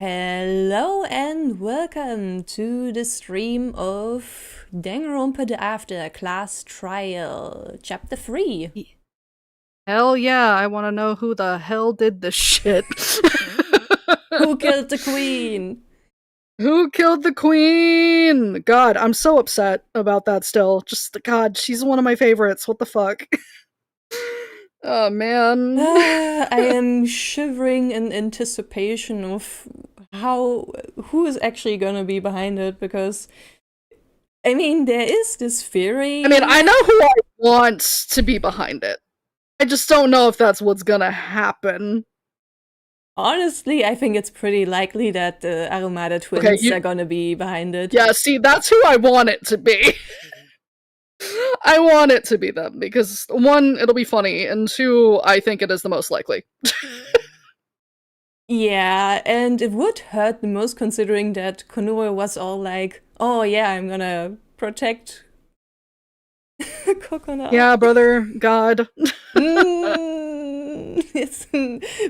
Hello and welcome to the stream of Danganronpa The After Class Trial, Chapter 3. Hell yeah, I want to know who the hell did this shit. Who killed the queen? Who killed the queen? God, I'm so upset about that still. God, she's one of my favorites. What the fuck? Oh, man. I am shivering in anticipation of who is actually gonna be behind it, because, I mean, there is this theory. I mean, I know who I want to be behind it. I just don't know if that's what's gonna happen. Honestly, I think it's pretty likely that the Aromada twins are gonna be behind it. Yeah, see, that's who I want it to be. I want it to be them, because one, it'll be funny, and two, I think it is the most likely. Yeah, and it would hurt the most considering that Konoe was all like, oh yeah, I'm gonna protect Coconut. Yeah, brother, God.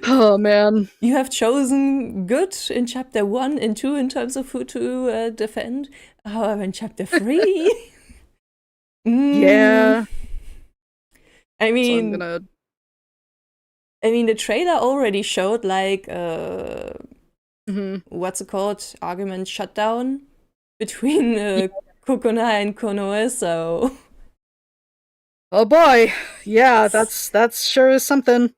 Oh, man. You have chosen good in Chapter 1 and 2 in terms of who to defend. However, in Chapter 3... Yeah. I mean, So the trailer already showed, like, what's it called? Argument shutdown between Coconut and Konoe, so... Oh boy, yeah, that's sure is something.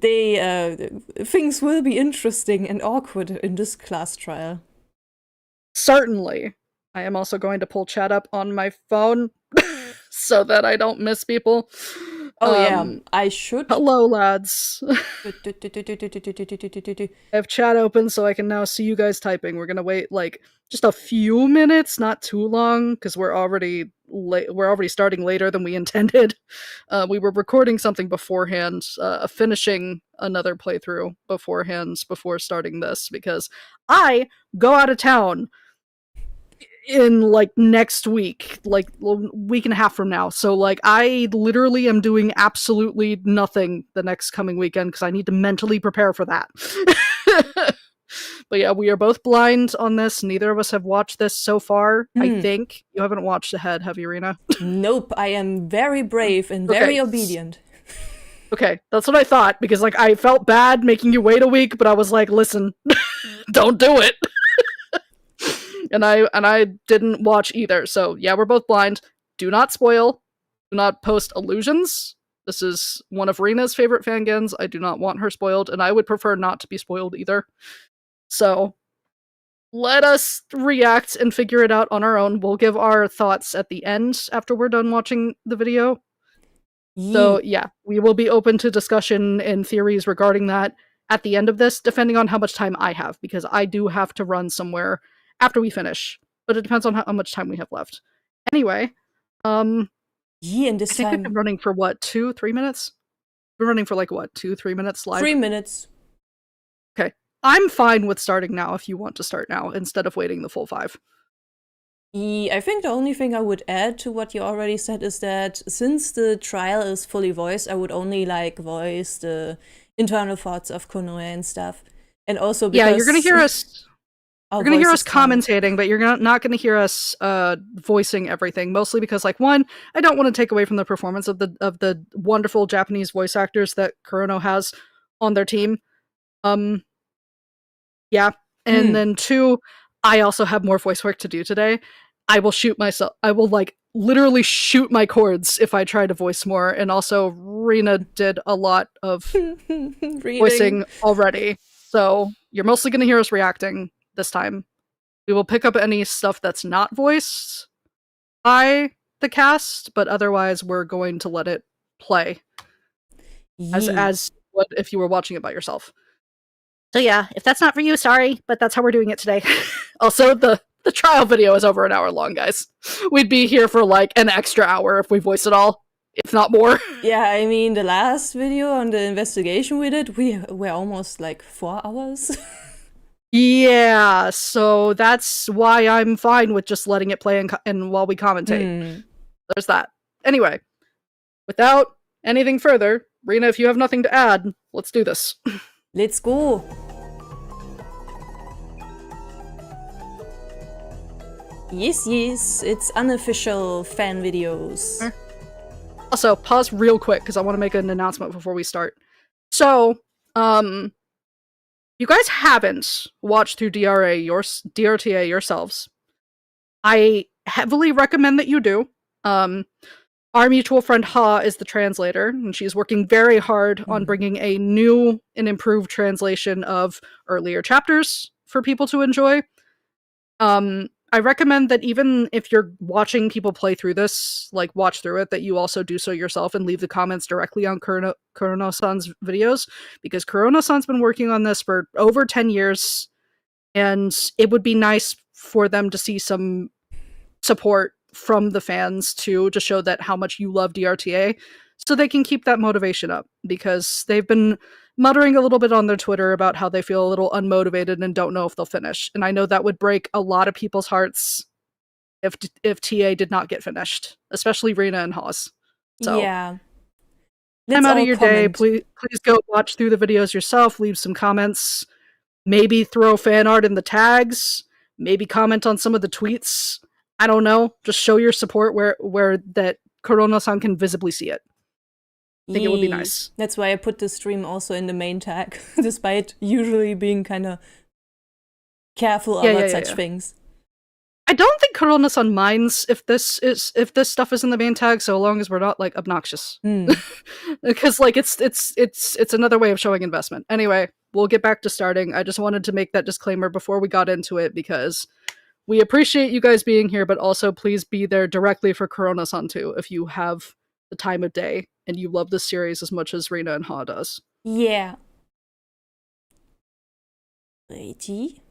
Things will be interesting and awkward in this class trial. Certainly. I am also going to pull chat up on my phone so that I don't miss people. Oh yeah, I should. Hello, lads. I have chat open so I can now see you guys typing. We're gonna wait like just a few minutes, not too long, because we're already starting later than we intended. We were recording something beforehand, finishing another playthrough beforehand before starting this, because I go out of town in like next week, like a week and a half from now. So like I literally am doing absolutely nothing the next coming weekend because I need to mentally prepare for that. But yeah, we are both blind on this. Neither of us have watched this so far. I think you haven't watched ahead, have you, Rina? Nope, I am very brave and very obedient. Okay, that's what I thought, because like I felt bad making you wait a week, but I was like, listen, don't do it. And I didn't watch either. So yeah, we're both blind. Do not spoil. Do not post illusions. This is one of Rina's favorite fangans. I do not want her spoiled, and I would prefer not to be spoiled either. So let us react and figure it out on our own. We'll give our thoughts at the end after we're done watching the video. So yeah, we will be open to discussion and theories regarding that at the end of this, depending on how much time I have, because I do have to run somewhere after we finish, but it depends on how much time we have left. Anyway, and this I think we've been running for what, 2-3 minutes? We're running for like what, 2-3 minutes live? 3 minutes. Okay, I'm fine with starting now if you want to start now instead of waiting the full 5. I think the only thing I would add to what you already said is that since the trial is fully voiced, I would only like voice the internal thoughts of Konoe and stuff. And also because... Yeah, you're gonna hear us... You're going to hear us commentating, but you're not going to hear us voicing everything, mostly because, like, one, I don't want to take away from the performance of the wonderful Japanese voice actors that Kurono has on their team. Yeah. And then two, I also have more voice work to do today. I will shoot myself. I will, like, literally shoot my cords if I try to voice more. And also, Rina did a lot of voicing already. So you're mostly going to hear us reacting this time. We will pick up any stuff that's not voiced by the cast, but otherwise we're going to let it play as what if you were watching it by yourself. So yeah, if that's not for you, sorry, but that's how we're doing it today. Also, the trial video is over an hour long, guys. We'd be here for like an extra hour if we voiced it all, if not more. Yeah, I mean, the last video on the investigation we did, we're almost like 4 hours. Yeah, so that's why I'm fine with just letting it play and while we commentate. There's that. Anyway, without anything further, Rina, if you have nothing to add, let's do this. Let's go. Yes, yes, it's unofficial fan videos. Also, pause real quick because I want to make an announcement before we start. So, you guys haven't watched through DRTA yourselves. I heavily recommend that you do. Our mutual friend Ha is the translator, and she's working very hard on bringing a new and improved translation of earlier chapters for people to enjoy. I recommend that even if you're watching people play through this, like watch through it, that you also do so yourself and leave the comments directly on Kurono-san's videos, because Kurono-san's been working on this for over 10 years, and it would be nice for them to see some support from the fans too, to show that how much you love DRTA, so they can keep that motivation up, because they've been muttering a little bit on their Twitter about how they feel a little unmotivated and don't know if they'll finish. And I know that would break a lot of people's hearts if TA did not get finished, especially Rina and Haas. So, yeah. time out of your day, please go watch through the videos yourself, leave some comments, maybe throw fan art in the tags, maybe comment on some of the tweets. I don't know. Just show your support where that Kurono-san can visibly see it. I think it would be nice. That's why I put the stream also in the main tag, despite usually being kind of careful about such things. I don't think Kurono-san minds if this stuff is in the main tag, so long as we're not like obnoxious. Because like it's another way of showing investment. Anyway, we'll get back to starting. I just wanted to make that disclaimer before we got into it, because we appreciate you guys being here, but also please be there directly for Kurono-san too, if you have the time of day and you love this series as much as Rina and Ha does. Yeah. Ready?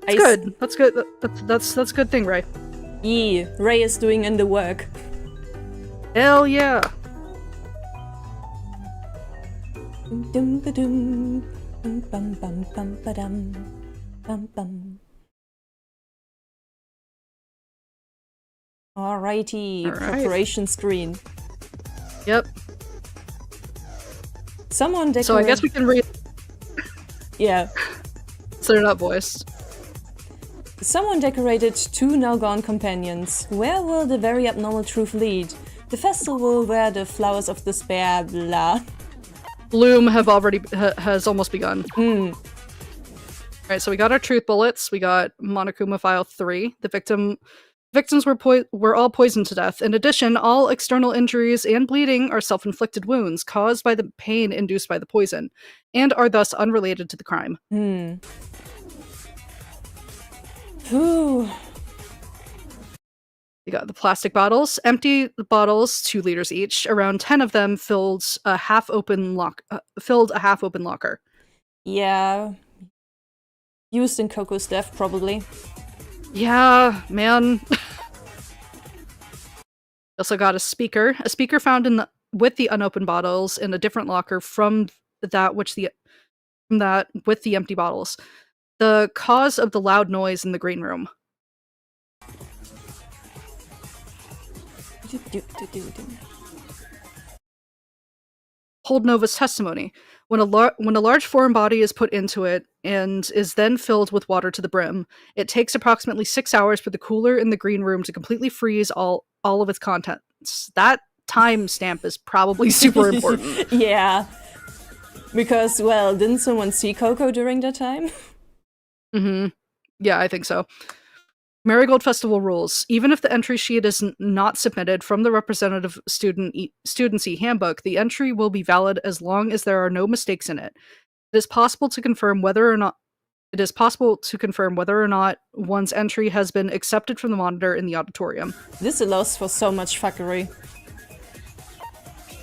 That's good. That's good. That's a good thing, Ray. Yeah, Ray is doing in the work. Hell yeah. Dum ba dum bum bum bum bum ba dum bum bum. Alrighty, preparation screen. Yep. Someone decorated. So I guess we can read. Yeah. So they're not voiced. Someone decorated 2 now gone companions. Where will the very abnormal truth lead? The festival where the flowers of despair, blah. Bloom has almost begun. Alright, so we got our truth bullets. We got Monokuma File 3. The victims were all poisoned to death. In addition, all external injuries and bleeding are self-inflicted wounds caused by the pain induced by the poison, and are thus unrelated to the crime. Whew. We got the plastic bottles. Empty bottles, 2 liters each. Around 10 of them filled a half-open locker. Yeah. Used in Coco's death, probably. Yeah, man. Also got a speaker. A speaker found with the unopened bottles in a different locker from that with the empty bottles. The cause of the loud noise in the green room. Hold Nova's testimony. When a large foreign body is put into it and is then filled with water to the brim, it takes approximately 6 hours for the cooler in the green room to completely freeze all of its contents. That time stamp is probably super important. Yeah. Because, well, didn't someone see Coco during that time? Yeah, I think so. Marigold Festival rules. Even if the entry sheet is not submitted from the representative studency handbook, the entry will be valid as long as there are no mistakes in it. It is possible to confirm whether or not one's entry has been accepted from the monitor in the auditorium. This allows for so much fuckery.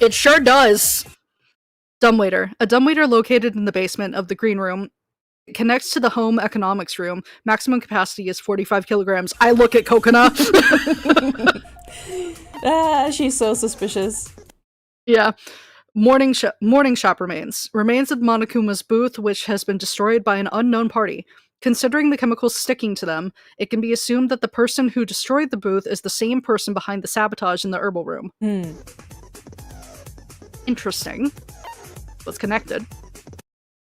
It sure does! Dumbwaiter. A dumbwaiter located in the basement of the green room. It connects to the home economics room. Maximum capacity is 45 kilograms. I look at Kokona. She's so suspicious. Yeah. Morning shop remains. Remains of Monokuma's booth, which has been destroyed by an unknown party. Considering the chemicals sticking to them, it can be assumed that the person who destroyed the booth is the same person behind the sabotage in the herbal room. Interesting. What's connected?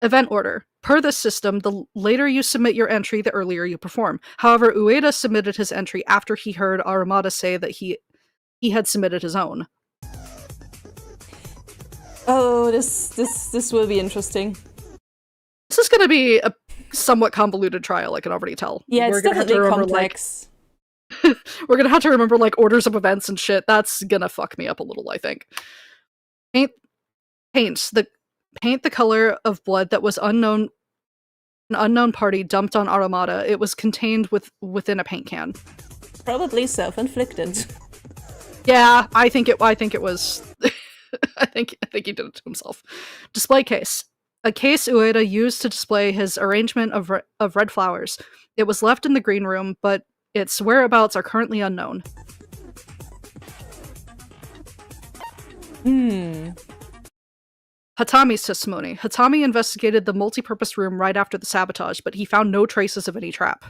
Event order. Per this system, the later you submit your entry, the earlier you perform. However, Ueda submitted his entry after he heard Aramata say that he had submitted his own. Oh, this will be interesting. This is going to be a somewhat convoluted trial, I can already tell. Yeah, it's definitely complex. We're gonna have to remember, like, orders of events and shit. That's gonna fuck me up a little, I think. Paint the color of blood that was an unknown party dumped on Aramata. It was contained within a paint can. Probably self-inflicted. Yeah, I think it was. I think he did it to himself. Display case. A case Ueda used to display his arrangement of red flowers. It was left in the green room, but its whereabouts are currently unknown. Hatami's testimony. Hatami investigated the multi-purpose room right after the sabotage, but he found no traces of any trap.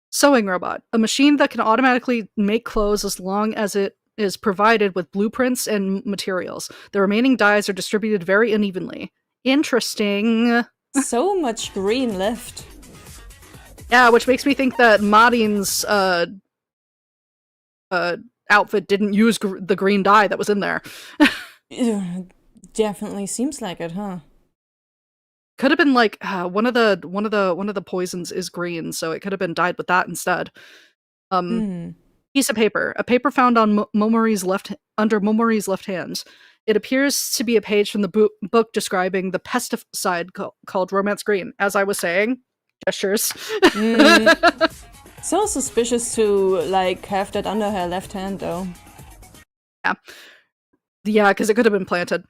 Sewing robot. A machine that can automatically make clothes as long as it is provided with blueprints and materials. The remaining dyes are distributed very unevenly. Interesting. So much green left. Yeah, which makes me think that Marin's outfit didn't use the green dye that was in there. Definitely seems like it, huh? Could have been like one of the poisons is green, so it could have been dyed with that instead. Piece of paper. A paper found on under Momori's left hand. It appears to be a page from the book describing the pesticide called Romance Green. As I was saying, gestures. So suspicious to, like, have that under her left hand, though. Yeah, because it could have been planted.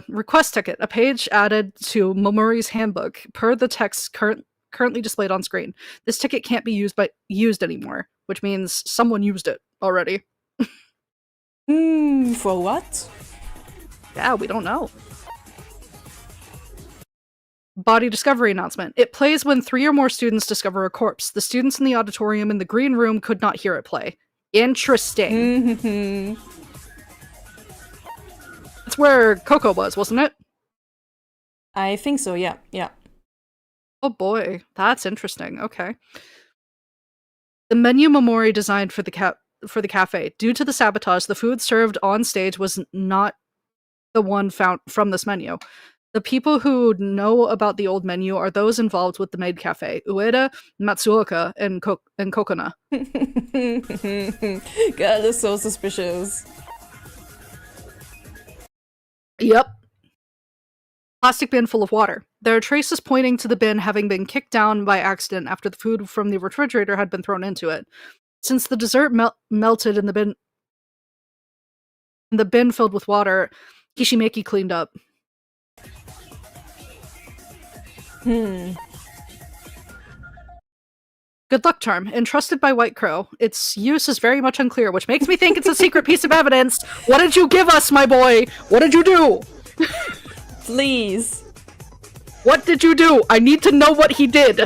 Request ticket. A page added to Momori's handbook, per the text currently displayed on screen. This ticket can't be used anymore, which means someone used it already. For what? Yeah, we don't know. Body discovery announcement. It plays when 3 or more students discover a corpse. The students in the auditorium in the green room could not hear it play. Interesting. That's where Coco was, wasn't it? I think so, yeah. Oh boy, that's interesting. Okay. The menu Momori designed for the cafe. Due to the sabotage, the food served on stage was not the one found from this menu. The people who know about the old menu are those involved with the maid cafe: Ueda, Matsuoka, and Kokona. God, that's so suspicious. Yep. Plastic bin full of water. There are traces pointing to the bin having been kicked down by accident after the food from the refrigerator had been thrown into it. Since the dessert melted in the bin filled with water, Kishimeki cleaned up. Good luck charm. Entrusted by White Crow. Its use is very much unclear, which makes me think it's a secret piece of evidence. What did you give us, my boy? What did you do? Please. What did you do? I need to know what he did.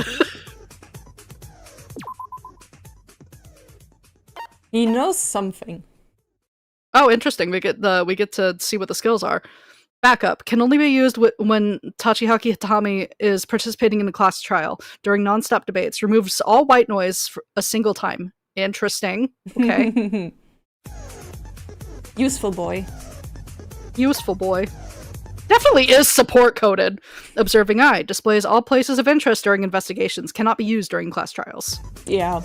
He knows something. Oh, interesting. We get to see what the skills are. Backup can only be used when Tachihaki Hitami is participating in a class trial. During non-stop debates, removes all white noise for a single time. Interesting. Okay. Useful boy. Useful boy. Definitely is support coded. Observing Eye displays all places of interest during investigations. Cannot be used during class trials. Yeah.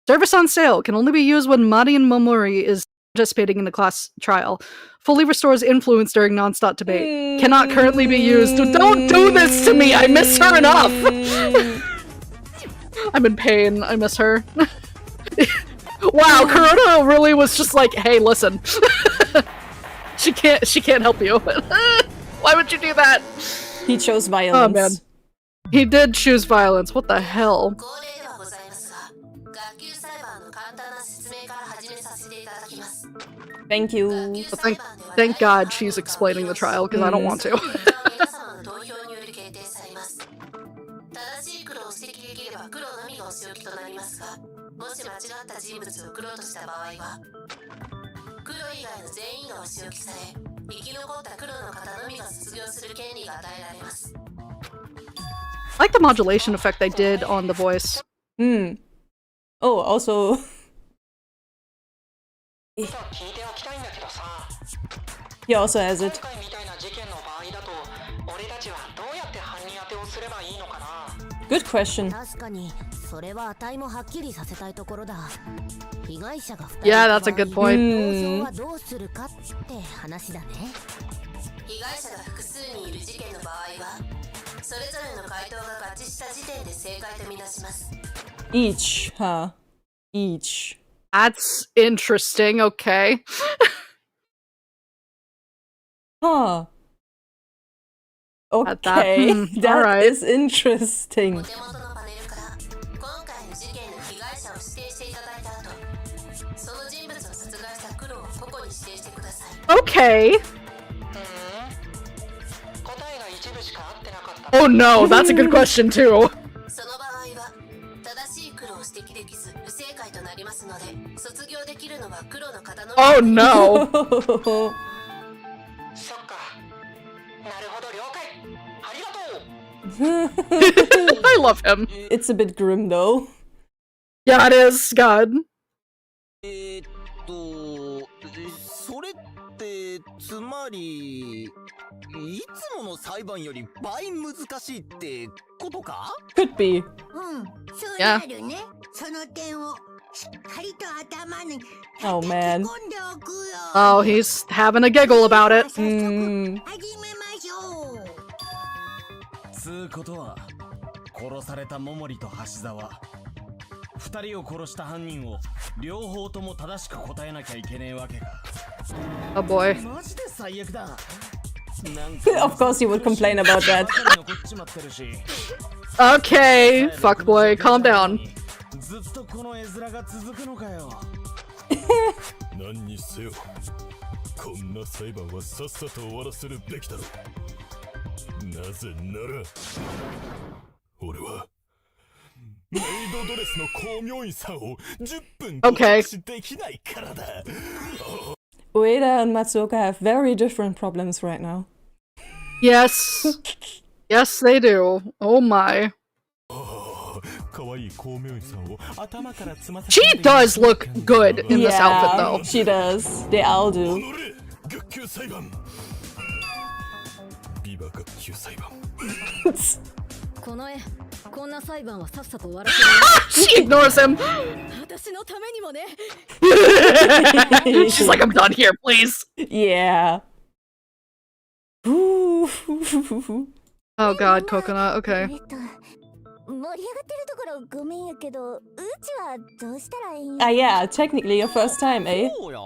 Service on sale can only be used when Mari and Momori is participating in the class trial. Fully restores influence during non-stop debate. Cannot currently be used. Don't do this to me! I miss her enough! I'm in pain. I miss her. Wow, Kuroda really was just like, hey, listen. she can't help you. Why would you do that? He chose violence. Oh man. He did choose violence. What the hell? Thank you. Thank God she's explaining the trial, because I don't want to. 正しい黒を指摘できれば黒のみがお仕置きとなりますが、もし間違った人物を黒とした場合は、黒以外の全員がお仕置きされ、生き残った黒の方のみが卒業する権利が与えられます。I like the modulation effect they did on the voice. Hmm. Oh, also. He also has it. Good question. Yeah, that's a good point. 被害者が複数人いる事件の場合は、それぞれの回答が合致した時点で正解とみなします。Each, huh? Each. That's interesting, okay. Huh. Okay, that alright. is interesting. お手元のパネルから今回の事件の被害者を指定していただいた後、その人物を殺害した黒を個々に指定してください。 Okay. Oh no, that's a good question too. その場合は正しい黒を指摘できず不正解となりますので、卒業できるのは黒の方のみ。 Oh no. そっか。なるほど、了解。ありがとう。 I love him. It's a bit grim though. Yeah, it is. God. それってつまりいつもの裁判より倍難しいってことか？ Could be. そうなるね。その点をしっかりと頭に Oh man. 込んでおくよ。 Oh, he's having a giggle about it. 早速始めましょう。つうことは殺された桃利と橋沢二人を殺した犯人を両方とも正しく答えなきゃいけねえわけか。 Oh boy. マジで最悪だ。 Of course he would complain about that. Okay, fuckboy, calm down. ずっとこの絵面が続くのかよ。何にせよ、こんな裁判はさっさと終わらせるべきだろう。なぜなら、俺はメイドドレスの公務員さんを10分Okay. しできないからだ。Ueda and Matsuoka have very different problems right now. Yes. Yes, they do. Oh my. She does look good in this outfit, though. She does. They all do. 学級裁判。ビバ学級裁判。この絵、こんな裁判はさっさと終わら She ignores him. 私のためにもね。 She's like, I'm done here, please. Yeah. Ooh. Oh god, Coconut, okay. 盛り上がってるところごめんやけど、うちはどうしたらいいん Ah, yeah, technically your first time, eh? そうや。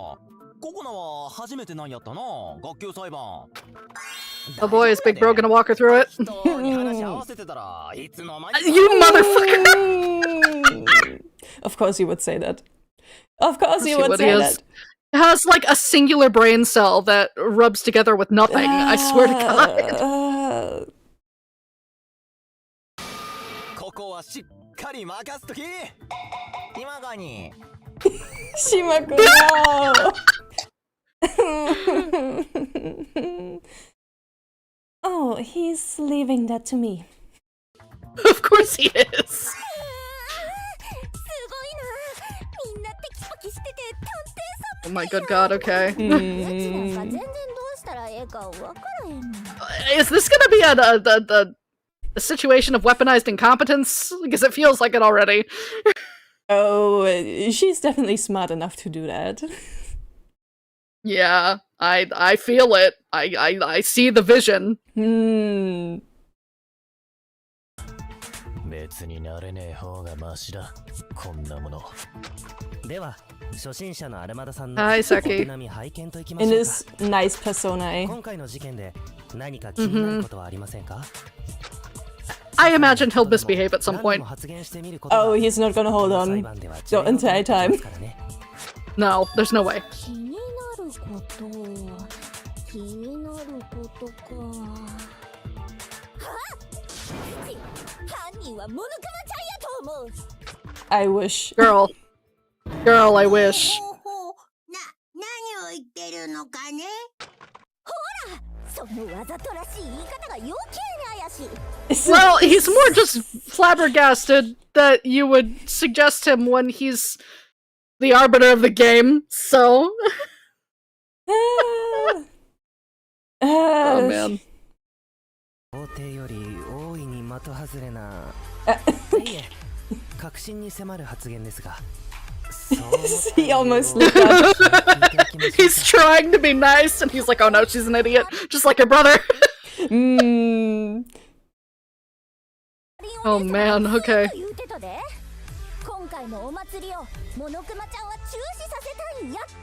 ココナは初めてなんやったな、学級裁判。 Oh boy, is Big Bro gonna walk her through it? 人に話合わせてたらいつの間にか You motherfucker! Of course he would say that. Of course he would He say is. that. It has like a singular brain cell that rubs together with nothing. I swear to God. ここはしっかり任すとき。今がに。Shimaku, no! Oh, he's leaving that to me. Of course he is. すごいな。みんなテキパキしてて探偵さん Oh my good god, okay. うちなんか全然どうしたらええかわからへんの。 Is this gonna be a situation of weaponized incompetence? Because it feels like it already. Oh, she's definitely smart enough to do that. Yeah, I feel it. I see the vision. 別に慣れねえ方がマシだ。こんなもの。では、初心者のアルマダさんの Hi, Saki. お手並み拝見といきま In しょう this nice persona, eh? 今回の事件で何か気になることはありませんか？ I imagine he'll misbehave at some point. Oh, he's not gonna hold on the entire time. No, there's no way. 気になることか。犯人はモノクマちゃんやと思う。 I wish. Girl, I wish. 何を言ってるのかね。ほら、そのわざとらしい言い方が余計に怪しい。 Well, he's more just flabbergasted that you would suggest him when he's the arbiter of the game, so... Oh man. 法廷より大いに的外れな。いえ、確信に迫る発言ですが。He almost looked up. He's trying to be nice, and he's like, "Oh no, she's an idiot, just like her brother." Oh man, okay. 今回のお祭りをモノクマちゃんは中止させたいんやって。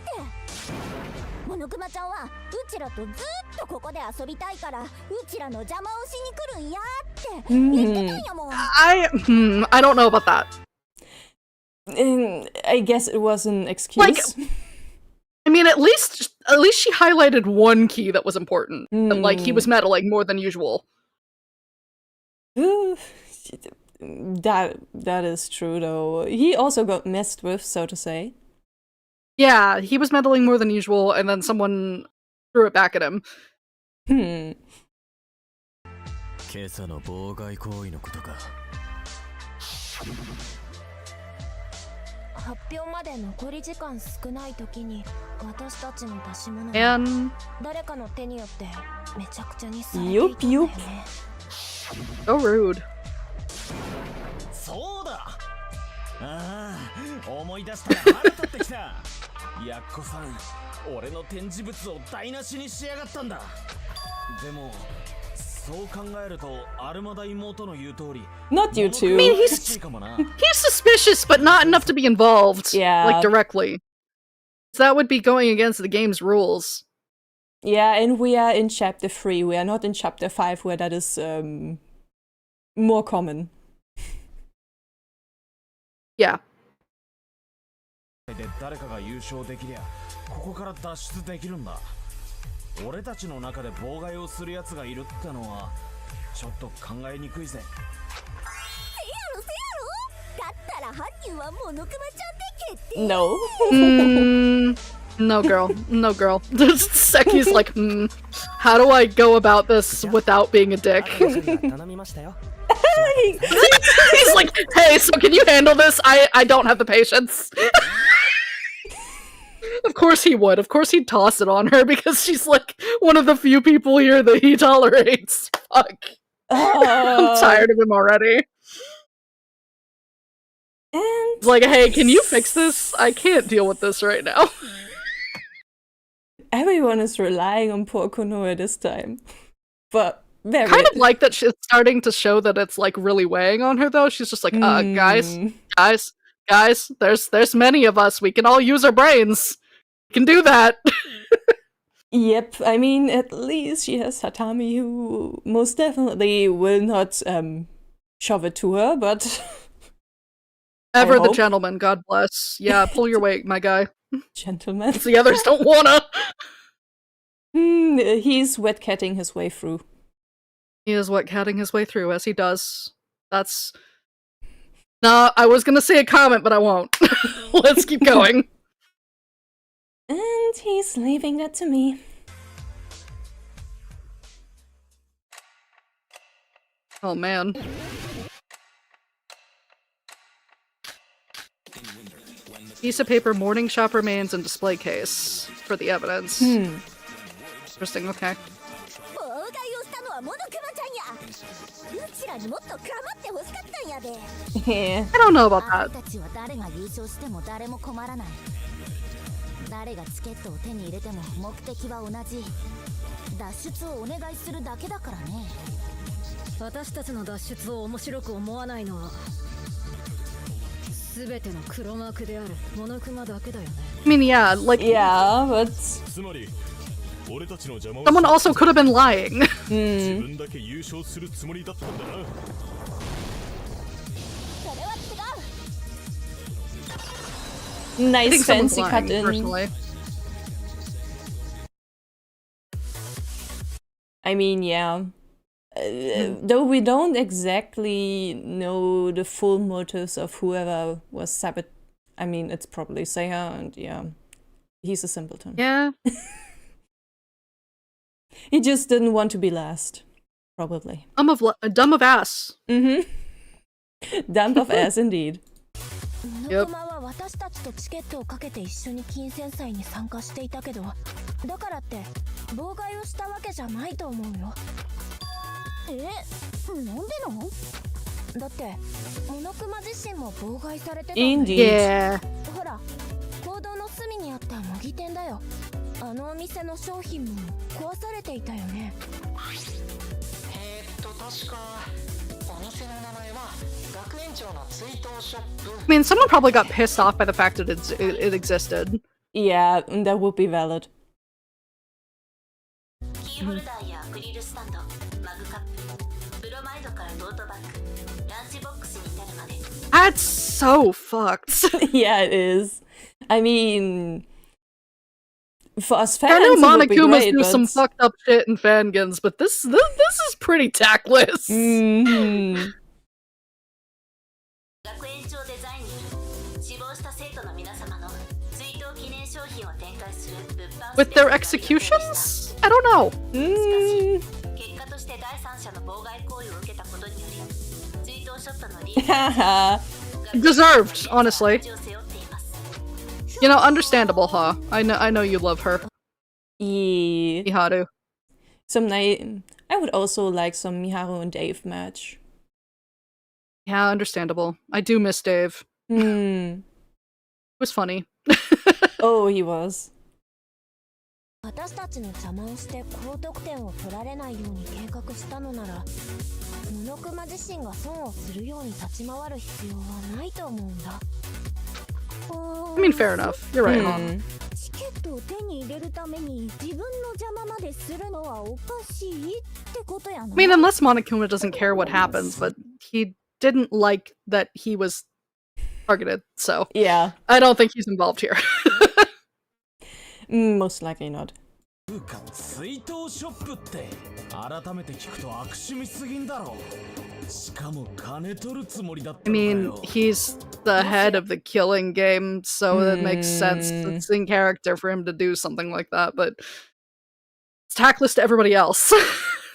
モノクマちゃんはうちらとずっとここで遊びたいからうちらの邪魔をしに来るんやって言ってたんやもん。I don't know about that. I guess it was an excuse. Like, I mean, at least she highlighted one key that was important. That, like, he was meddling more than usual. That is true, though. He also got messed with, so to say. Yeah, he was meddling more than usual, and then someone threw it back at him. 今朝の妨害行為のことか。発表まで残り時間少ない時に私たちの出し物が誰かの手によってめちゃくちゃにされていたんだよね。So rude. そうだ。ああ、思い出したら腹立ってきた。やっこさん、俺の展示物を台無しにしやがったんだ。でも、そう考えるとアルマダ妹の言う通り。Not you two. I mean, he's suspicious, but not enough to be involved. Yeah. Like directly. So that would be going against the game's rules. Yeah, and we are in chapter 3. We are not in chapter 5, where that is more common. Yeah. で誰かが優勝できりゃ、ここから脱出できるんだ。俺たちの中で妨害をする奴がいるってのはちょっと考えにくいぜ。せやろだったら犯人はモノクマちゃんで決定。 No. No girl, no girl. Seki's like, how do I go about this without being a dick? He's like, hey, so can you handle this? I don't have the patience. Of course he would. Of course he'd toss it on her because she's like one of the few people here that he tolerates. Fuck. I'm tired of him already. And like, hey, can you fix this? I can't deal with this right now. Everyone is relying on poor Konoe this time. But very... kind of like that she's starting to show that it's like really weighing on her though. She's just like, guys, there's many of us. We can all use our brains. We can do that. Yep, I mean, at least she has Tatami, who most definitely will not shove it to her, but... Ever the gentleman, God bless. Yeah, pull your weight, my guy. Gentleman. The others don't wanna. He's wet-catting his way through. He is wet-catting his way through, as he does. That's... Nah, I was gonna say a comment, but I won't. Let's keep going. And he's leaving that to me. Oh man. Piece of paper, morning shop remains, and display case for the evidence. Interesting, okay. Yeah. I don't know about that. 誰がチケットを手に入れても目的は同じ。脱出をお願いするだけだからね。私たちの脱出を面白く思わないのは全ての黒幕であるモノクマだけだよね。I mean, yeah, like... Yeah, but... someone also could have been lying. Nice fancy cut in. Personally. I mean, yeah. Though we don't exactly know the full motives of whoever was I mean, it's probably Seiya, and yeah, he's a simpleton. Yeah. He just didn't want to be last, probably. Dumb of ass. Dump of ass, indeed. Yep. 私たちとチケットをかけて一緒に金銭祭に参加していたけど、だからって妨害をしたわけじゃないと思うよ。なんでの？だってモノクマ自身も妨害されてたんだよ。ほら、行動の隅にあった模擬店だよ。あのお店の商品も壊されていたよね。確かお店の名前は学園長の追悼ショップ。I mean, someone probably got pissed off by the fact that it existed. Yeah, that would be valid. キーホルダーやアクリルスタンド、マグカップ、プロマイドからトートバッグ、ランチボックスに至るまで。That's so fucked. Yeah, it is. I mean, for us fans, I know it would be Monokumas great, do but... some fucked up shit in fangans, but this is pretty tactless. Mm-hmm. 学園長デザインに死亡した生徒の皆様の追悼記念商品を展開する物販 With their executions? I don't know. 結果として第三者の妨害行為を受けたことにより追悼ショットのリー Deserved, honestly. You know, understandable, huh? I know you love her. Yeah. Miharu. I would also like some Miharu and Dave match. Yeah, understandable. I do miss Dave. It was funny. Oh, he was. 私たちの邪魔をして高得点を取られないように計画したのなら、モノクマ自身が損をするように立ち回る必要はないと思うんだ。I mean, fair enough. You're right, huh? チケットを手に入れるために自分の邪魔までするのはおかしいってことやな。I mean, unless Monokuma doesn't care what happens, but he didn't like that he was targeted, so yeah, I don't think he's involved here. Most likely not. 追悼ショップって改めて聞くと悪趣味すぎんだろ。しかも金取るつもりだった I のか mean, よ。 he's the head of the killing game, so it makes sense. It's in character for him to do something like that, but it's tactless to everybody else.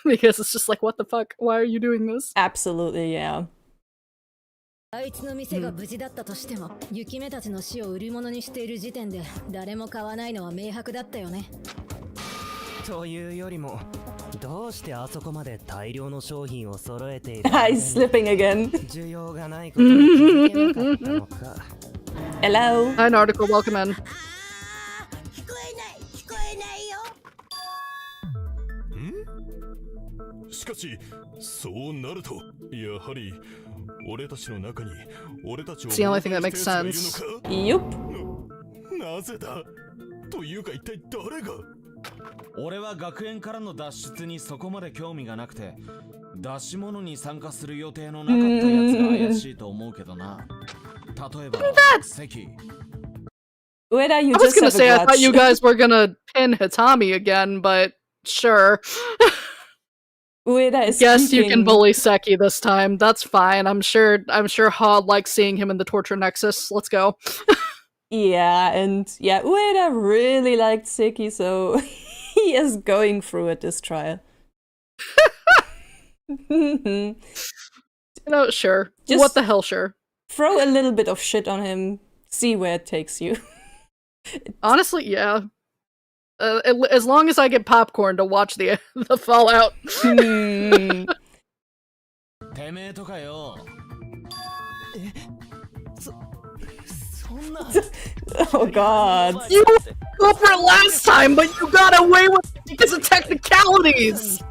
Because it's just like, what the fuck? Why are you doing this? Absolutely, yeah. あいつの店が無事だったとしても、雪女たちの死を売り物にしている時点で誰も買わないのは明白だったよね。というよりも、どうしてあそこまで大量の商品を揃えている He's slipping again. 需要がないことに気づけなかったのか。Hello. Hi, an article. Welcome in. 聞こえないよ。しかし、そうなると、やはり俺たちの中に俺たちを It's the only thing that makes sense. Yup. なぜだというか一体誰が俺は学園からの脱出にそこまで興味がなくて、出し物に参加する予定のなかったやつが怪しいと思うけどな。例えば、関。Wait, you I was just gonna have a say, I thought you grudge. guys were gonna pin Hitami again, but sure. Ueda is Guess you can speaking- bully Seki this time. That's fine. I'm sure Hod likes seeing him in the torture nexus. Let's go. Yeah, and yeah, Ueda really liked Seki, so he is going through it this trial. You know, sure. Just- What the hell, sure. Throw a little bit of shit on him, see where it takes you. Honestly, yeah. As long as I get popcorn to watch the fallout. てめえとかよ。そんな。Oh god. You go for it last time, but you got away with it because of technicalities!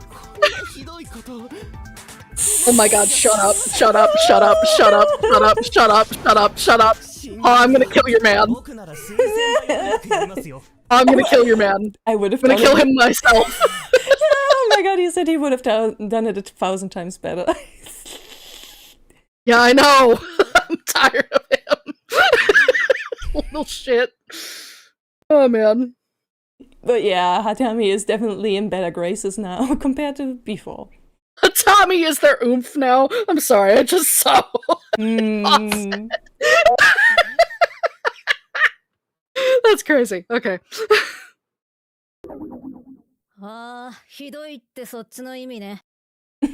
Oh my god, shut up, shut up, shut up, shut up, shut up, shut up, shut up, shut up. Oh, I'm gonna kill your man. I'm gonna kill your man. I would have I'm gonna kill him myself. Oh my god, he said he would have done it 1,000 times better. Yeah, I know. I'm tired of him. Little shit. Oh man. But yeah, Hatami is definitely in better graces now compared to before. Tommy is their oomph now. I'm sorry, I just saw. That's crazy. Okay. ああ、ひどいってそっちの意味ね。じ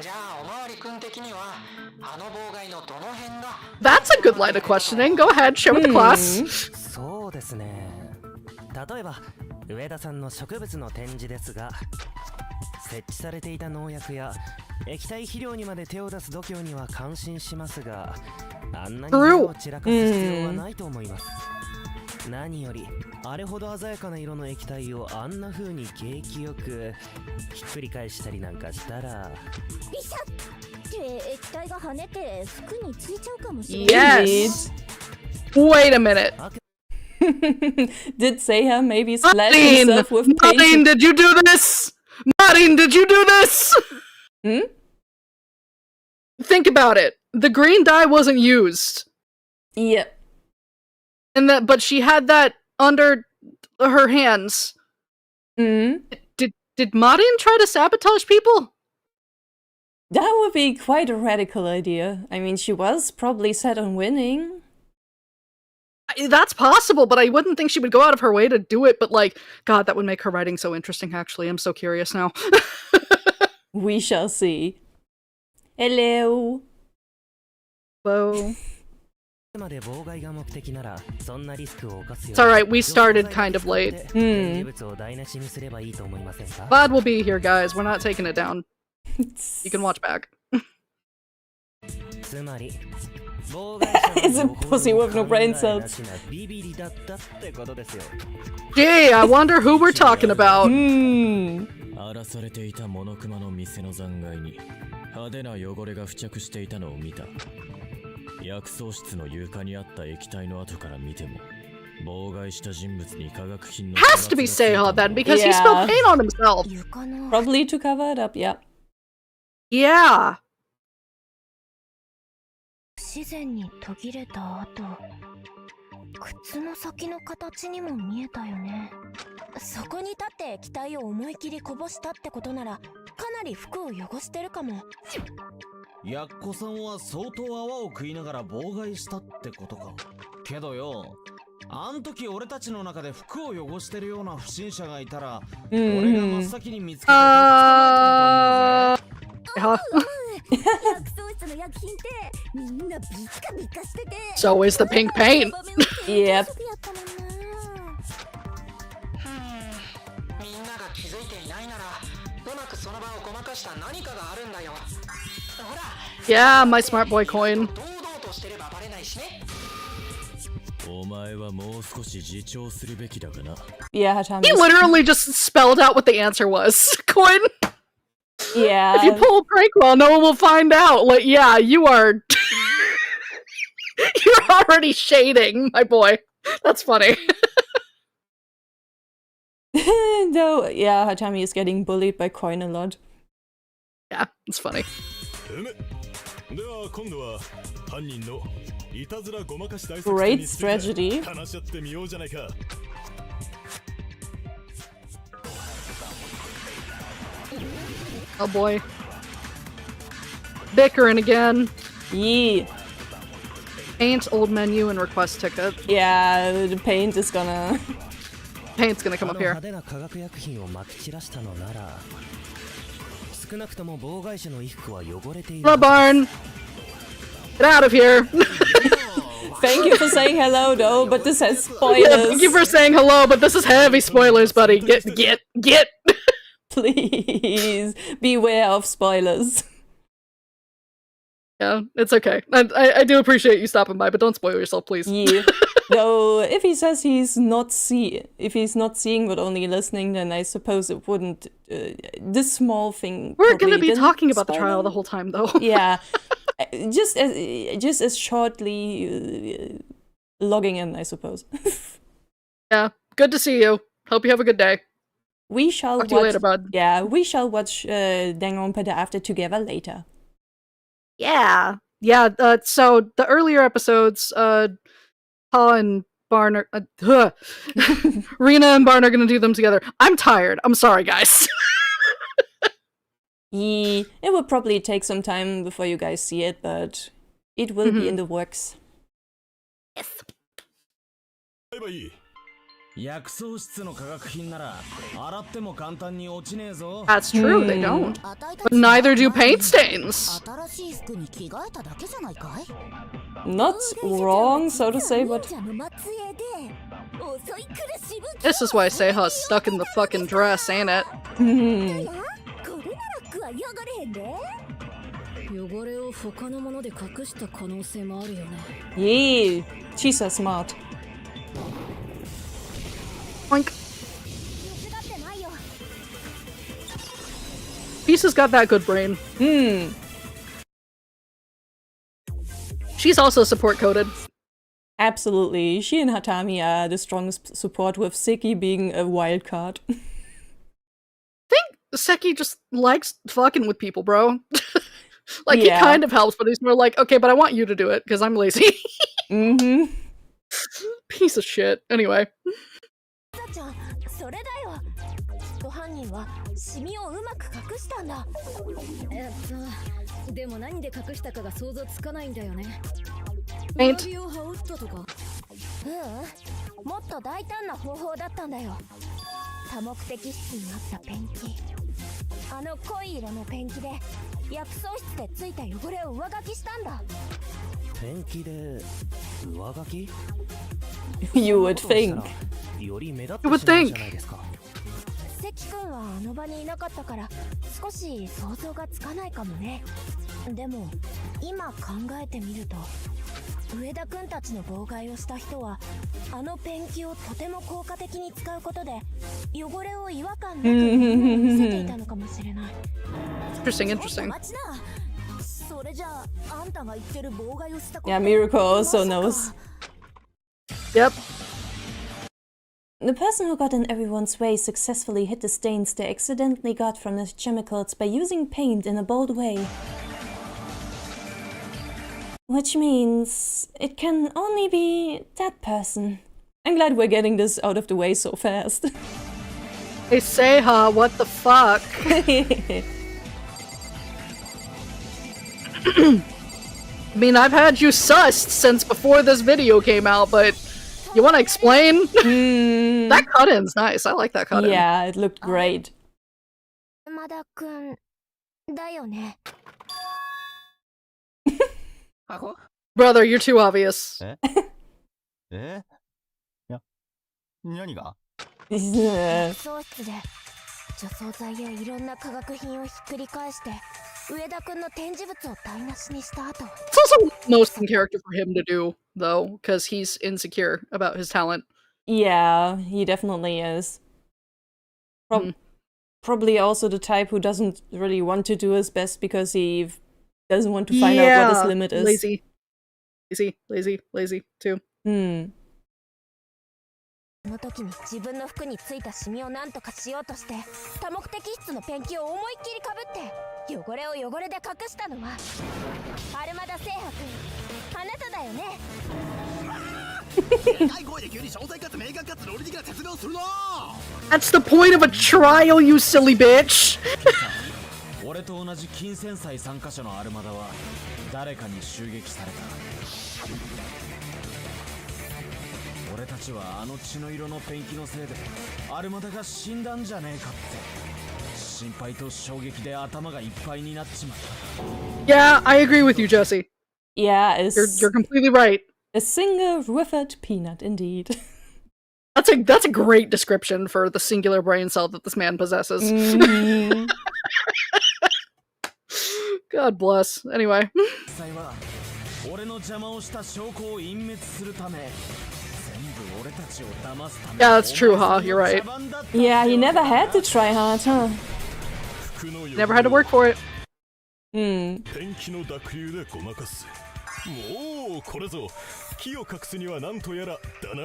ゃあおまわりくん的にはあの妨害のどの辺が That's a good line of questioning. Go ahead, share with the class. そうですね。例えば上田さんの植物の展示ですが、設置されていた農薬や液体肥料にまで手を出す度胸には感心しますが、あんなに手を散らかす必要はないと思います。何よりあれほど鮮やかな色の液体をあんな風に景気よくひっくり返したりなんかしたら、ビシャッって液体が跳ねて服についちゃうかもしれない。 Yes. Wait a minute. Did Seiya maybe slash himself with paint? Marin, did you do this? Marin, did you do this? Think about it. The green dye wasn't used. Yeah. And that, but she had that under her hands. Did Marin try to sabotage people? That would be quite a radical idea. I mean, she was probably set on winning. That's possible, but I wouldn't think she would go out of her way to do it. But like, God, that would make her writing so interesting, actually. I'm so curious now. We shall see. Hello. Whoa. It's alright, we started kind of late. VOD will be here, guys. We're not taking it down. You can watch back. It's a pussy with no brain cells. Gee, I wonder who we're talking about. 荒らされていたモノクマの店の残骸に派手な汚れが付着していたのを見た。薬草室の床にあった液体の跡から見ても、妨害した人物に化学品の Has to be Seiya then, because he spilled paint on himself. Probably to cover it up, yeah. Yeah. 不自然に途切れた後、靴の先の形にも見えたよね。そこに立って液体を思い切りこぼしたってことなら、かなり服を汚してるかも。やっこさんは相当泡を食いながら妨害したってことか。けどよ、あん時俺たちの中で服を汚してるような不審者がいたら、俺が真っ先に見つけて捕まえたと思うぜ。薬草室の薬品ってみんなビッカビカしてて。So is the pink paint. Yep. みんなが気づいていないなら、うまくその場をごまかした何かがあるんだよ。ほら。Yeah, my smart boy coin. 堂々としてればバレないしね。お前はもう少し自重するべきだがな。Yeah, Hatami. He literally just spelled out what the answer was. Coin. Yeah. If you pull a prank well, no one will find out. Like, yeah, you are. You're already shading, my boy. That's funny. No, yeah, Hatami is getting bullied by Coin a lot. Yeah, it's funny. Great strategy. Oh boy. Bickering again. Yee. Paint, old menu, and request ticket. Yeah, the paint is gonna... Paint's gonna come up here. Hello, Barn! Get out of here! Thank you for saying hello, though, but this has spoilers. Yeah, thank you for saying hello, but this is heavy spoilers, buddy. Get! Please, beware of spoilers. Yeah, it's okay. I do appreciate you stopping by, but don't spoil yourself, please. Yeah. Though, if he says he's not if he's not seeing but only listening, then I suppose it wouldn't. This small thing. We're gonna be talking about the trial the whole time, though. Yeah, just as shortly logging in, I suppose. Yeah, good to see you. Hope you have a good day. We shall Talk to you later, bud. Yeah, we shall watch Danganronpa The After together later. Yeah. So the earlier episodes, Paul and Barn are, Rina and Barn are gonna do them together. I'm tired. I'm sorry, guys. It will probably take some time before you guys see it, but it will be in the works. 買えばいい。薬草室の化学品なら洗っても簡単に落ちねえぞ。 That's true, they don't. But neither do paint stains. 新しい服に着替えただけじゃないかい Not wrong, so to say, but... This is why Seiha's stuck in the fucking dress, ain't it? 汚れを他のもので隠した可能性もあるよね。 Yeah, she's so smart. Oink. Pisa's got that good brain. She's also support coded. Absolutely. She and Hatami are the strongest support, with Seki being a wild card. I think Seki just likes fucking with people, bro. Like, he kind of helps, but he's more like, okay, but I want you to do it, because I'm lazy. Piece of shit. Anyway. それだよ。犯人はシミをうまく隠したんだ。でも何で隠したかが想像つかないんだよね。Paint. 上着を羽織ったとか。もっと大胆な方法だったんだよ。多目的室にあったペンキ。あの濃い色のペンキで薬草室でついた汚れを上書きしたんだ。ペンキで上書き You would think. より目立ってしまうじゃないですか。関君はあの場にいなかったから少し想像がつかないかもね。でも今考えてみると上田君たちの妨害をした人はあのペンキをとても効果的に使うことで汚れを違和感なく見せていたのかもしれない。Interesting, interesting. それじゃああんたが言ってる妨害をしたこと Yeah, Miracle also knows. Yep. The person who got in everyone's way successfully hid the stains they accidentally got from the chemicals by using paint in a bold way. Which means it can only be that person. I'm glad we're getting this out of the way so fast. Hey Seiha, what the fuck? I mean, I've had you sussed since before this video came out, but you want to explain? That cut-in's nice. I like that cut-in. Yeah, it looked great. Brother, you're too obvious. 何が装室で除草剤やいろんな化学品をひっくり返して上田君の展示物を台無しにした後 It's also most in character for him to do, though, because he's insecure about his talent. Yeah, he definitely is. Probably also the type who doesn't really want to do his best because he doesn't want to find out what his limit is. Lazy, too. その時に自分の服についたシミを何とかしようとして多目的室のペンキを思いっきりかぶって汚れを汚れで隠したのはアルマダ聖白あなただよね。That's the point of a trial, you silly bitch! 俺と同じ金銭祭参加者のアルマダは誰かに襲撃された。俺たちはあの血の色のペンキのせいでアルマダが死んだんじゃねえかって心配と衝撃で頭がいっぱいになっちまった。 Yeah, I agree with you, Jesse. Yeah, you're completely right. A single withered peanut, indeed. That's a great description for the singular brain cell that this man possesses. God bless. Anyway. Yeah, that's true, huh? You're right. Yeah, he never had to try hard, huh? Never had to work for it. もうこれぞ木を隠すにはなんとやらだな。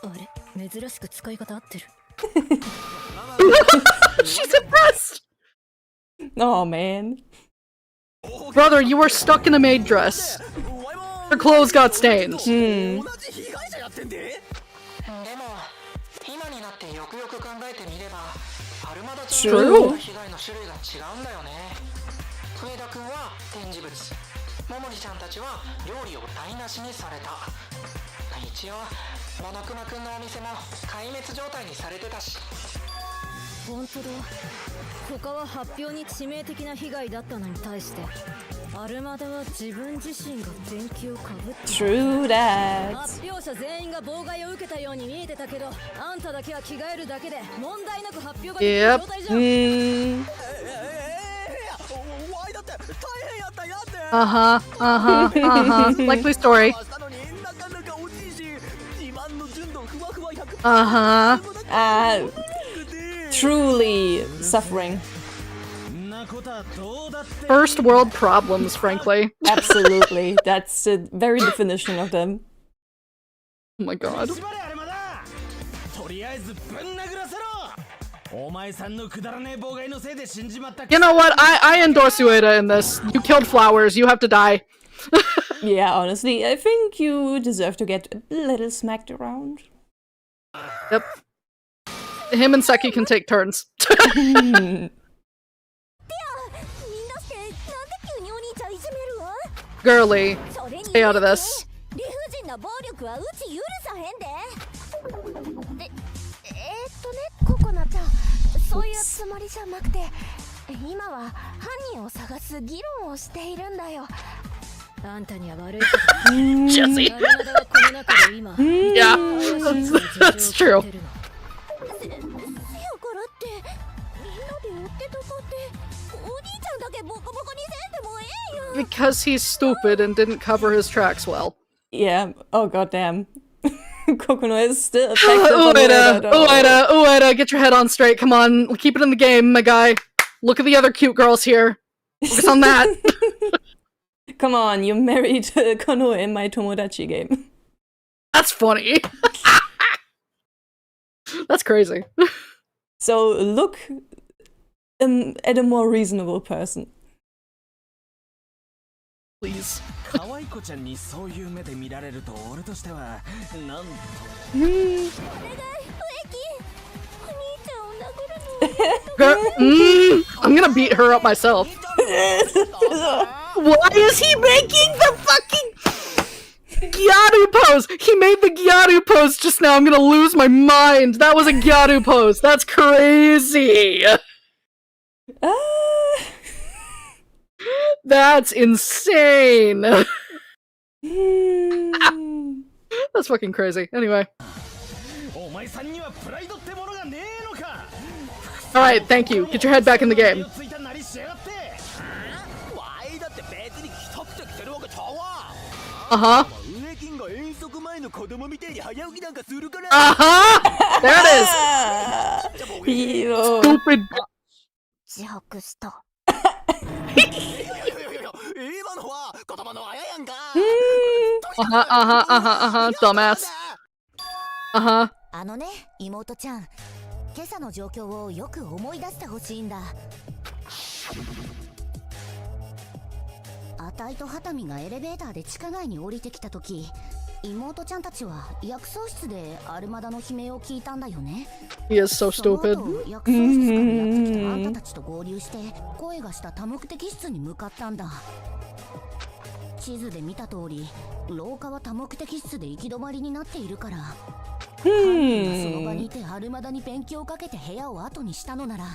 あれ、珍しく使い方合ってる。She's impressed! Oh man. Brother, you were stuck in a maid dress. Her clothes got stained. でも今になってよくよく考えてみればアルマダ True. ちゃんの被害の種類が違うんだよね。上田君は展示物、桃李ちゃんたちは料理を台無しにされた。一応モノクマ君のお店も壊滅状態にされてたし。本当だ。他は発表に致命的な被害だったのに対して、アルマダは自分自身がペンキをかぶって。 True that. 発表者全員が妨害を受けたように見えてたけど、あんただけは着替えるだけで問題なく発表ができる状態じゃん。Likely story. Truly suffering. First world problems, frankly. Absolutely. That's the very definition of them. Oh my god. You know what? I endorse Ueda in this. You killed flowers. You have to die. Yeah, honestly, I think you deserve to get a little smacked around. Yep. Him and Seki can take turns. Girly, stay out of this. ココナちゃん、そういうつもりじゃなくて、今は犯人を探す議論をしているんだよ。あんたには悪い。 Jesse. Yeah, that's true. Because he's stupid and didn't cover his tracks well. Yeah, oh goddamn. Kokono is still effective. Ueda, get your head on straight. Come on, keep it in the game, my guy. Look at the other cute girls here. Focus on that. Come on, you married Konoe in my Tomodachi game. That's funny. That's crazy. So look at a more reasonable person. Please. I'm gonna beat her up myself. Why is he making the fucking Gyaru pose? He made the Gyaru pose just now. I'm gonna lose my mind. That was a Gyaru pose. That's crazy. That's insane. That's fucking crazy. Anyway. Alright, thank you. Get your head back in the game. Uh-huh. Uh-huh! There it is! Stupid. Dumbass. あのね、妹ちゃん、今朝の状況をよく思い出してほしいんだ。あたいとハタミがエレベーターで地下街に降りてきた時、妹ちゃんたちは薬草室でアルマダの悲鳴を聞いたんだよね。He is so stupid. 薬草室からやってきたあんたたちと合流して声がした多目的室に向かったんだ。地図で見た通り、廊下は多目的室で行き止まりになっているから、犯人がその場にいてアルマダにペンキをかけて部屋を後にしたのなら、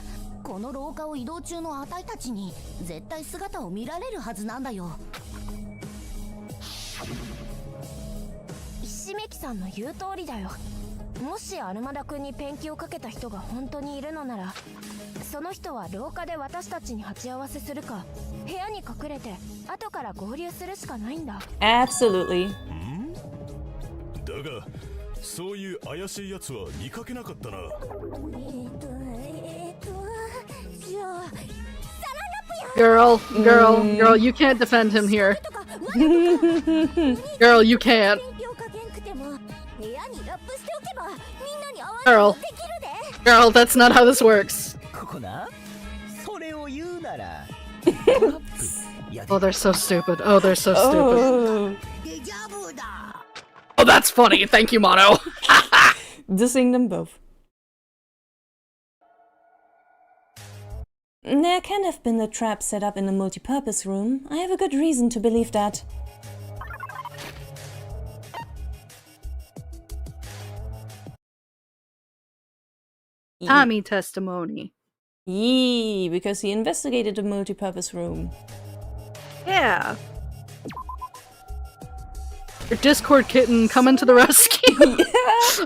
この廊下を移動中のあたいたちに絶対姿を見られるはずなんだよ。石目木さんの言う通りだよ。もしアルマダ君にペンキをかけた人が本当にいるのなら、その人は廊下で私たちに鉢合わせするか、部屋に隠れて後から合流するしかないんだ。 Absolutely. だが、そういう怪しいやつは見かけなかったな。じゃあ、Girl, you can't defend him here. Girl, you can't. Girl, that's not how this works. Oh, they're so stupid. Oh, they're so stupid. Oh, that's funny. Thank you, Mono. Dissing them both. There can have been a trap set up in the multipurpose room. I have a good reason to believe that. Tommy testimony. Yee, because he investigated the multipurpose room. Yeah. Your Discord kitten coming to the rescue. Yeah.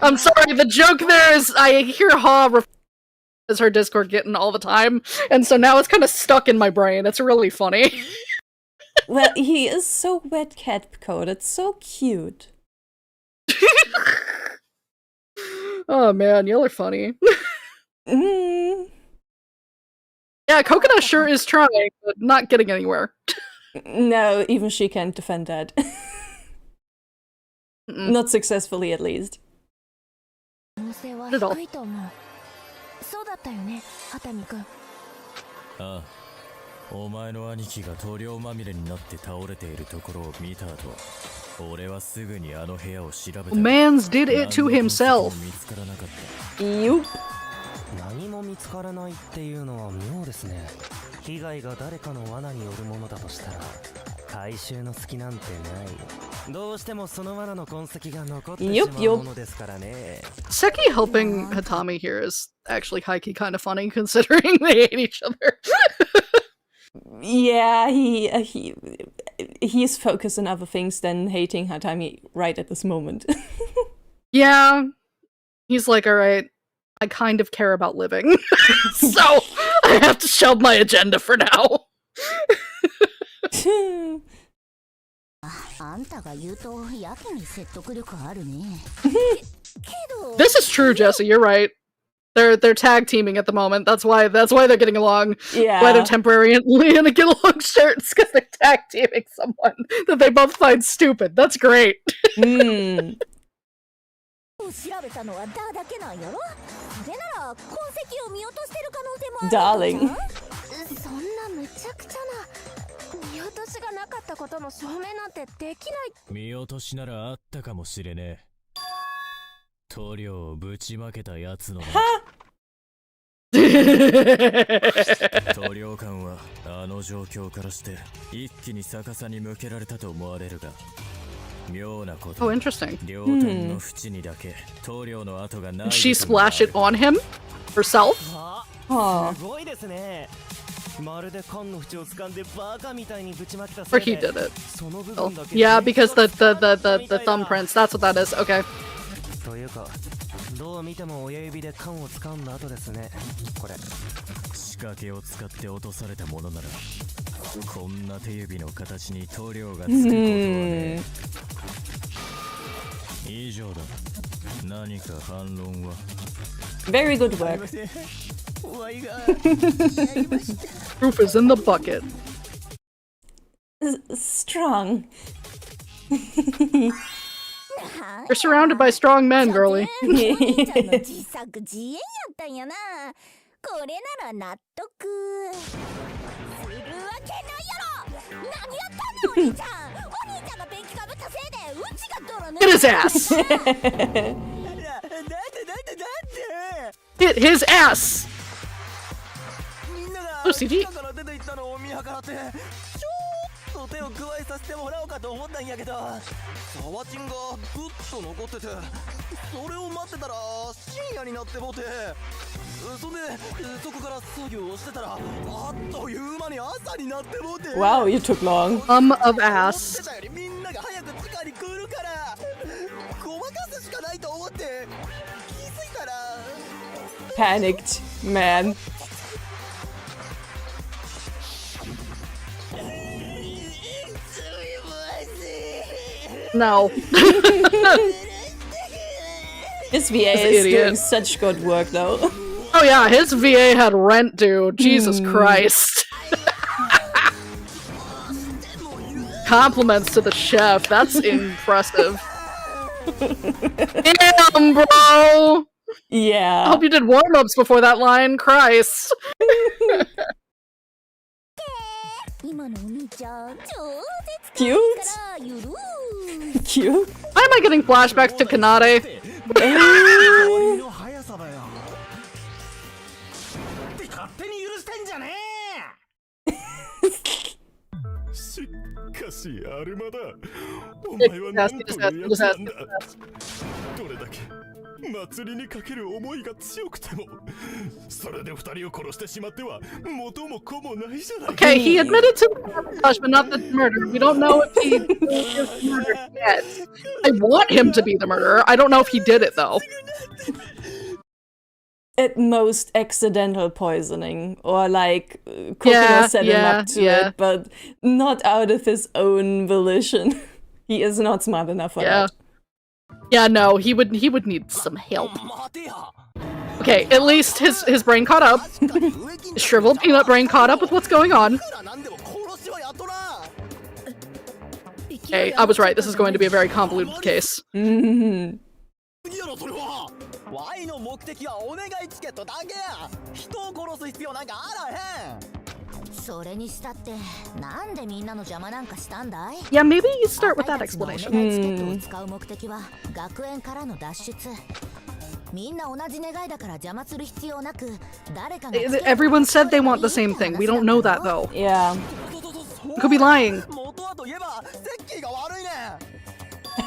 I'm sorry, the joke there is I hear Ha as her Discord kitten all the time, and so now it's kind of stuck in my brain. It's really funny. Well, he is so wet cat coded. It's so cute. Oh man, y'all are funny. Mm. Yeah, Coconut sure is trying, but not getting anywhere. No, even she can't defend that. Not successfully, at least. At all. そうだったよね、熱海くん。ああ、お前の兄貴が塗料まみれになって倒れているところを見た後、俺はすぐにあの部屋を調べた。Mans did it to himself. 見つからなかった。Yup. 何も見つからないっていうのは妙ですね。被害が誰かの罠によるものだとしたら回収の隙なんてない。どうしてもその罠の痕跡が残ってしまうものですからね。Seki helping Hatami here is actually high-key kind of funny considering they hate each other. Yeah, he's focused on other things than hating Hatami right at this moment. Yeah. He's like, alright, I kind of care about living. So, I have to shelve my agenda for now. This is true, Jesse, you're right. They're tag teaming at the moment. That's why they're getting along. Yeah. Why they're temporarily in a get along shirts, because they're tag teaming someone that they both find stupid. That's great. Mm. Darling. そんな無茶苦茶な見落としがなかったことの証明なんてできない。見落としならあったかもしれねえ。塗料をぶちまけたやつの塗料感はあの状況からして一気に逆さに向けられたと思われるが、妙なこと。Oh, interesting. 両端の縁にだけ塗料の跡がない。She splashed it on him? Herself? すごいですね。まるで缶の縁を掴んでバカみたいにぶちまけた。 Or he did it. Oh. Yeah, because the thumbprints. That's what that is. Okay. というか、どう見ても親指で缶を掴んだ後ですね。これ。仕掛けを使って落とされたものなら、こんな手指の形に塗料がつくことはね。以上だ。何か反論は。Very good work. Proof is in the bucket. Strong. You're surrounded by strong men, girly. 自作自演やったんやな。これなら納得するわけないやろ。何やったんだお兄ちゃん。お兄ちゃんがペンキかぶったせいでうちが泥塗 Hit his ass! Hit his ass! OCD? 手を加えさせてもらおうかと思ったんやけど、サワチンがずっと残ってて、それを待ってたら深夜になってもうて、そんでそこから作業をしてたらあっという間に朝になってもうて。 Wow, you took long. Of ass. 思ってたよりみんなが早く地下に来るからごまかすしかないと思って気づいたら Panicked, man. No. His VA is doing such good work, though. Oh yeah, his VA had rent due. Jesus Christ. Compliments to the chef. That's impressive. Damn, bro! Yeah. I hope you did warm-ups before that line. Christ. Cute? Cute? Why am I getting flashbacks to Kanade? かしアルマだ、お前は何というやつなんだ。どれだけ祭りにかける思いが強くても、それで二人を殺してしまっては元も子もないじゃないか。 Okay, he admitted to the sabotage, but not the murder. We don't know if he is the murderer yet. I want him to be the murderer. I don't know if he did it, though. At most, accidental poisoning, or like Kokoro set him up to it, but not out of his own volition. He is not smart enough for that. Yeah, no, he would need some help. Okay, at least his brain caught up. His shriveled peanut brain caught up with what's going on. Okay, I was right. This is going to be a very convoluted case. Mm-hmm. ワイの目的はお願いチケットだけや。人を殺す必要なんかあらへん。それにしたってなんでみんなの邪魔なんかしたんだい？ Yeah, maybe you start with that explanation. お願いチケットを使う目的は学園からの脱出。みんな同じ願いだから邪魔する必要なく、誰かが Everyone said they want the same thing. We don't know that though. Yeah. Could be lying. 元はといえばセッキーが悪いね。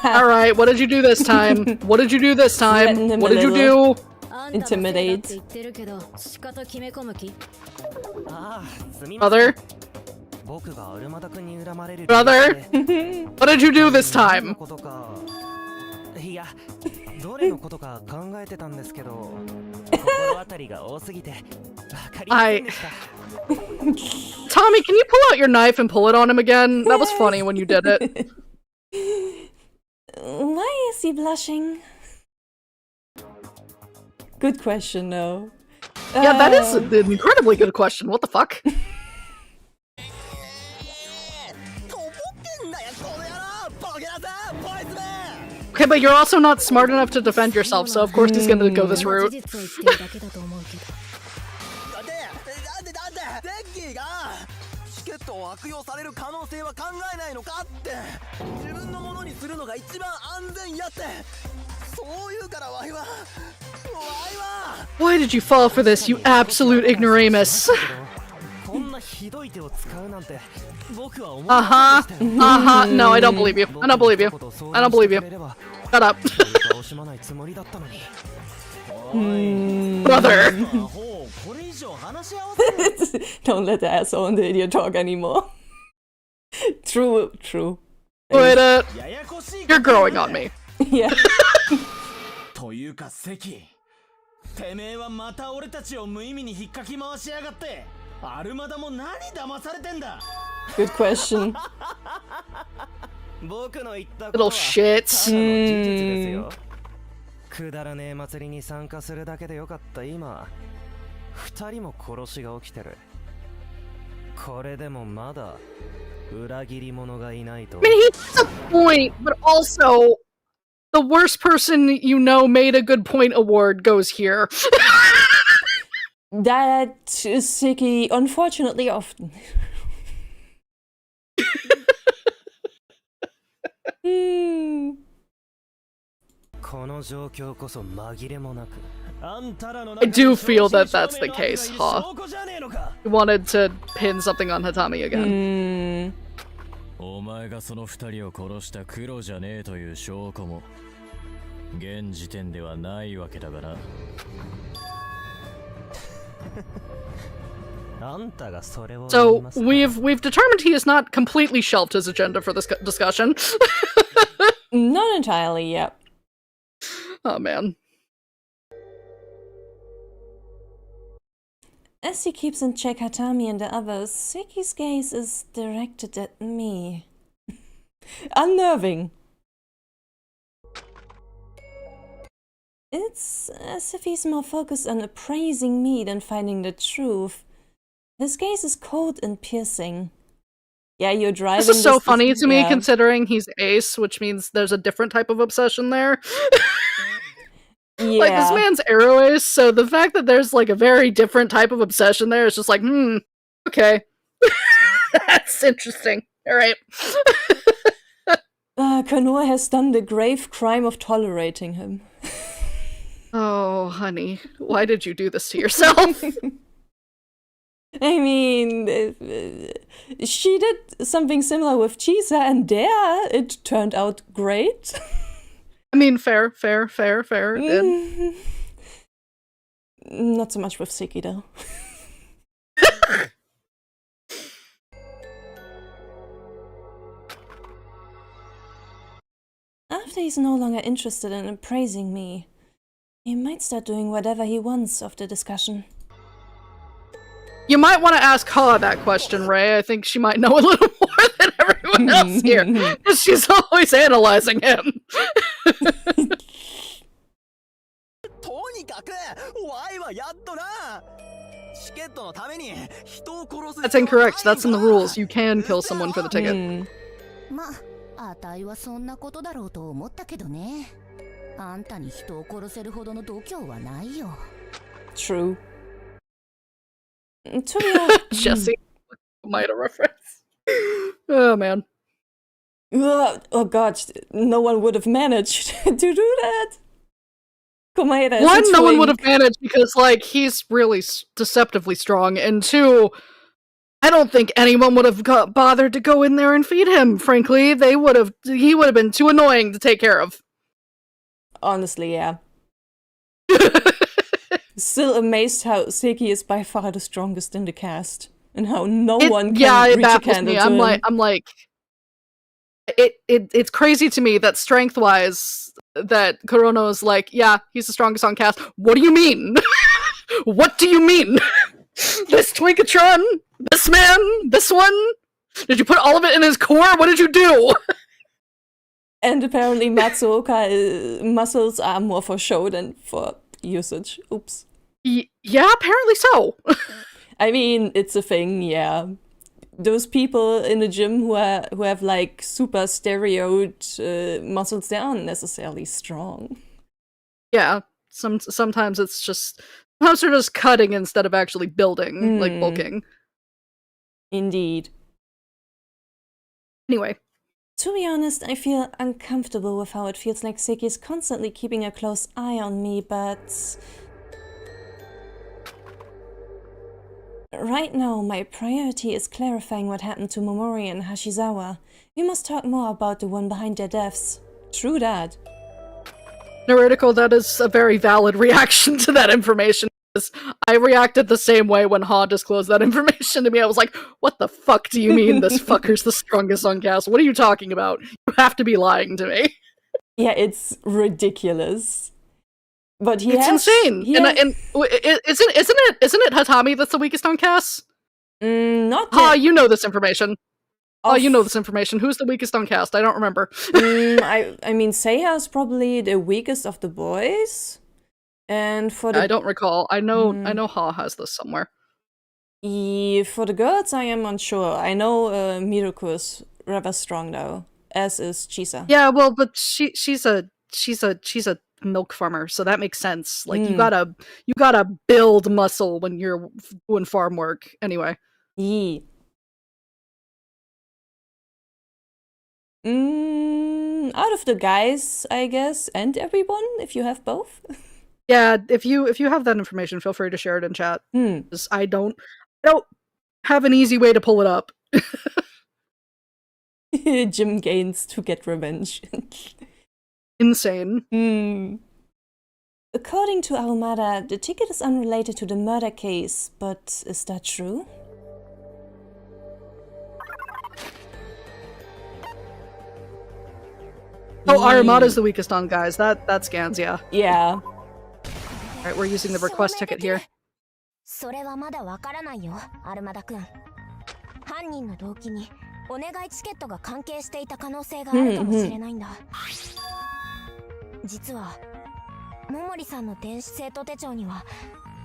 Alright, what did you do this time? What did you do this time? What did you do? Intimidate. Brother? Brother? What did you do this time? いや、どれのことか考えてたんですけど、心当たりが多すぎて分かりませんでした。 Tommy, can you pull out your knife and pull it on him again? That was funny when you did it. Why is he blushing? Good question, though. Yeah, that is an incredibly good question. What the fuck? Okay, but you're also not smart enough to defend yourself, so of course he's gonna go this route. セッキーがチケットを悪用される可能性は考えないのかって。自分のものにするのが一番安全やって。そういうからワイは Why did you fall for this, you absolute ignoramus? No, I don't believe you. I don't believe you. I don't believe you. Shut up. Brother. Don't let the asshole and the idiot talk anymore. True. Wait, you're growing on me. Yeah. というか関、てめえはまた俺たちを無意味に引っかき回しやがって。アルマダも何騙されてんだ。 Good question. 僕の言ったことは Little shits. ただの事実ですよ。くだらねえ祭りに参加するだけでよかった今、二人も殺しが起きてる。これでもまだ裏切り者がいないと。 I mean, he's a point, but also the worst person you know made a good point award goes here. That is Siki, unfortunately, often. I do feel that that's the case, huh? You wanted to pin something on Hatami again. お前がその二人を殺した黒じゃねえという証拠も現時点ではないわけだがな。 So we've determined he has not completely shelved his agenda for this discussion. Not entirely, yep. Oh man. As he keeps in check Hatami and the others, Siki's gaze is directed at me. Unnerving. It's as if he's more focused on appraising me than finding the truth. His gaze is cold and piercing. Yeah, you're driving. This is so funny to me, considering he's ace, which means there's a different type of obsession there. Yeah. Like, this man's arrow ace, so the fact that there's like a very different type of obsession there is just like, okay. That's interesting. Alright. Konoha has done the grave crime of tolerating him. Oh, honey, why did you do this to yourself? I mean, she did something similar with Chisa, and there it turned out great. I mean, fair. And... Not so much with Seki, though. After he's no longer interested in appraising me, he might start doing whatever he wants of the discussion. You might want to ask Ha that question, Ray. I think she might know a little more than everyone else here, because she's always analyzing him. That's incorrect. That's in the rules. You can kill someone for the ticket. まあ、あたいはそんなことだろうと思ったけどね。あんたに人を殺せるほどの度胸はないよ。True. Jesse, might a reference. Oh man. Oh god, no one would have managed to do that. Komaeda is One, no one would have managed because, like, he's really deceptively strong, and two, I don't think anyone would have bothered to go in there and feed him. Frankly, he would have been too annoying to take care of. Honestly, yeah. Still amazed how Seki is by far the strongest in the cast, and how no one can reach a candle to him. I'm like, it's crazy to me that strength-wise, that Kurono's like, yeah, he's the strongest on cast. What do you mean? What do you mean? This Twinkatron? This man? This one? Did you put all of it in his core? What did you do? And apparently Matsuoka muscles are more for show than for usage. Oops. Yeah, apparently so. I mean, it's a thing, yeah. Those people in the gym who have like super stereoed muscles, they aren't necessarily strong. Yeah, sometimes it's just sometimes they're just cutting instead of actually building, like bulking. Indeed. Anyway. To be honest, I feel uncomfortable with how it feels like Seki is constantly keeping a close eye on me, but right now my priority is clarifying what happened to Momori and Hashizawa. We must talk more about the one behind their deaths. True that. Naritical, that is a very valid reaction to that information. I reacted the same way when Ha disclosed that information to me. I was like, what the fuck do you mean this fucker's the strongest on cast? What are you talking about? You have to be lying to me. Yeah, it's ridiculous. But it's insane. And isn't it Hatami that's the weakest on cast? Not Ha, you know this information. Oh, you know this information. Who's the weakest on cast? I don't remember. I mean, Seiya is probably the weakest of the boys. And for the... I don't recall. I know Ha has this somewhere. For the girls, I am unsure. I know Miruko is rather strong though, as is Chisa. Yeah, well, but she's a milk farmer, so that makes sense. Like you gotta build muscle when you're doing farm work. Anyway. Yeah. Out of the guys, I guess, and everyone, if you have both. Yeah, if you have that information, feel free to share it in chat. I don't have an easy way to pull it up. Jim gains to get revenge. Insane. According to Ahumada, the ticket is unrelated to the murder case, but is that true? Oh, Armada's the weakest on guys. That scans, yeah. Yeah. Alright, we're using the request ticket here. それはまだわからないよ、アルマダ君。犯人の動機にお願いチケットが関係していた可能性があるかもしれないんだ。実は、桃李さんの電子生徒手帳には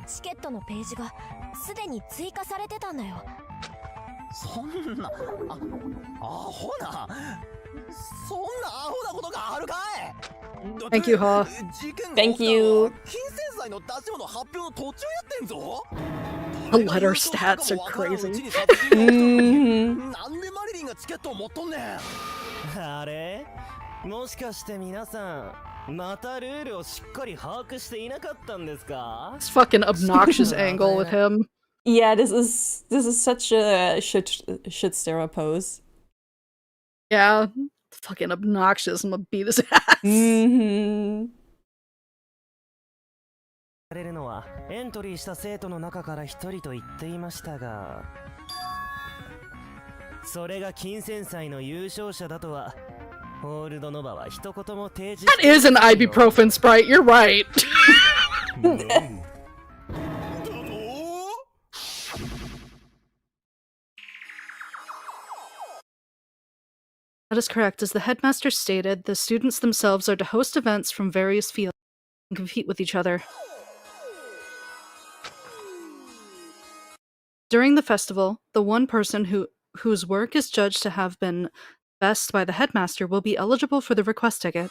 チケットのページがすでに追加されてたんだよ。そんな、アホな。そんなアホなことがあるかい。 Thank you, Ha. Thank you. 金銭祭の出し物発表の途中やってんぞ。 The letter stats are crazy. なんでマリリンがチケットを持っとんねん。あれ？もしかして皆さん、またルールをしっかり把握していなかったんですか？ This fucking obnoxious angle with him. Yeah, this is such a shit stirrer pose. Yeah, fucking obnoxious. I'm gonna beat his ass. Mm-hmm. されるのはエントリーした生徒の中から一人と言っていましたが、それが金銭祭の優勝者だとはホールドノバは一言も提示 That is an ibuprofen sprite. You're right. That is correct. As the headmaster stated, the students themselves are to host events from various fields and compete with each other. During the festival, the one person whose work is judged to have been best by the headmaster will be eligible for the request ticket.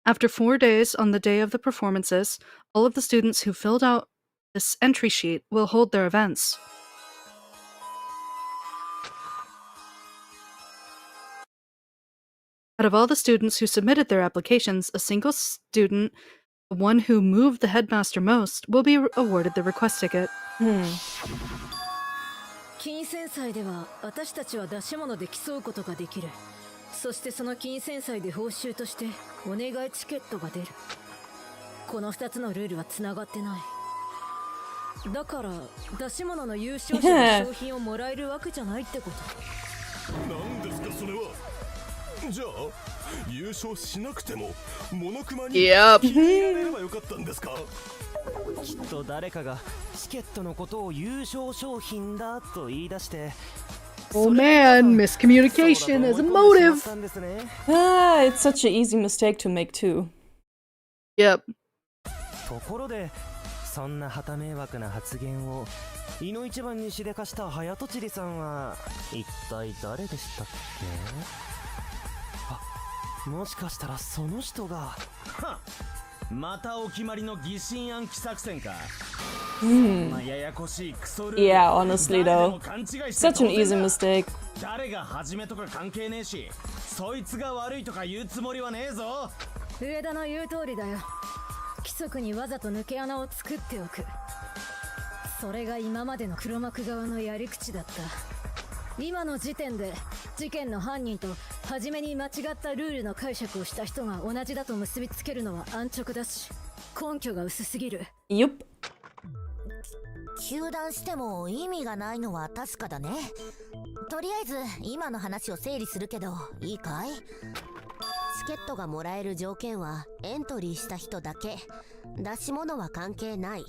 After 4 days on the day of the performances, all of the students who filled out this entry sheet will hold their events. Out of all the students who submitted their applications, a single student, the one who moved the headmaster most, will be awarded the request ticket. 金銭祭では私たちは出し物で競うことができる。そしてその金銭祭で報酬としてお願いチケットが出る。この2つのルールはつながってない。だから出し物の優勝者が商品をもらえるわけじゃないってこと。何ですかそれは。じゃあ優勝しなくてもモノクマに Yep. 気に入られればよかったんですか。きっと誰かがチケットのことを優勝商品だと言い出して、 Oh man, miscommunication as a motive. Ah, it's such an easy mistake to make too. Yep. ところでそんな旗迷惑な発言をいの一番にしでかした早とちりさんは一体誰でしたっけ。あ、もしかしたらその人が。またお決まりの疑心暗鬼作戦か。 Yeah, honestly though, such an easy mistake. 誰が始めとか関係ねえし、そいつが悪いとか言うつもりはねえぞ。上田の言う通りだよ。規則にわざと抜け穴を作っておく。それが今までの黒幕側のやり口だった。今の時点で事件の犯人と初めに間違ったルールの解釈をした人が同じだと結びつけるのは安直だし、根拠が薄すぎる。Yup. 糾弾しても意味がないのは確かだね。とりあえず今の話を整理するけどいいかい？チケットがもらえる条件はエントリーした人だけ。出し物は関係ない。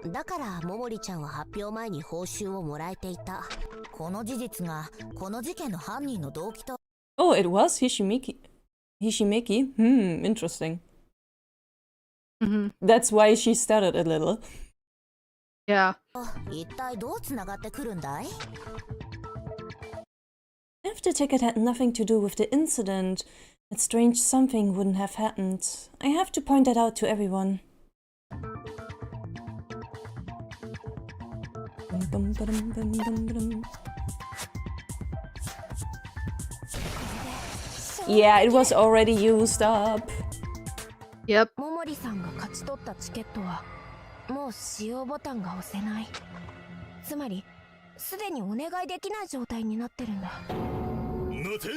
だから桃李ちゃんは発表前に報酬をもらえていた。この事実がこの事件の犯人の動機と。 Oh, it was Hishimiki. Hishimiki? Interesting. That's why she stuttered a little. Yeah. 一体どうつながってくるんだい？ If the ticket had nothing to do with the incident, that strange something wouldn't have happened. I have to point that out to everyone. Yeah, it was already used up. Yep. 桃李さんが勝ち取ったチケットはもう使用ボタンが押せない。つまりすでにお願いできない状態になってるんだ。待て、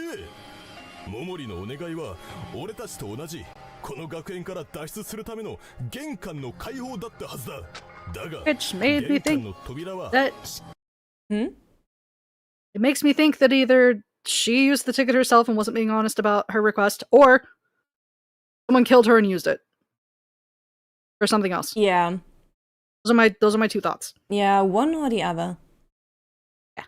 桃李のお願いは俺たちと同じこの学園から脱出するための玄関の開放だったはずだ。だが Which made me 玄関 think の扉は that Hmm? it makes me think that either she used the ticket herself and wasn't being honest about her request, or someone killed her and used it, or something else. Yeah. Those are my two thoughts. Yeah, one or the other. Yeah.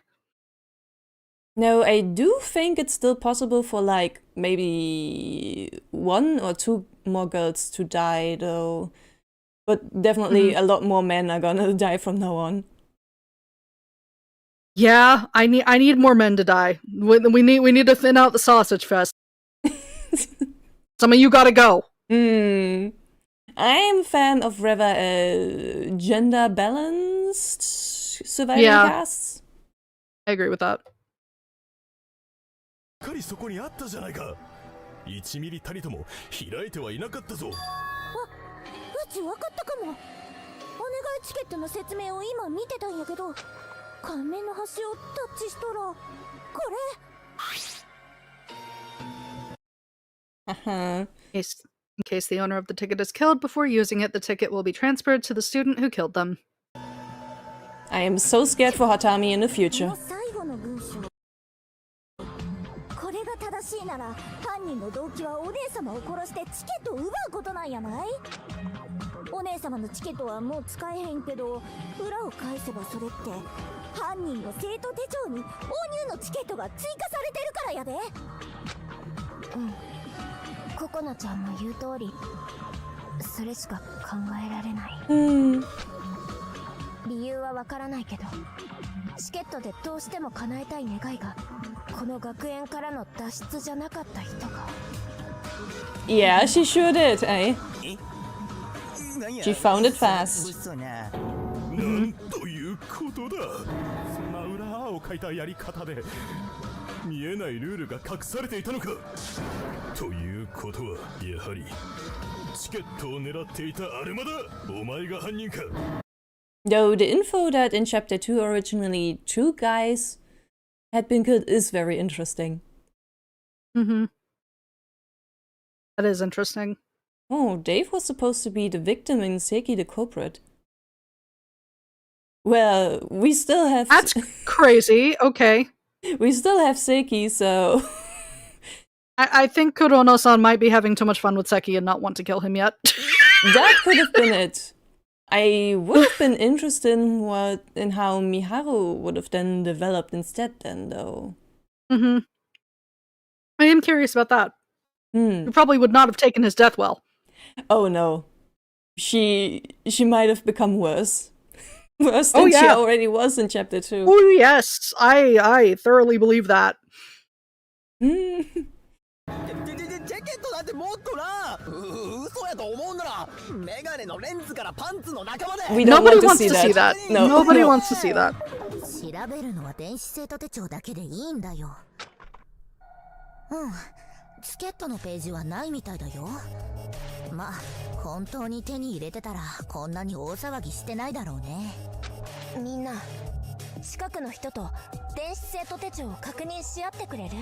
No, I do think it's still possible for like maybe 1 or 2 more girls to die though. But definitely a lot more men are gonna die from now on. Yeah, I need more men to die. We need to thin out the sausage fest. Some of you gotta go. I'm a fan of rather gender balanced surviving casts. I agree with that. しっかりそこにあったじゃないか。1ミリたりとも開いてはいなかったぞ。うち分かったかも。お願いチケットの説明を今見てたんやけど、顔面の端をタッチしたらこれ。Uh-huh. In case the owner of the ticket is killed before using it, the ticket will be transferred to the student who killed them. I am so scared for Hatami in the future. 最後の文章。これが正しいなら、犯人の動機はお姉様を殺してチケットを奪うことなんやない？お姉様のチケットはもう使えへんけど、裏を返せばそれって犯人の生徒手帳に購入のチケットが追加されてるからやで。うん。ココナちゃんの言う通り、それしか考えられない。理由はわからないけど、チケットでどうしても叶えたい願いが、この学園からの脱出じゃなかった人が。Yeah, she sure did, eh? She found it fast. なんということだ。そんな裏を書いたやり方で見えないルールが隠されていたのか。ということはやはりチケットを狙っていたアルマだ。お前が犯人か。Though the info that in chapter 2 originally 2 guys had been killed is very interesting. Mm-hmm. That is interesting. Oh, Dave was supposed to be the victim and Seki the culprit. Well, we still have... That's crazy. Okay. We still have Seki, so... I think Kurono-san might be having too much fun with Seki and not want to kill him yet. That could have been it. I would have been interested in how Miharu would have then developed instead then, though. Mm-hmm. I am curious about that. He probably would not have taken his death well. Oh no. She might have become worse. Worse than she already was in chapter 2. Oh yes, I thoroughly believe that. ジャケットだってもっとな。嘘やと思うならメガネのレンズからパンツの中まで。 We don't Nobody want to wants see to see that. that. No. Nobody wants to see that. 調べるのは電子生徒手帳だけでいいんだよ。チケットのページはないみたいだよ。まあ本当に手に入れてたらこんなに大騒ぎしてないだろうね。みんな、近くの人と電子生徒手帳を確認し合ってくれる？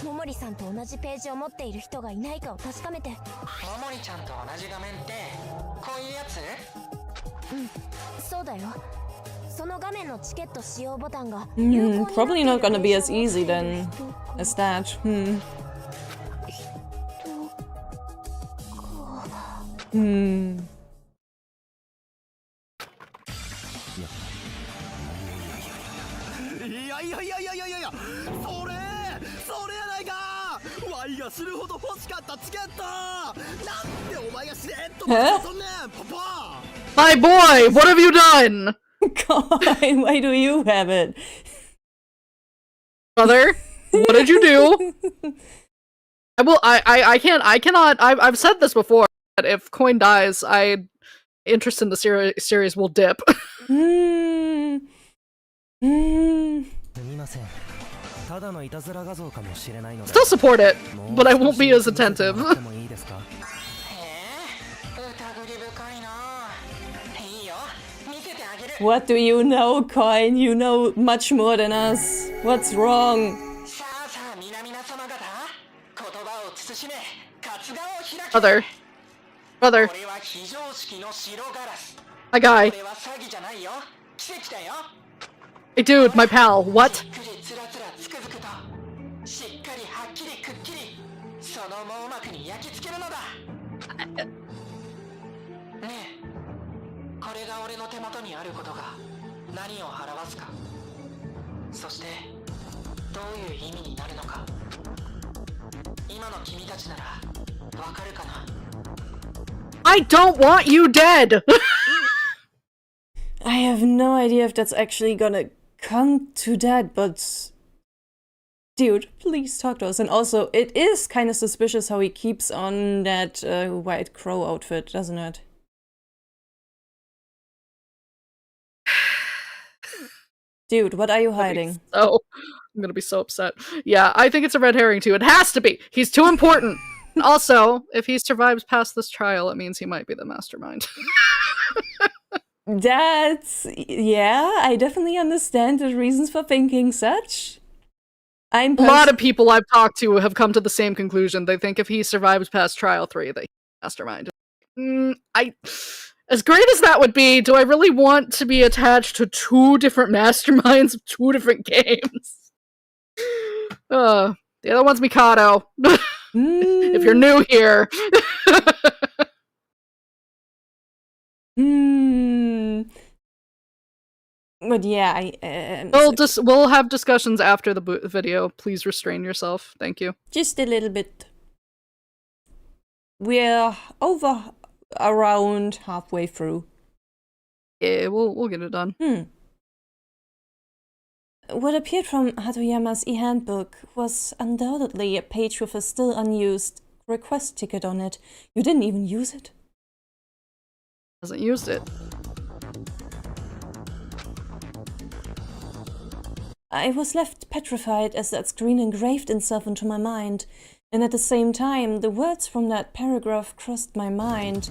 桃李さんと同じページを持っている人がいないかを確かめて。桃李ちゃんと同じ画面ってこういうやつ？そうだよ。その画面のチケット使用ボタンが Probably not gonna be as easy then as that. それやないか。ワイが死ぬほど欲しかったチケット。なんでお前がしれっと持ってそんねん、パパ。 My boy, what have you done? God, why do you have it? Brother, what did you do? I cannot, I've said this before, that if Coin dies, interest in the series will dip. Still support it, but I won't be as attentive. What do you know, Coin? You know much more than us. What's wrong? Brother. My guy. Hey dude, my pal, what? I don't want you dead! I have no idea if that's actually gonna come to that, but... Dude, please talk to us. And also, it is kind of suspicious how he keeps on that white crow outfit, doesn't it? Dude, what are you hiding? I'm gonna be so upset. Yeah, I think it's a red herring too. It has to be! He's too important! Also, if he survives past this trial, it means he might be the mastermind. Yeah, I definitely understand the reasons for thinking such. A lot of people I've talked to have come to the same conclusion. They think if he survives past trial 3, that he's the mastermind. As great as that would be, do I really want to be attached to 2 different masterminds of 2 different games? The other one's Mikado. If you're new here. But yeah, we'll have discussions after the video. Please restrain yourself. Thank you. Just a little bit. We're around halfway through. Yeah, we'll get it done. What appeared from Hatoyama's e-handbook was undoubtedly a page with a still unused request ticket on it. You didn't even use it? Hasn't used it. I was left petrified as that screen engraved itself into my mind, and at the same time, the words from that paragraph crossed my mind.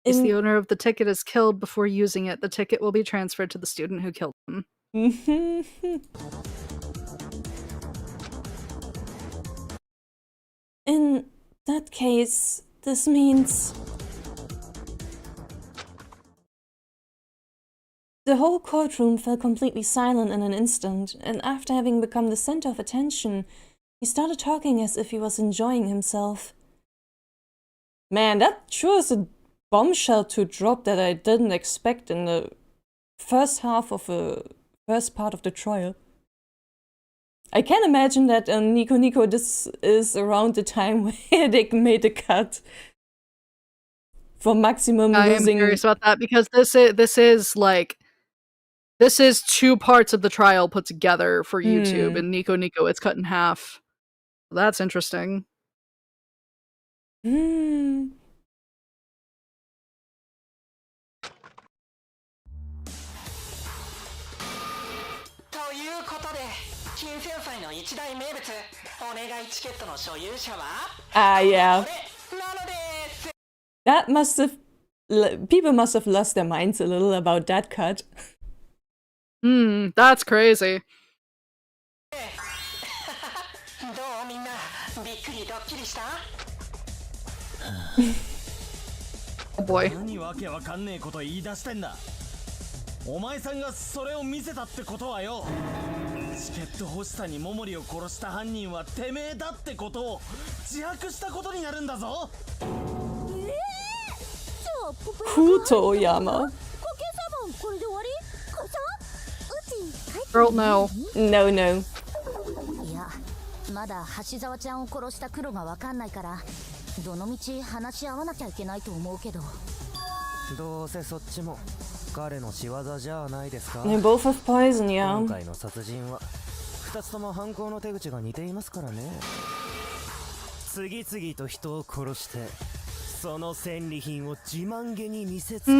If the owner of the ticket is killed before using it, the ticket will be transferred to the student who killed him. In that case, this means... The whole courtroom fell completely silent in an instant, and after having become the center of attention, he started talking as if he was enjoying himself. Man, that sure is a bombshell to drop that I didn't expect in the first part of the trial. I can imagine that Nico, this is around the time where they made a cut for maximum losing. I am curious about that because this is 2 parts of the trial put together for YouTube, and Nico it's cut in half. That's interesting. 金銭祭の一大名物お願いチケットの所有者は yeah. なのです That must have... People must have lost their minds a little about that cut. That's crazy. どうみんなびっくりドッキリした Oh boy. 何わけわかんねえこと言い出してんだ。お前さんがそれを見せたってことはよ。チケット欲しさに桃利を殺した犯人はてめえだってことを自白したことになるんだぞ。Hatoyama. Girl, no. No. いや、まだ橋沢ちゃんを殺した黒がわかんないから、どの道話し合わなきゃいけないと思うけど。どうせそっちも彼の仕業じゃないですか。They both have poison, yeah. 今回の殺人は2つとも犯行の手口が似ていますからね。次々と人を殺して。その戦利品を自慢げに見せつける。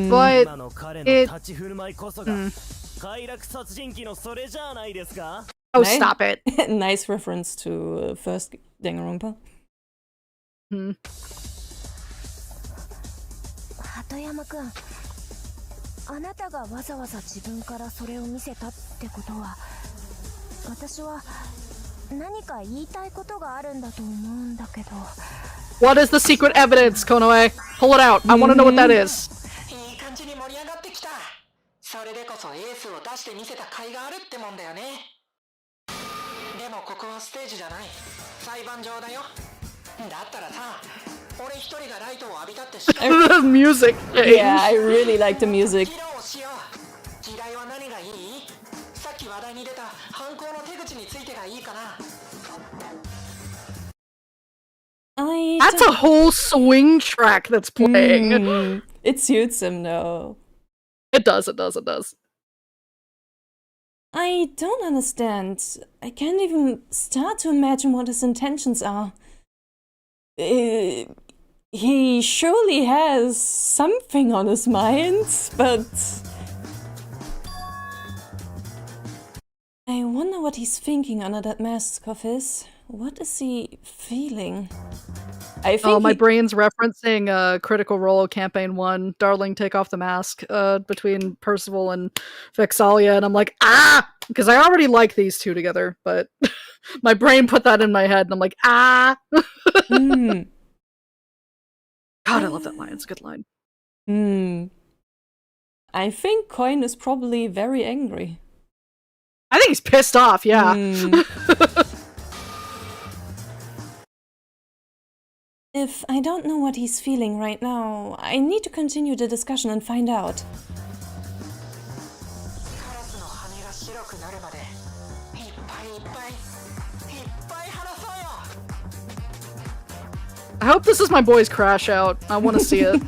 今の彼の立ち振る舞いこそが快楽殺人鬼のそれじゃないですか。Oh, stop it. Nice reference to first Danganronpa. 鳩山くん、あなたがわざわざ自分からそれを見せたってことは、私は何か言いたいことがあるんだと思うんだけど。What is the secret evidence, Konoe? Pull it out. I want to know what that is. いい感じに盛り上がってきた。それでこそエースを出してみせた甲斐があるってもんだよね。でもここはステージじゃない。裁判場だよ。だったらさ、俺一人がライトを浴びたってしか。Music. Yeah, I really like the music. 披露しよう。議題は何がいい？さっき話題に出た犯行の手口についてがいいかな。That's a whole swing track that's playing. It suits him, though. It does. I don't understand. I can't even start to imagine what his intentions are. He surely has something on his mind, but... I wonder what he's thinking under that mask of his. What is he feeling? I think my brain's referencing Critical Role Campaign 1, Darling Take Off the Mask, between Percival and Vexalia, and I'm like, ah! Because I already like these two together, but my brain put that in my head, and I'm like, ah! God, I love that line. It's a good line. I think Coin is probably very angry. I think he's pissed off, yeah. If I don't know what he's feeling right now, I need to continue the discussion and find out. I hope this is my boy's crash out. I want to see it.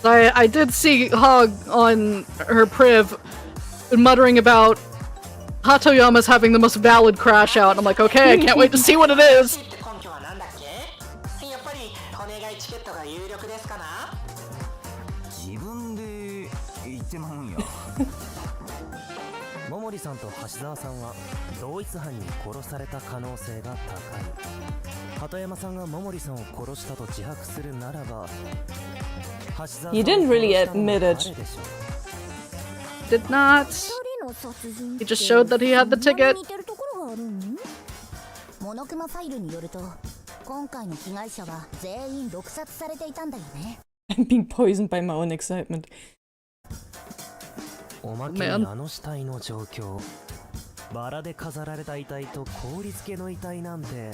I did see Hog on her priv muttering about Hatoyama's having the most valid crash out. I'm like, okay, I can't wait to see what it is. 自分で言ってまうんや。桃李さんと橋沢さんは同一犯に殺された可能性が高い。鳩山さんが桃李さんを殺したと自白するならば、橋沢さん He didn't really admit it. Did not. He just showed that he had the ticket. モノクマファイルによると、今回の被害者は全員毒殺されていたんだよね。I'm being poisoned by my own excitement. おまけにあの死体の状況、バラで飾られた遺体と氷付けの遺体なんて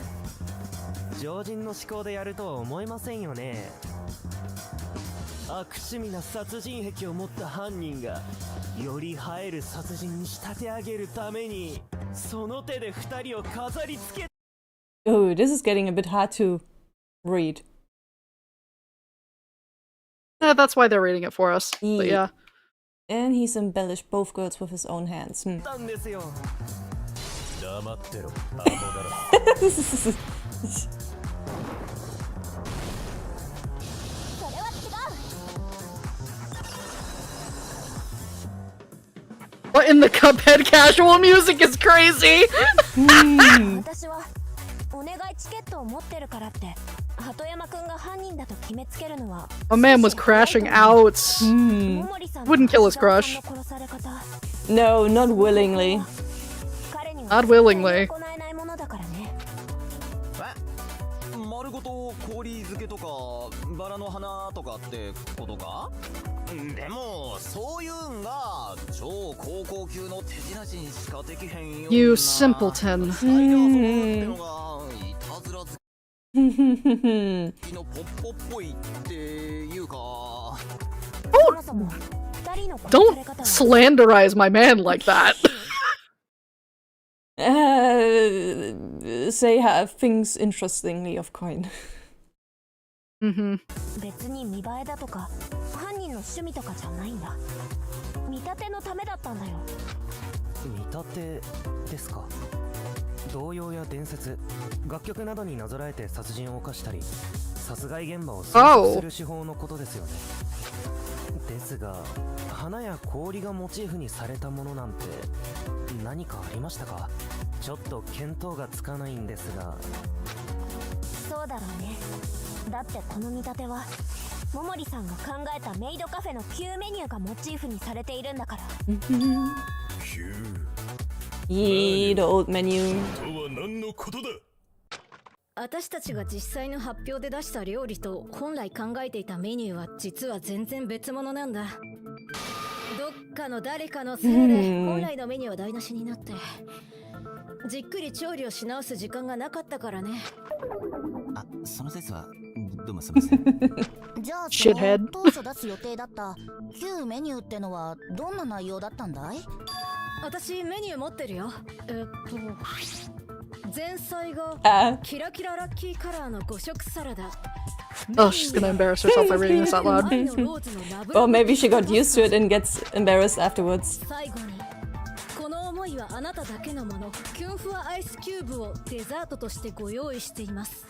常人の思考でやるとは思えませんよね。悪趣味な殺人癖を持った犯人がより映える殺人に仕立て上げるためにその手で二人を飾り付け。 Oh, this is getting a bit hard to read. Yeah, that's why they're reading it for us. But yeah. And he's embellished both girls with his own hands. なんですよ。黙ってろ、アホだろ。What in the Cuphead casual music is crazy! 私はお願いチケットを持ってるからって鳩山くんが犯人だと決めつけるのは A man was crashing out. Wouldn't kill his crush. No, not willingly. Not willingly. 丸ごと氷漬けとかバラの花とかってことか？でもそういうんが超高校級の手品師にしかできへんような You simpleton. のポッポっぽいっていうか Don't slanderize my man like that. Say things interestingly of Coin. 別に見栄えだとか犯人の趣味とかじゃないんだ。見立てのためだったんだよ。見立てですか。童謡や伝説、楽曲などになぞらえて殺人を犯したり、殺害現場を推測する手法のことですよね。ですが、花や氷がモチーフにされたものなんて何かありましたか？ちょっと見当がつかないんですが。そうだろうね。だってこの見立ては桃李さんが考えたメイドカフェの旧メニューがモチーフにされているんだから。Yee, the old menu. 私たちが実際の発表で出した料理と本来考えていたメニューは実は全然別物なんだ。どっかの誰かのせいで本来のメニューは台無しになってじっくり調理をし直す時間がなかったからね。あ、その説はどうもすみません。じゃあその当初出す予定だった旧メニューってのはどんな内容だったんだい？私メニュー持ってるよ。前菜がキラキララッキーカラーの5色サラダ。Oh, she's gonna embarrass herself by reading this out loud. Or maybe she got used to it and gets embarrassed afterwards. 最後にこの思いはあなただけのもの。キュンフワアイスキューブをデザートとしてご用意しています。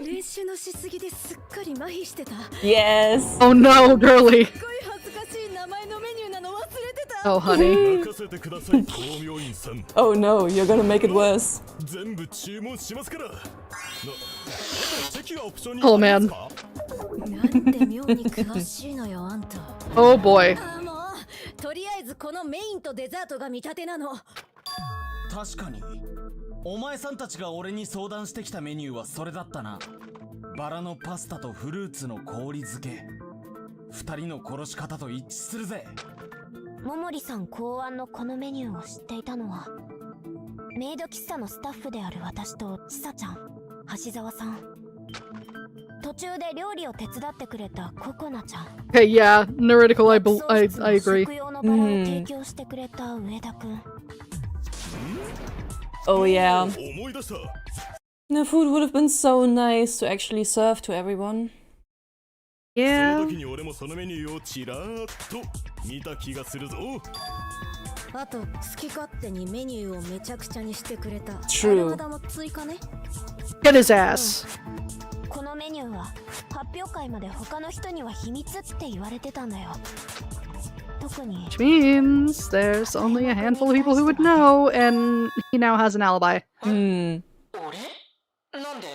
練習のしすぎですっかり麻痺してた。 Yes. Oh no, girly. すごい恥ずかしい名前のメニューなの忘れてた。 Oh, honey. 任せてください光明院さん Oh no, you're gonna make it worse. 全部注文しますから席がオプションに Oh, ありますかなんて妙に詳しいのよあんた。 Oh boy. あもうとりあえずこのメインとデザートが見立てなの。確かにお前さんたちが俺に相談してきたメニューはそれだったな。バラのパスタとフルーツの氷漬け。二人の殺し方と一致するぜ。桃利さん考案のこのメニューを知っていたのはメイド喫茶のスタッフである私とちさちゃん、橋沢さん、途中で料理を手伝ってくれたココナちゃん、 Okay, yeah, Neuridical, I agree. 食用のバラを提供してくれた上田くん。 Oh yeah. 思い出した The food would have been so nice to actually serve to everyone. そ Yeah. の時に俺もそのメニューをちらーっと見た気がするぞあと好き勝手にメニューをめちゃくちゃにしてくれた。 True. あれまだも追加ね。 Get his ass. このメニューは発表会まで他の人には秘密って言われてたんだよ。特に Which means there's only a handful of people who would know, and he now has an alibi. Hmm. 俺なんで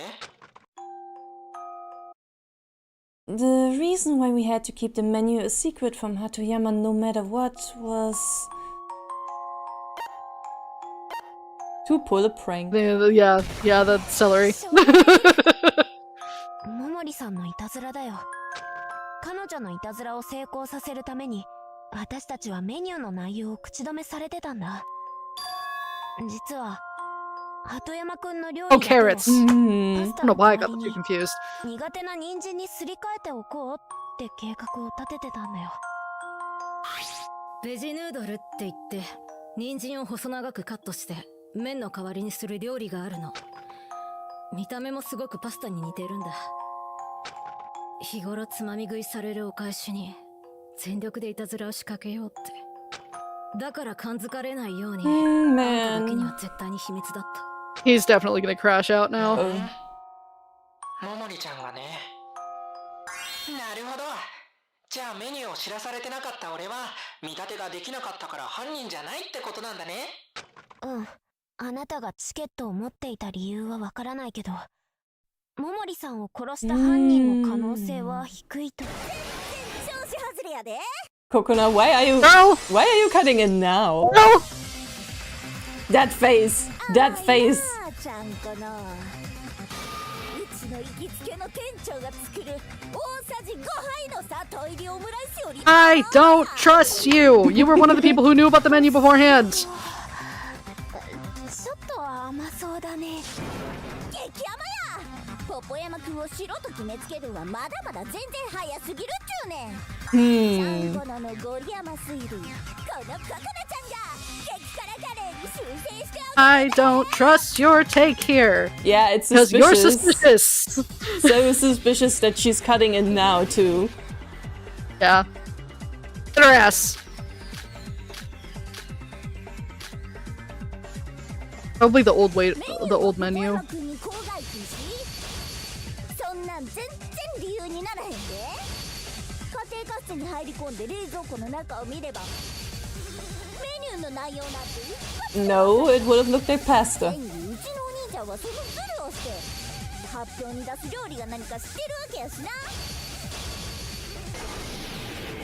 The reason why we had to keep the menu a secret from Hatoyama no matter what was to pull a prank. Yeah, the celery. 桃利さんのいたずらだよ。彼女のいたずらを成功させるために私たちはメニューの内容を口止めされてたんだ。実は鳩山くんの料理 Oh, だけを carrots. うんI don't know why I got the two confused. 苦手な人参にすり替えておこうって計画を立ててたんだよ。ベジヌードルって言って人参を細長くカットして麺の代わりにする料理があるの。見た目もすごくパスタに似てるんだ。日頃つまみ食いされるお返しに全力でいたずらを仕掛けようって。だから感づかれないように、あんただけには絶対に秘密だった。 He's definitely gonna crash out now. ももりちゃんがね。なるほど。じゃあメニューを知らされてなかった俺は見立てができなかったから犯人じゃないってことなんだね。うん。あなたがチケットを持っていた理由はわからないけど、桃利さんを殺した犯人の可能性は低いと。調子外れやで。 Coconut, why are you cutting it now? No! That face! That face! ちゃんかな。うちの行きつけの店長が作る大さじ5杯のさトイレオムライスより I don't trust you! You were one of the people who knew about the menu beforehand! ちょっと甘そうだね。激甘や。ポポ山くんを素人決めつけるはまだまだ全然早すぎるっちゅうねん。ちゃんこのゴリ甘水類、このココナちゃんが激辛カレーに修正してあ I don't trust your take here! Yeah, it's Because you're suspicious. suspicious! So suspicious that she's cutting it now too. Yeah. Get her ass! Probably the old menu. そんなん全然理由にならへんで。家庭科室に入り込んで冷蔵庫の中を見ればメニューの内容なんていっぱい No, it would have looked like pasta. うちのお兄ちゃんはそのズルをして発表に出す料理が何か知ってるわけやしな。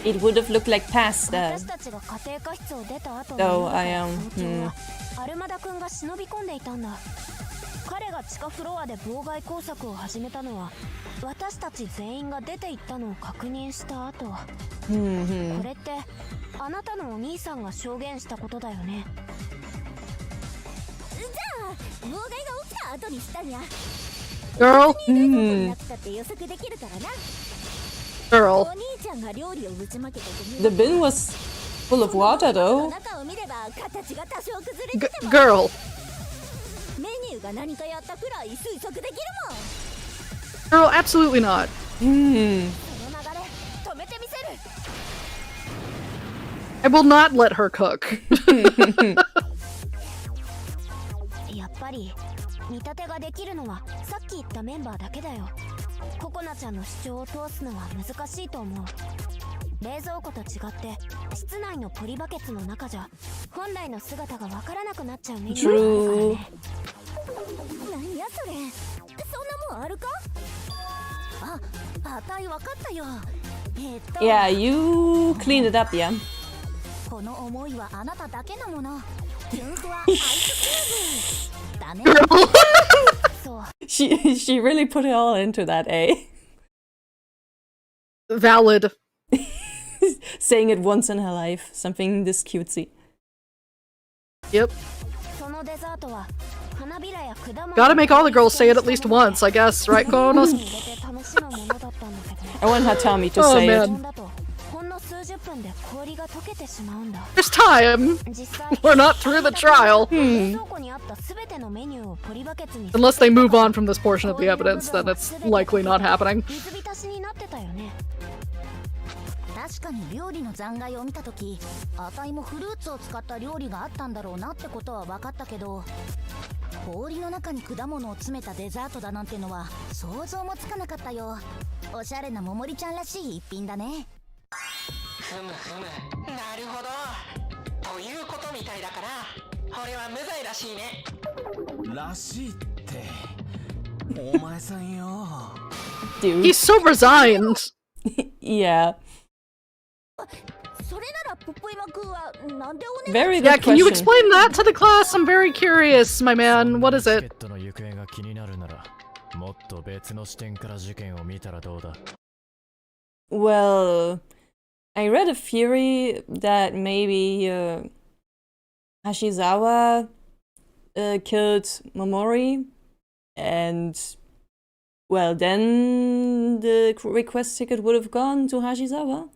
It would have looked like pasta. 私たちが家庭科室を出た後 Oh, の I am. 早朝はアルマダくんが忍び込んでいたんだ。彼が地下フロアで妨害工作を始めたのは私たち全員が出て行ったのを確認した後。これってあなたのお兄さんが証言したことだよね。じゃあ妨害が起きた後にしたんや。 Girl! なったって予測できるからな。 Girl. お兄ちゃんが料理をぶちまけたと The bin was full of water though. 中を見れば形が多少崩れてても Girl! メニューが何かやったくらい推測できるもん。 Girl, absolutely not. その流れ止めてみせる。 I will not let her cook. やっぱり見立てができるのはさっき言ったメンバーだけだよ。ココナちゃんの主張を通すのは難しいと思う。冷蔵庫と違って室内のポリバケツの中じゃ本来の姿がわからなくなっちゃうメニューがあるからね。なんやそれ、そんなもんあるか。あたいわかったよ。Yeah, you cleaned it up, yeah. この思いはあなただけのもの。キュンフはアイスキューブだね。そう。She really put it all into that, eh? Valid. Saying it once in her life, something this cutesy. Yep. そのデザートは花びらや果物。 Gotta make all the girls say it at least once, I guess, right, Konos? I want Hatami to Oh, say man. it. There's time. We're not through the trial. Unless they move on from this portion of the evidence, then it's likely not happening. 確かに料理の残骸を見たとき、あたいもフルーツを使った料理があったんだろうなってことは分かったけど、氷の中に果物を詰めたデザートだなんてのは想像もつかなかったよ。おしゃれなももりちゃんらしい一品だね。ふむふむ、なるほど。ということみたいだから、俺は無罪らしいね。らしいって、お前さんよ。Dude. He's so resigned. Yeah. Very good Yeah, can you question. explain that to the class? I'm very curious, my man. What is it? Well, I read a theory that maybe Hashizawa killed Momori, and well, then the request ticket would have gone to Hashizawa.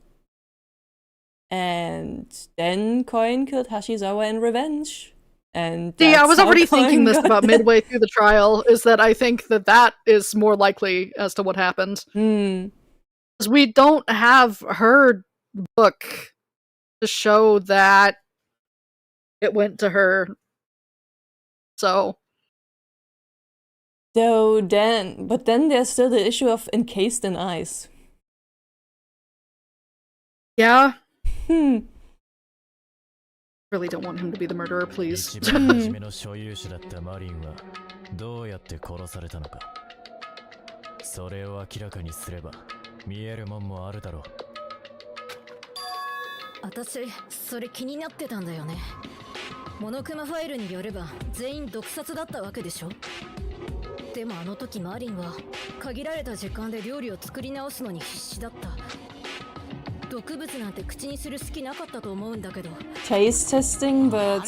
And then Coin killed Hashizawa in revenge. And See, I was that's how already Coin thinking this got about it. midway through the trial, is that I think that that is more likely as to what happened. Because we don't have her book to show that it went to her. So. But then there's still the issue of encased in ice. Yeah. Really don't want him to be the murderer, please. 一番初めの所有者だったマリンはどうやって殺されたのか。それを明らかにすれば見えるもんもあるだろう。私、それ気になってたんだよね。モノクマファイルによれば全員毒殺だったわけでしょ。でもあの時マリンは限られた時間で料理を作り直すのに必死だった。毒物なんて口にする隙なかったと思うんだけど。Taste testing, but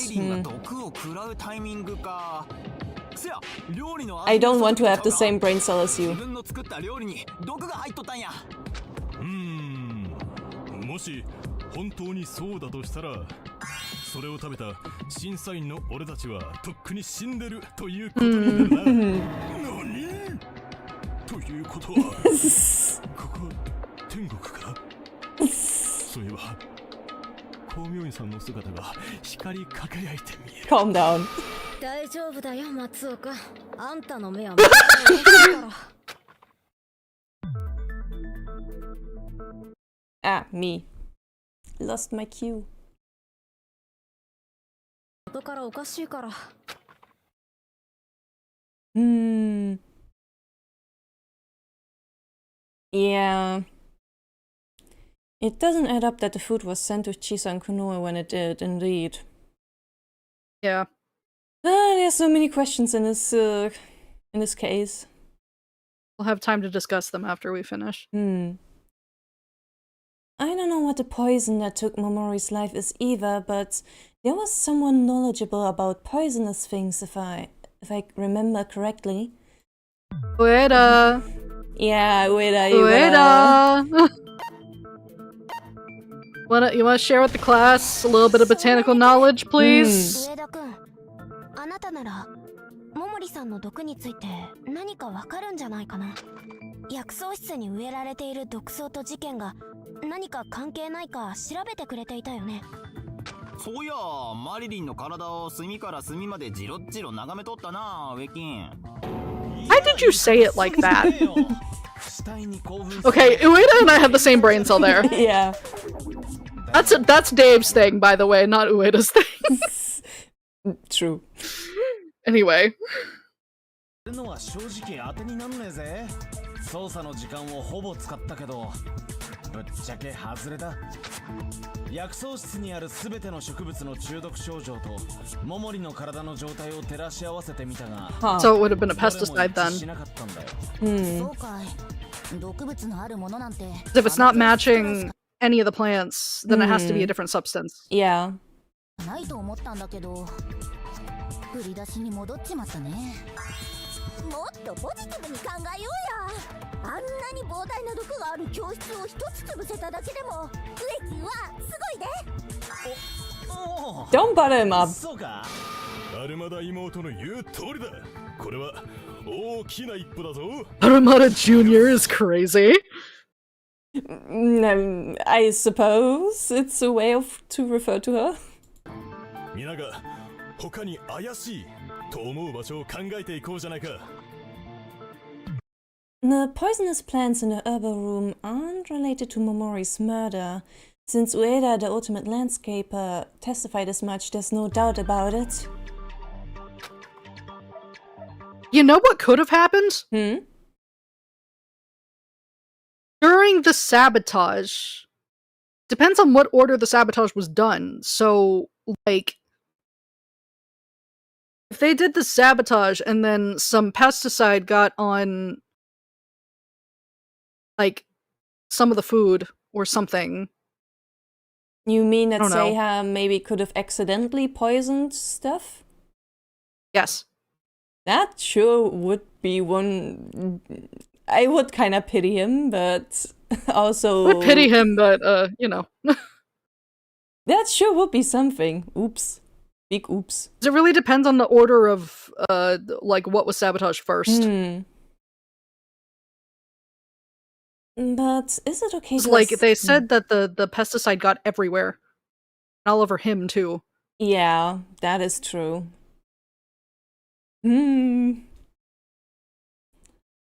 I don't want to have the same brain cell as you. もし本当にそうだとしたら、それを食べた審査員の俺たちはとっくに死んでるということになるな。何？ということは、ここ天国か？そういえば光明院さんの姿が光り輝いて見える。 Calm down. 大丈夫だよ松岡。あんたの目は真っ赤だから。Ah, me. Lost my cue. 後からおかしいから。Yeah. It doesn't add up that the food was sent to Chisan Konoe when it did, indeed. Yeah. There's so many questions in this case. We'll have time to discuss them after we finish. I don't know what the poison that took Momori's life is either, but there was someone knowledgeable about poisonous things, if I remember correctly. Ueda. Yeah, Ueda. You wanna share with the class a little bit of botanical knowledge, please? 上田くん、あなたなら桃李さんの毒について何かわかるんじゃないかな。薬草室に植えられている毒草と事件が何か関係ないか調べてくれていたよね。そういや、マリリンの体を隅から隅までじろっじろ眺めとったな、ウェキン。Why did you say it like that? Okay, Ueda and I have the same brain cell there. Yeah. That's Dave's thing, by the way, not Ueda's thing. True. Anyway. のは正直当てになんねえぜ。操作の時間をほぼ使ったけど、ぶっちゃけ外れだ。薬草室にあるすべての植物の中毒症状と桃李の体の状態を照らし合わせてみたが、So it would have been a pesticide then. そうかい。毒物のあるものなんて。If it's not matching any of the plants, then it has to be a different substance. Yeah. ないと思ったんだけど、振り出しに戻っちまったね。もっとポジティブに考えようや。あんなに膨大な毒がある教室を一つ潰せただけでも植木はすごいで。Don't butter him up. そうか。アルマダ妹の言う通りだ。これは大きな一歩だぞ。Arumada Jr. is crazy. I suppose it's a way to refer to her. 皆が他に怪しいと思う場所を考えていこうじゃないか。The poisonous plants in the herbal room aren't related to Momori's murder. Since Ueda, the ultimate landscaper, testified as much, there's no doubt about it. You know what could have happened? During the sabotage, depends on what order the sabotage was done. So, like, if they did the sabotage and then some pesticide got on, like, some of the food or something. You mean that Seiha maybe could have accidentally poisoned stuff? Yes. That sure would be one. I would kind of pity him, but also. I would pity him, but, you know. That sure would be something. Oops. Big oops. It really depends on the order of, like, what was sabotaged first. But is it okay to... Like, they said that the pesticide got everywhere. All over him, too. Yeah, that is true.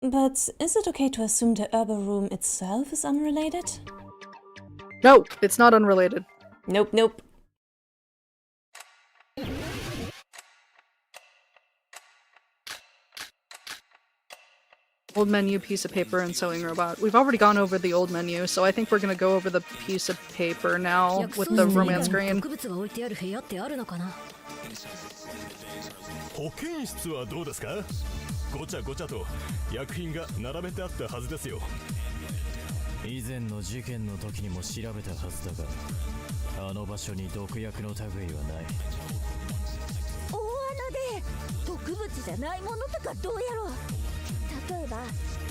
But is it okay to assume the herbal room itself is unrelated? No, it's not unrelated. Nope, nope. Old menu, piece of paper, and sewing robot. We've already gone over the old menu, so I think we're gonna go over the piece of paper now with the romance green. 保健室はどうですか？ごちゃごちゃと薬品が並べてあったはずですよ。以前の事件の時にも調べたはずだが、あの場所に毒薬の類はない。大穴で毒物じゃないものとかどうやろう。例えば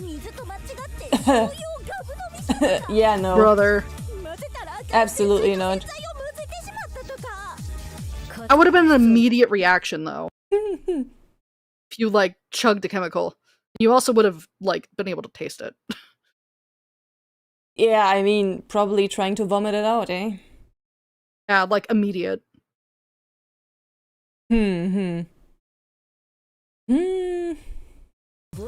水と間違って醤油をガブ飲みしたとか。Yeah, no. Brother. Absolutely not. That would have been an immediate reaction, though. If you, like, chugged a chemical. You also would have, like, been able to taste it. Yeah, I mean, probably trying to vomit it out, eh? Yeah, like, immediate. 妨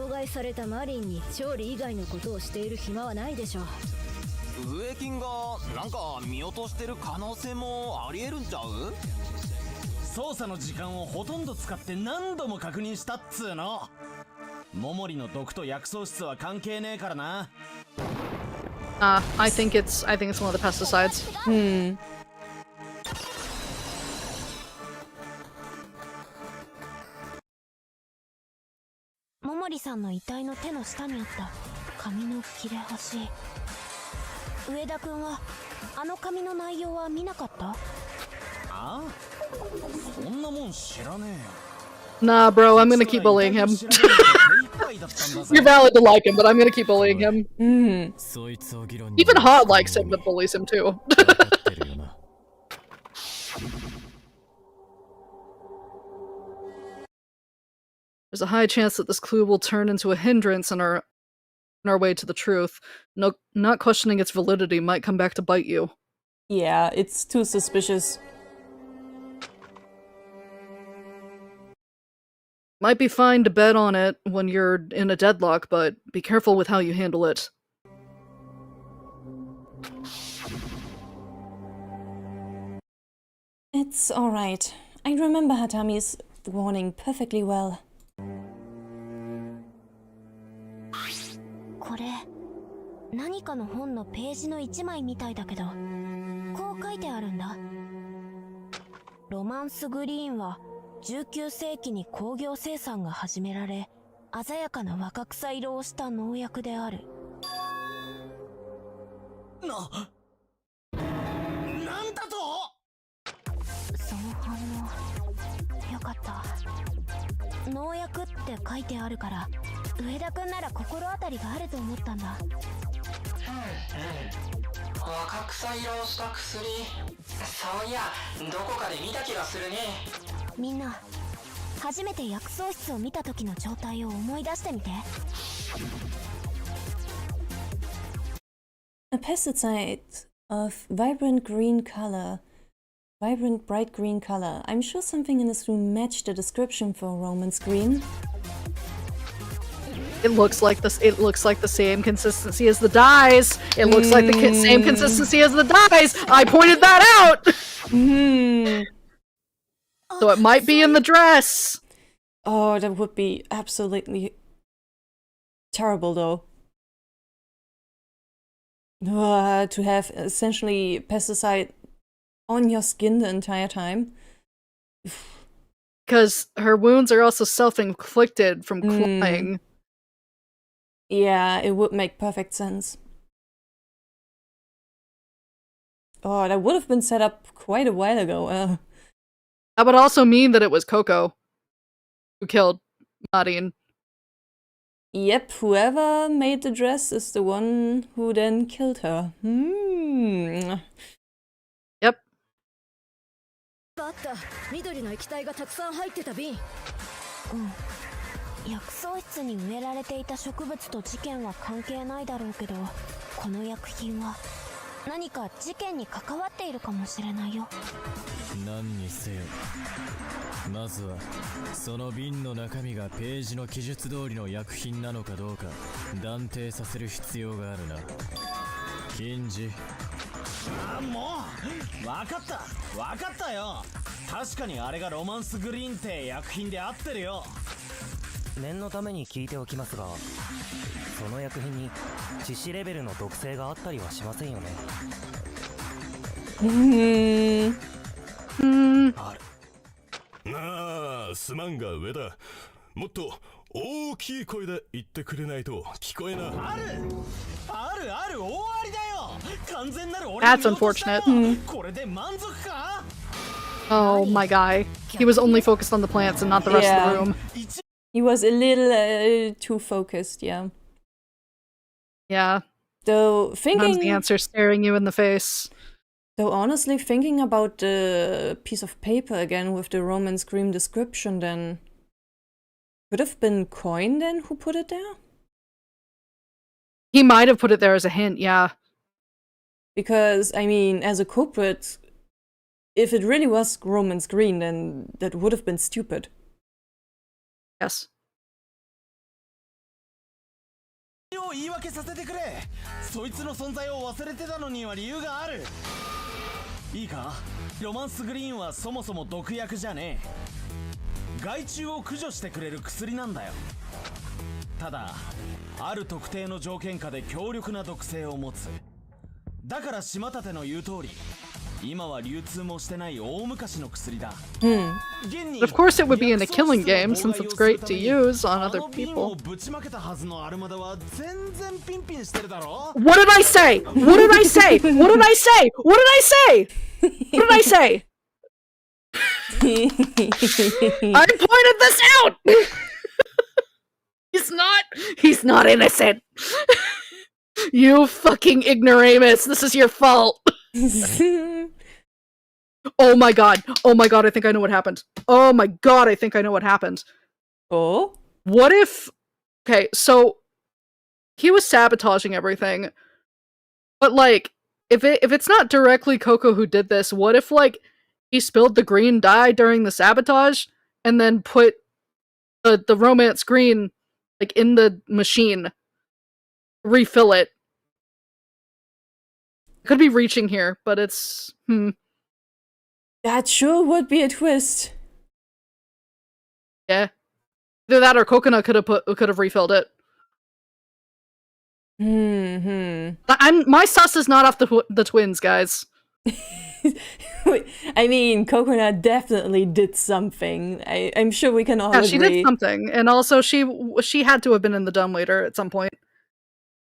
害されたマリンに調理以外のことをしている暇はないでしょう。植木がなんか見落としてる可能性もありえるんちゃう？操作の時間をほとんど使って何度も確認したっつーの。桃李の毒と薬草室は関係ねえからな。I think it's one of the pesticides. 桃李さんの遺体の手の下にあった紙の切れ端。上田くんはあの紙の内容は見なかった？ああ、そんなもん知らねえよ。Nah, bro, I'm gonna keep bullying him. You're valid to like him, but I'm gonna keep bullying him. Even Hot likes him, but bullies him too. There's a high chance that this clue will turn into a hindrance in our way to the truth. No, not questioning its validity might come back to bite you. Yeah, it's too suspicious. Might be fine to bet on it when you're in a deadlock, but be careful with how you handle it. It's alright. I remember Hatami's warning perfectly well. これ何かの本のページの1枚みたいだけど、こう書いてあるんだ。ロマンスグリーンは19世紀に工業生産が始められ、鮮やかな若草色をした農薬である。なんだと？その反応よかった。農薬って書いてあるから、上田くんなら心当たりがあると思ったんだ。若草色をした薬、そういやどこかで見た気がするね。みんな初めて薬草室を見た時の状態を思い出してみて。A pesticide of vibrant bright green color. I'm sure something in this room matched the description for Roman's green. It looks like this. It looks like the same consistency as the dyes. It looks like the same consistency as the dyes. I pointed that out. So it might be in the dress. Oh, that would be absolutely terrible, though. To have essentially pesticide on your skin the entire time. Because her wounds are also self-inflicted from clawing. Yeah, it would make perfect sense. Oh, that would have been set up quite a while ago. That would also mean that it was Coco who killed Marin. Yep, whoever made the dress is the one who then killed her. Yep. あった。緑の液体がたくさん入ってた瓶。薬草室に植えられていた植物と事件は関係ないだろうけど、この薬品は何か事件に関わっているかもしれないよ。何にせよ、まずはその瓶の中身がページの記述通りの薬品なのかどうか断定させる必要があるな。金次。もう分かったよ。確かにあれがロマンスグリーンって薬品で合ってるよ。念のために聞いておきますが、その薬品に致死レベルの毒性があったりはしませんよね。ある。なあ、すまんが上だ。もっと大きい声で言ってくれないと聞こえな。ある大ありだよ。完全なる俺。 That's unfortunate. これで満足か? Oh my guy. He was only focused on the plants and not the rest of the room. He was a little too focused, yeah. Yeah. Though Sometimes the answer staring you in the face. Though honestly, thinking about the piece of paper again with the Roman Scream description, then could have been Coin then who put it there? He might have put it there as a hint, yeah. Because, I mean, as a culprit, if it really was Roman Scream, then that would have been stupid. Yes. 言い訳させてくれ。そいつの存在を忘れてたのには理由がある。いいか、ロマンスグリーンはそもそも毒薬じゃねえ。害虫を駆除してくれる薬なんだよ。ただ、ある特定の条件下で強力な毒性を持つ。だから島立の言う通り、今は流通もしてない大昔の薬だ。Of course it would be in a killing game, since it's great to use on other people. What did I say? What did I say? What did I say? What did I say? What did I say? I pointed this out! He's not innocent. You fucking ignoramus. This is your fault. Oh my god, I think I know what happened. Oh my god, I think I know what happened. Oh? What if... Okay, so... He was sabotaging everything. But, like, if it's not directly Coco who did this, what if, like, he spilled the green dye during the sabotage, and then put the romance green, like, in the machine. Refill it. Could be reaching here, but it's... That sure would be a twist. Yeah. Either that or Coconut could have refilled it. My sus is not off the twins, guys. I mean, Coconut definitely did something. I'm sure we can all agree. She did something, and also she had to have been in the dumbwaiter at some point.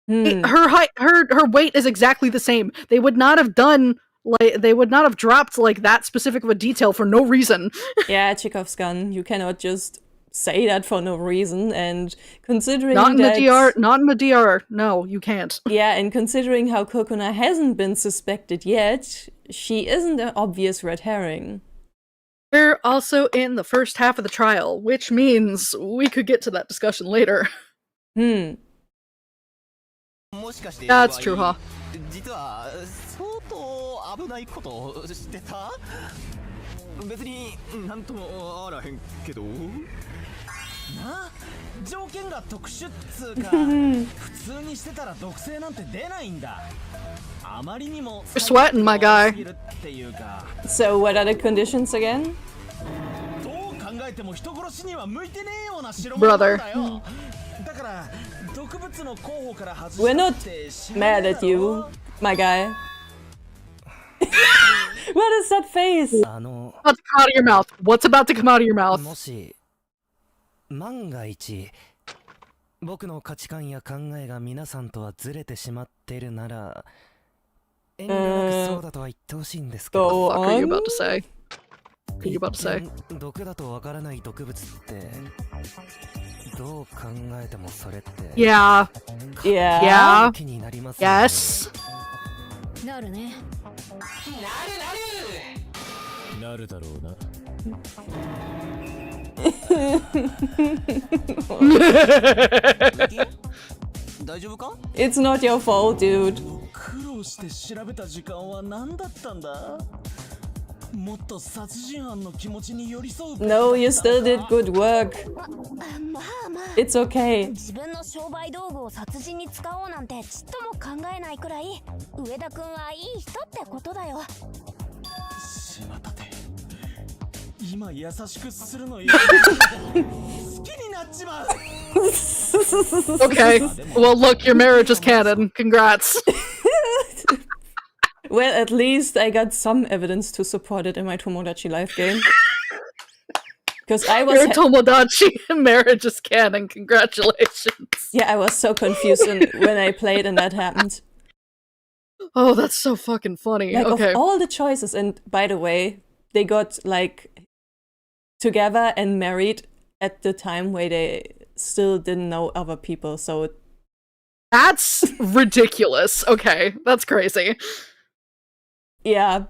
Her height, her weight is exactly the same. They would not have dropped like that specific of a detail for no reason. Yeah, Chekhov's gun. You cannot just say that for no reason, and considering not in the DR. No, you can't. Yeah, and considering how Coconut hasn't been suspected yet, she isn't an obvious red herring. We're also in the first half of the trial, which means we could get to that discussion later. That's true, huh? 実は相当危ないことを知ってた？別になんともあらへんけど。な？条件が特殊っつうか、普通にしてたら毒性なんて出ないんだ。あまりにも You're sweating, my guy. So what are the conditions again? どう考えても人殺しには向いてねえような代物なんだよ。だから We're not mad at you, my guy. What is that face? What's about to come out of your mouth? What's about to come out of your mouth? もし万が一僕の価値観や考えが皆さんとはずれてしまっているなら遠慮なくそうだとは言ってほしいんですけど。What are you about to say? What are you about to say? 毒だとわからない毒物ってどう考えてもそれって Yeah. Yeah. Yes. なるね。なるだろうな。大丈夫か？ It's not your fault, dude. 苦労して調べた時間は何だったんだ？もっと殺人犯の気持ちに寄り添う。No, you still did good work. まあまあ It's okay. 自分の商売道具を殺人に使おうなんてちっとも考えないくらい上田くんはいい人ってことだよ。しまったて。今優しくするのよ。好きになっちまう。Okay. Well, look, your marriage is canon. Congrats. Well, at least I got some evidence to support it in my Tomodachi Life game. Because I was your Tomodachi marriage is canon. Congratulations. Yeah, I was so confused when I played and that happened. Oh, that's so fucking funny. Like, okay. of all the choices, and by the way, they got like together and married at the time where they still didn't know other people, so that's ridiculous. Okay, that's crazy. Yeah.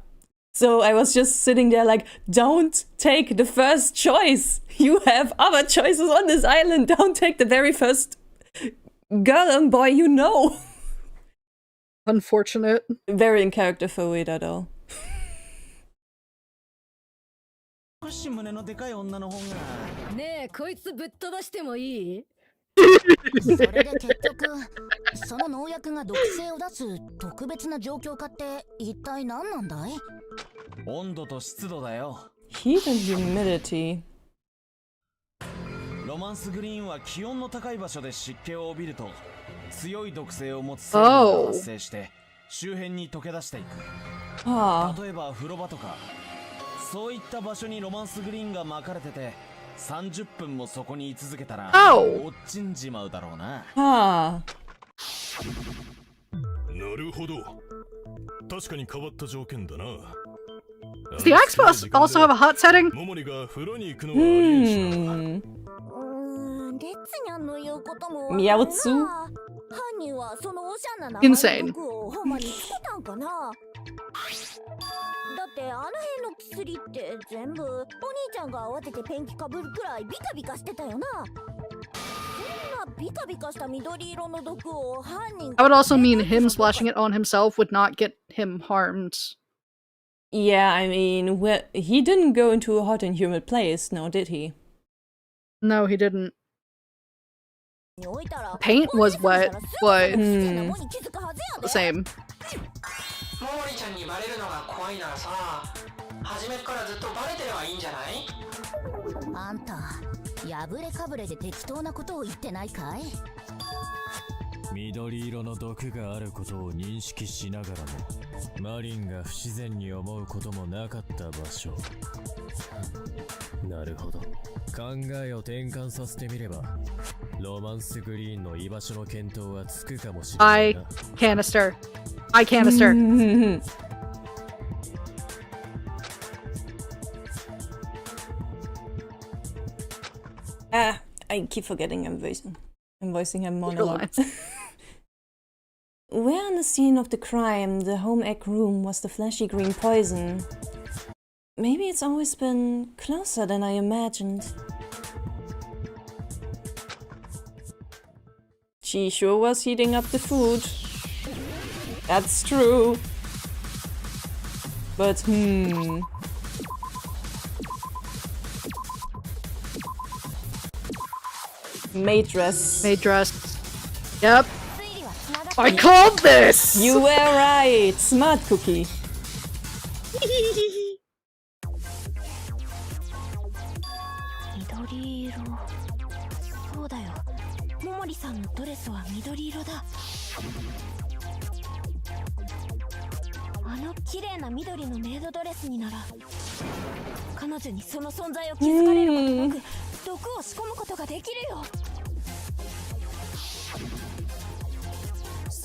So I was just sitting there like, don't take the first choice. You have other choices on this island. Don't take the very first girl and boy you know. Unfortunate. Very in character for Ueda though. 胸のでかい女の方が。ねえ、こいつぶっ飛ばしてもいい？それで結局その農薬が毒性を出す特別な状況かって一体何なんだい？温度と湿度だよ。 Heat and humidity. ロマンスグリーンは気温の高い場所で湿気を帯びると強い毒性を持つ成分が発生して周辺に溶け出していく。例えば風呂場とかそういった場所にロマンスグリーンが巻かれてて30分もそこに居続けたら落ちんじまうだろうな。なるほど。確かに変わった条件だな。Does the Xbox also have a hot setting? モモリが風呂に行くのはありえんしな。レッツニャンの言うこともミャオツ犯人はそのおしゃんな名前の毒をほんまにつけたんかな。だってあの辺の薬って全部お兄ちゃんが慌ててペンキかぶるくらいビカビカしてたよな。そんなビカビカした緑色の毒を犯人 That would also mean him splashing it on himself would not get him harmed. Yeah, I mean, he didn't go into a hot and humid place, no, did he? No, he didn't. Paint was wet, but the same. モモリちゃんにバレるのが怖いならさ、初めからずっとバレてればいいんじゃない？あんた、破れかぶれで適当なことを言ってないかい？緑色の毒があることを認識しながらもマリンが不自然に思うこともなかった場所。なるほど、考えを転換させてみればロマンスグリーンの居場所の検討はつくかもしれないな。canister. I keep forgetting I'm voicing her monologue. Where on the scene of the crime, the home ec room, was the fleshy green poison? Maybe it's always been closer than I imagined. She sure was heating up the food. That's true. But Maid dress. Yep. I called this! You were right! Smart cookie.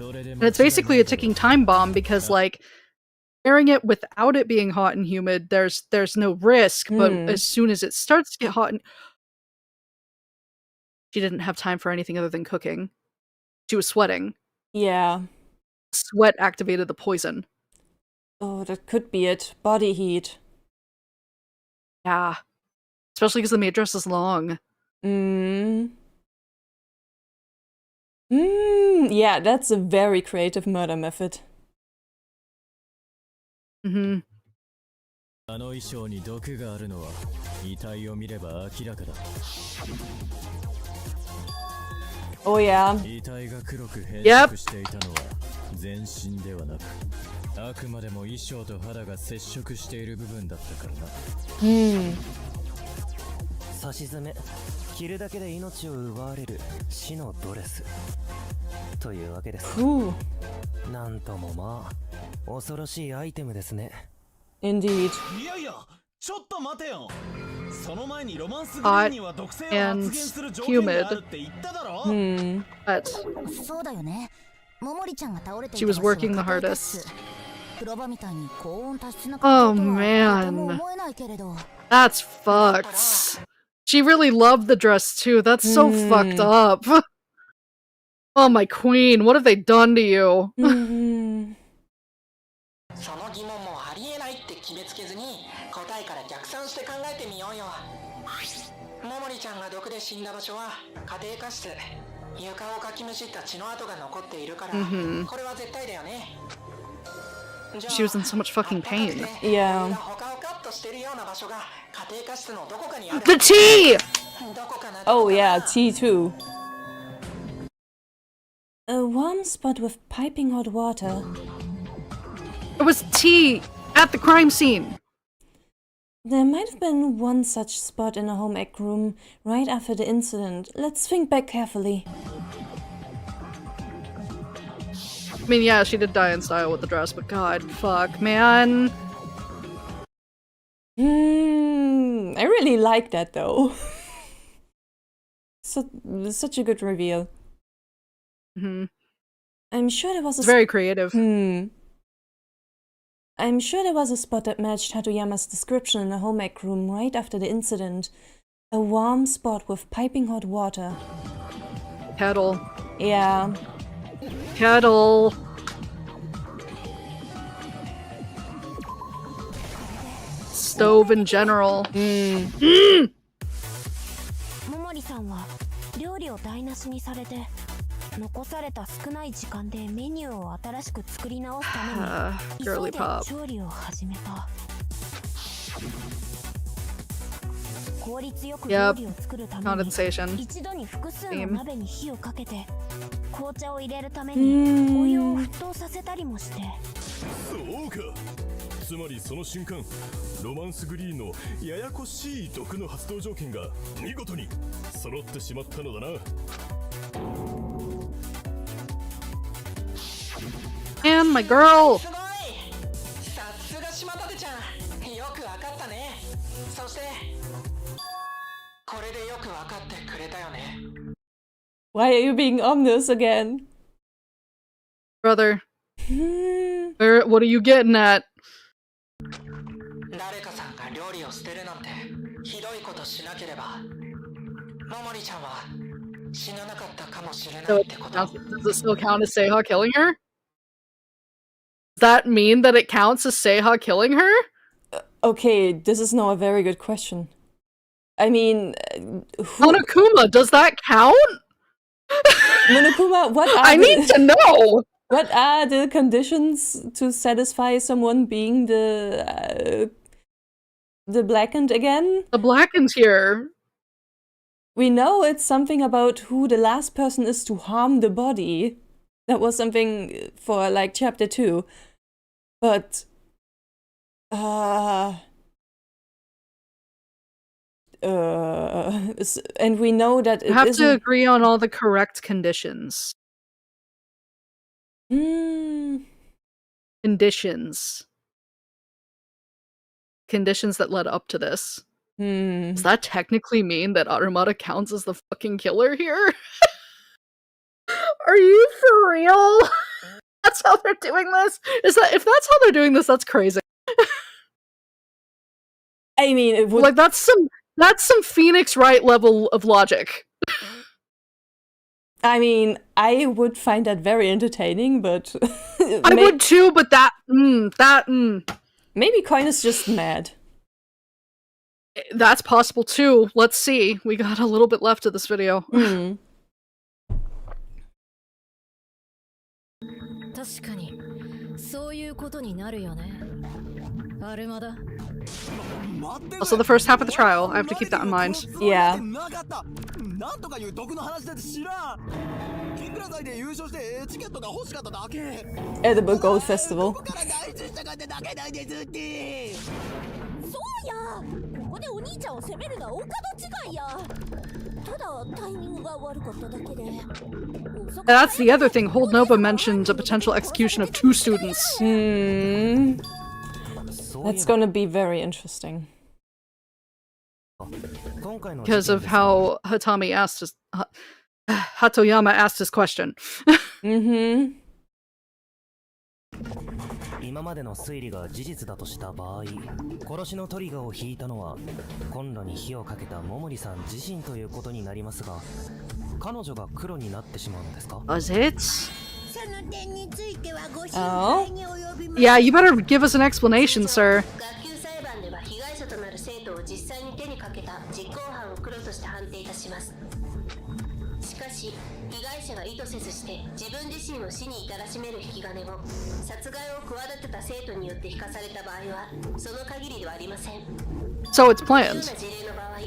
And it's basically a ticking time bomb because, like, wearing it without it being hot and humid, there's no risk, but as soon as it starts to get hot and... She didn't have time for anything other than cooking. She was sweating. Yeah. Sweat activated the poison. Oh, that could be it. Body heat. Yeah. Especially because the maid dress is long. Yeah, that's a very creative murder method. あの衣装に毒があるのは遺体を見れば明らかだ。Oh yeah. 遺体が黒く変色していたのは全身ではなく、あくまでも衣装と肌が接触している部分だったからな。差し詰め、着るだけで命を奪われる死のドレスというわけです。なんともまあ恐ろしいアイテムですね。Indeed. いやいや、ちょっと待てよ。その前にロマンスグリーンには毒性を発現する条件があるって言っただろ。そうだよね。モモリちゃんが倒れていた She was working the hardest. 風呂場みたいに高温多湿な環境とはとも思えないけれど。That's fucked. She really loved the dress too. That's so fucked up. Oh my queen, what have they done to you? その疑問もありえないって決めつけずに答えから逆算して考えてみようよ。モモリちゃんが毒で死んだ場所は家庭科室。床をかきむしった血の跡が残っているから、これは絶対だよね。She was in so much fucking pain. Yeah. The tea! Oh yeah, tea too. A warm spot with piping hot water. It was tea at the crime scene. There might have been one such spot in a home ec room right after the incident. Let's think back carefully. I mean, yeah, she did die in style with the dress, but god, fuck, man. I really like that though. Such a good reveal. I'm sure there was It's very creative. I'm sure there was a spot that matched Hatoyama's description in the home ec room right after the incident. A warm spot with piping hot water. Kettle. Yeah. Kettle. Stove in general. モモリさんは料理を台無しにされて残された少ない時間でメニューを新しく作り直すために急いで調理を始めた。効率よく Yep. 料理を作るために Condensation. 一度に複数の Theme. 鍋に火をかけて紅茶を入れるためにお湯を沸騰させたりもして。そうか。つまりその瞬間、ロマンスグリーンのややこしい毒の発動条件が見事に揃ってしまったのだな。And my girl! すごい。さすが島立ちゃん、よくわかったね。そしてこれでよくわかってくれたよね。 Why are you being ominous again? Brother. What are you getting at? 誰かさんが料理を捨てるなんてひどいことしなければモモリちゃんは死ななかったかもしれな So いってこと。 does it still count as Seiha killing her? Does that mean that it counts as Seiha killing her? Okay, this is now a very good question. I mean, Monokuma, does that count? Monokuma, what are I need to know! What are the conditions to satisfy someone being the blackened again? The blackened here. We know it's something about who the last person is to harm the body. That was something for like chapter 2. But and we know that You have to agree on all the correct conditions. Conditions. Conditions that led up to this. Does that technically mean that Arumata counts as the fucking killer here? Are you for real? That's how they're doing this? If that's how they're doing this, that's crazy. I mean, it would... like that's some Phoenix Wright level of logic. I mean, I would find that very entertaining, but I would too, but maybe Coin is just mad. That's possible too. Let's see. We got a little bit left of this video. 確かにそういうことになるよね。アルマダ。 Also, the first half of the trial. I have to keep that in mind. Yeah. なんとかいう毒の話だって知らん。キングラ祭で優勝してチケットが欲しかっただけ。 Edible Gold Festival. そうや。ここでお兄ちゃんを責めるのはお門違いや。ただタイミングが悪かっただけで。 That's the other thing. Hold Nova mentioned a potential execution of 2 students. That's gonna be very interesting. Because of how Hatami asked his... Hatoyama asked his question. 今までの推理が事実だとした場合、殺しのトリガーを引いたのはコンロに火をかけた桃李さん自身ということになりますが、彼女が黒になってしまうのですか? Was it? その点についてはご心 Oh? 配に及びます。 Yeah, you better give us an explanation, sir. 学級裁判では被害者となる生徒を実際に手にかけた実行犯を黒として判定いたします。しかし被害者が意図せずして自分自身を死に至らしめる引き金を殺害を企てた生徒によって引かされた場合はその限りではありません。 So it's このよう planned. な事例の場合、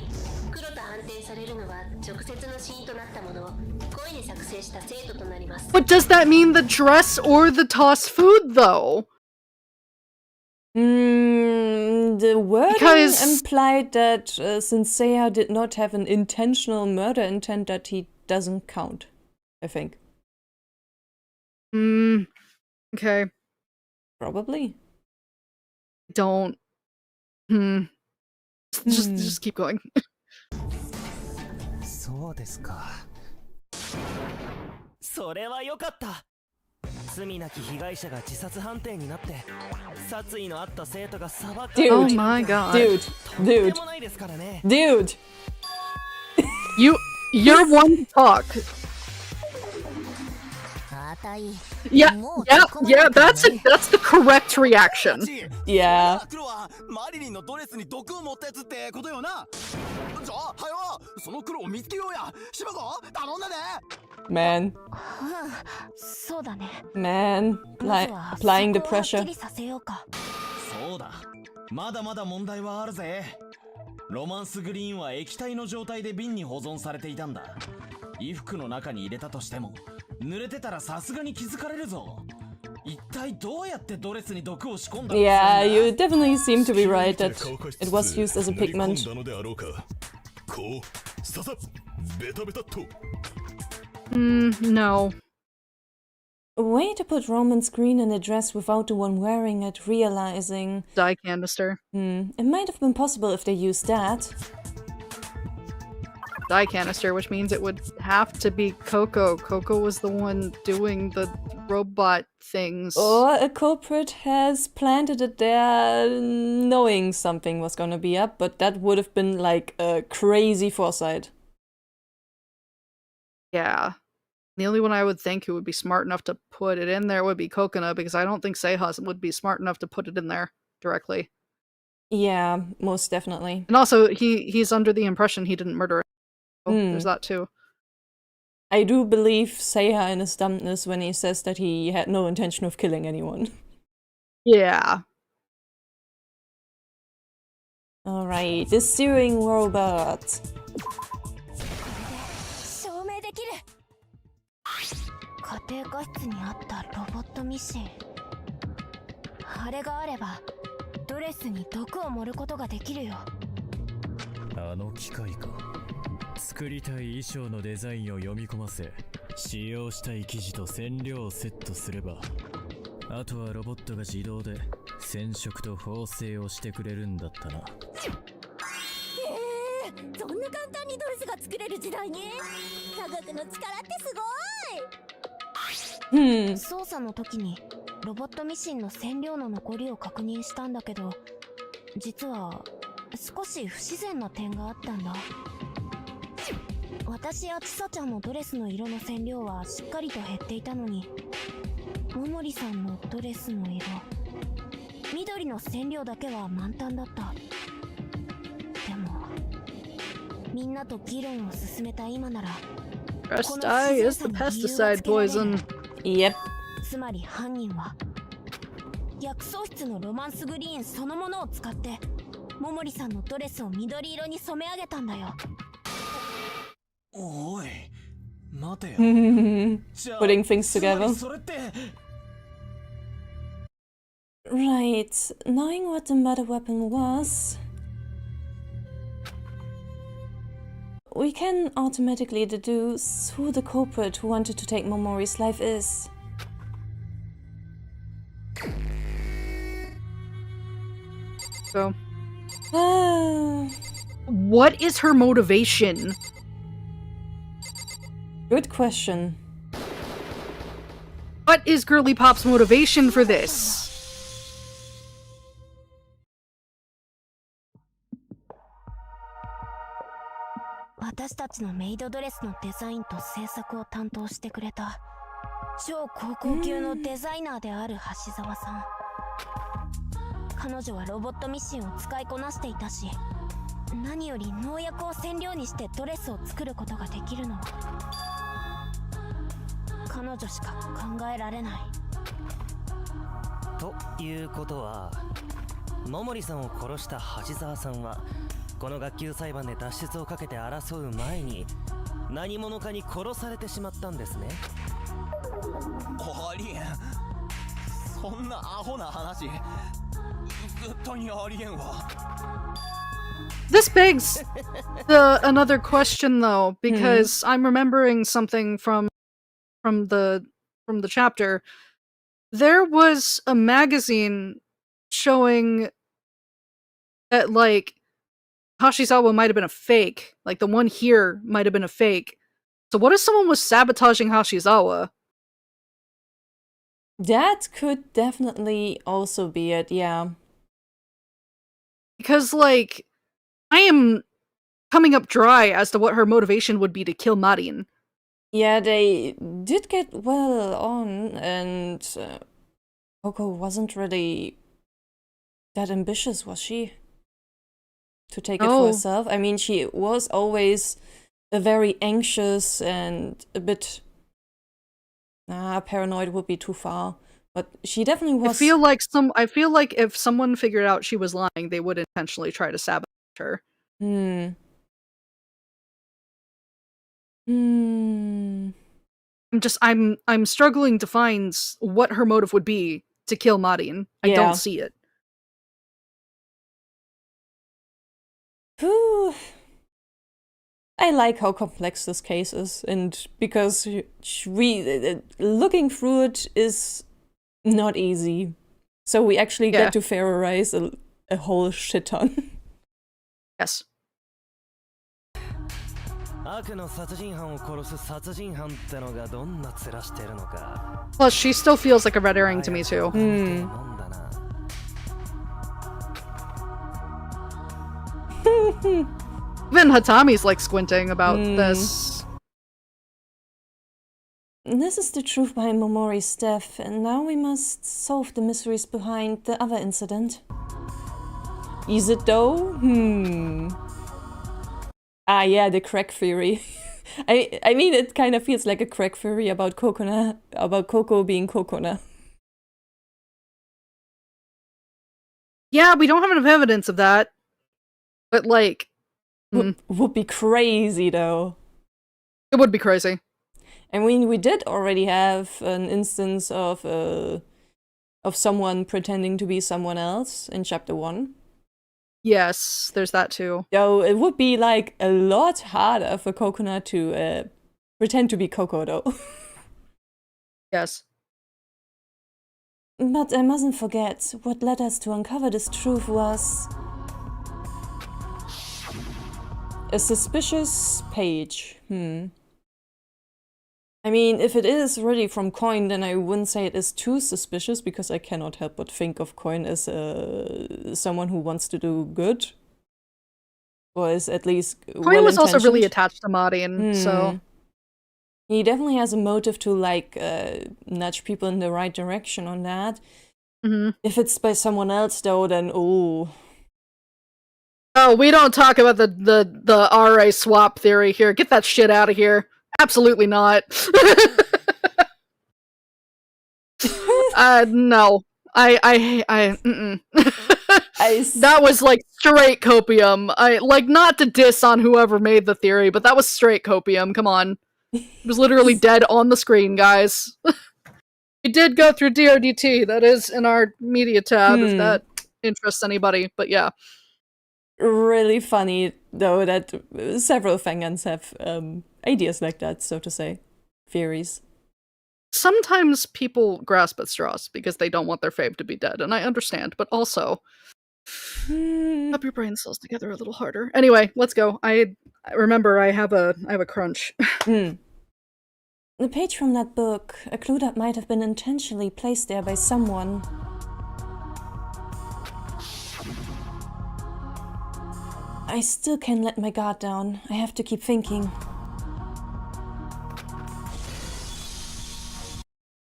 黒と判定されるのは直接の死因となったものを故意に作成した生徒となります。 But does that mean the dress or the tossed food, though? The wording Because- implied that since Seiya did not have an intentional murder intent, that he doesn't count, I think. Okay. Probably. Don't. Just keep going. そうですか。それは良かった。罪なき被害者が自殺判定になって殺意のあった生徒が裁かれる。 Oh my god. Dude. とんでもないですからね。 Dude. You're one to talk. あたい。 Yeah, that's the correct reaction. Yeah. 黒はマリリンのドレスに毒を持ったやつってことよな。じゃあ、はよ、その黒を見つけようや。シバコ、頼んだね。 Man. そうだね。 Man. Applying the pressure. させようか。そうだ、まだまだ問題はあるぜ。ロマンスグリーンは液体の状態で瓶に保存されていたんだ。衣服の中に入れたとしても濡れてたらさすがに気づかれるぞ。一体どうやってドレスに毒を仕込んだ？ Yeah, you definitely seem to be right that it was used as a pigment. こう、ささ、ベタベタと。No. A way to put Roman's green in a dress without the one wearing it realizing. Dye canister. It might have been possible if they used that. Dye canister, which means it would have to be Coco. Coco was the one doing the robot things. Or a culprit has planted it there knowing something was gonna be up, but that would have been like a crazy foresight. Yeah. The only one I would think who would be smart enough to put it in there would be Kokona, because I don't think Seiha would be smart enough to put it in there directly. Yeah, most definitely. And also, he's under the impression he didn't murder him. So there's that too. I do believe Seiha in his dumbness when he says that he had no intention of killing anyone. Yeah. Alright, the steering robot. 家庭科室にあったロボットミシン。あれがあればドレスに毒を盛ることができるよ。あの機械か。作りたい衣装のデザインを読み込ませ、使用したい生地と染料をセットすれば、あとはロボットが自動で染色と縫製をしてくれるんだったな。そんな簡単にドレスが作れる時代に科学の力ってすごい。操作の時にロボットミシンの染料の残りを確認したんだけど、実は少し不自然な点があったんだ。私やちさちゃんのドレスの色の染料はしっかりと減っていたのに、ももりさんのドレスの色、緑の染料だけは満タンだった。でもみんなと議論を進めた今なら、 Breast dye is the pesticide poison. Yep. つまり犯人は薬草室のロマンスグリーンそのものを使ってももりさんのドレスを緑色に染め上げたんだよ。おい、待てよ。 Putting things together. それって。 Right, knowing what the murder weapon was, we can automatically deduce who the culprit who wanted to take Momori's life is. So, Ah, what is her motivation? good question. What is Girly Pop's motivation for this? 私たちのメイドドレスのデザインと制作を担当してくれた超高校級のデザイナーである橋沢さん。彼女はロボットミシンを使いこなしていたし、何より農薬を染料にしてドレスを作ることができるのは彼女しか考えられない。ということは、桃李さんを殺した橋沢さんはこの学級裁判で脱出をかけて争う前に何者かに殺されてしまったんですね。ありえん。そんなアホな話絶対にありえんわ。 This begs another question though, because I'm remembering something from the chapter. There was a magazine showing that like Hashizawa might have been a fake. Like the one here might have been a fake. So what if someone was sabotaging Hashizawa? That could definitely also be it, yeah. Because like I am coming up dry as to what her motivation would be to kill Marin. Yeah, they did get well on, and Coco wasn't really that ambitious, was she? To take it for herself? I mean, she was always a very anxious and a bit... paranoid would be too far. But she definitely was... I feel like if someone figured out she was lying, they would intentionally try to sabotage her. Hmm. Hmm. I'm struggling to find what her motive would be to kill Marin. I Yeah. don't see it. Whew. I like how complex this case is, and because we looking through it is not easy. So we actually Yeah. get to theorize a whole shit ton. Yes. 悪の殺人犯を殺す殺人犯ってのがどんな面してるのか。 Plus, she still feels like a red herring to me too. Even Hatami's like squinting about this. This is the truth behind Momori's death, and now we must solve the mysteries behind the other incident. Is it though? Ah, yeah, the crack theory. I mean, it kind of feels like a crack theory about Coco being Kokona. Yeah, we don't have enough evidence of that. But like... Would be crazy, though. It would be crazy. I mean, we did already have an instance of someone pretending to be someone else in chapter 1. Yes, there's that too. Though it would be like a lot harder for Kokona to pretend to be Coco, though. Yes. But I mustn't forget, what led us to uncover this truth was a suspicious page. I mean, if it is really from Coin, then I wouldn't say it is too suspicious, because I cannot help but think of Coin as someone who wants to do good. Or is at least Coin was also really attached to Marin, so... He definitely has a motive to, like, nudge people in the right direction on that. If it's by someone else, though, then ooh. Oh, we don't talk about the RA swap theory here. Get that shit out of here. Absolutely not. No. That was like straight copium. Not to diss on whoever made the theory, but that was straight copium. Come on. It was literally dead on the screen, guys. We did go through DRDT. That is in our media tab, if that interests anybody. But yeah. Really funny, though, that several fangans have ideas like that, so to say. Theories. Sometimes people grasp at straws because they don't want their fave to be dead, and I understand, but also... Rub your brain cells together a little harder. Anyway, let's go. I remember I have a crunch. The page from that book, a clue that might have been intentionally placed there by someone. I still can't let my guard down. I have to keep thinking.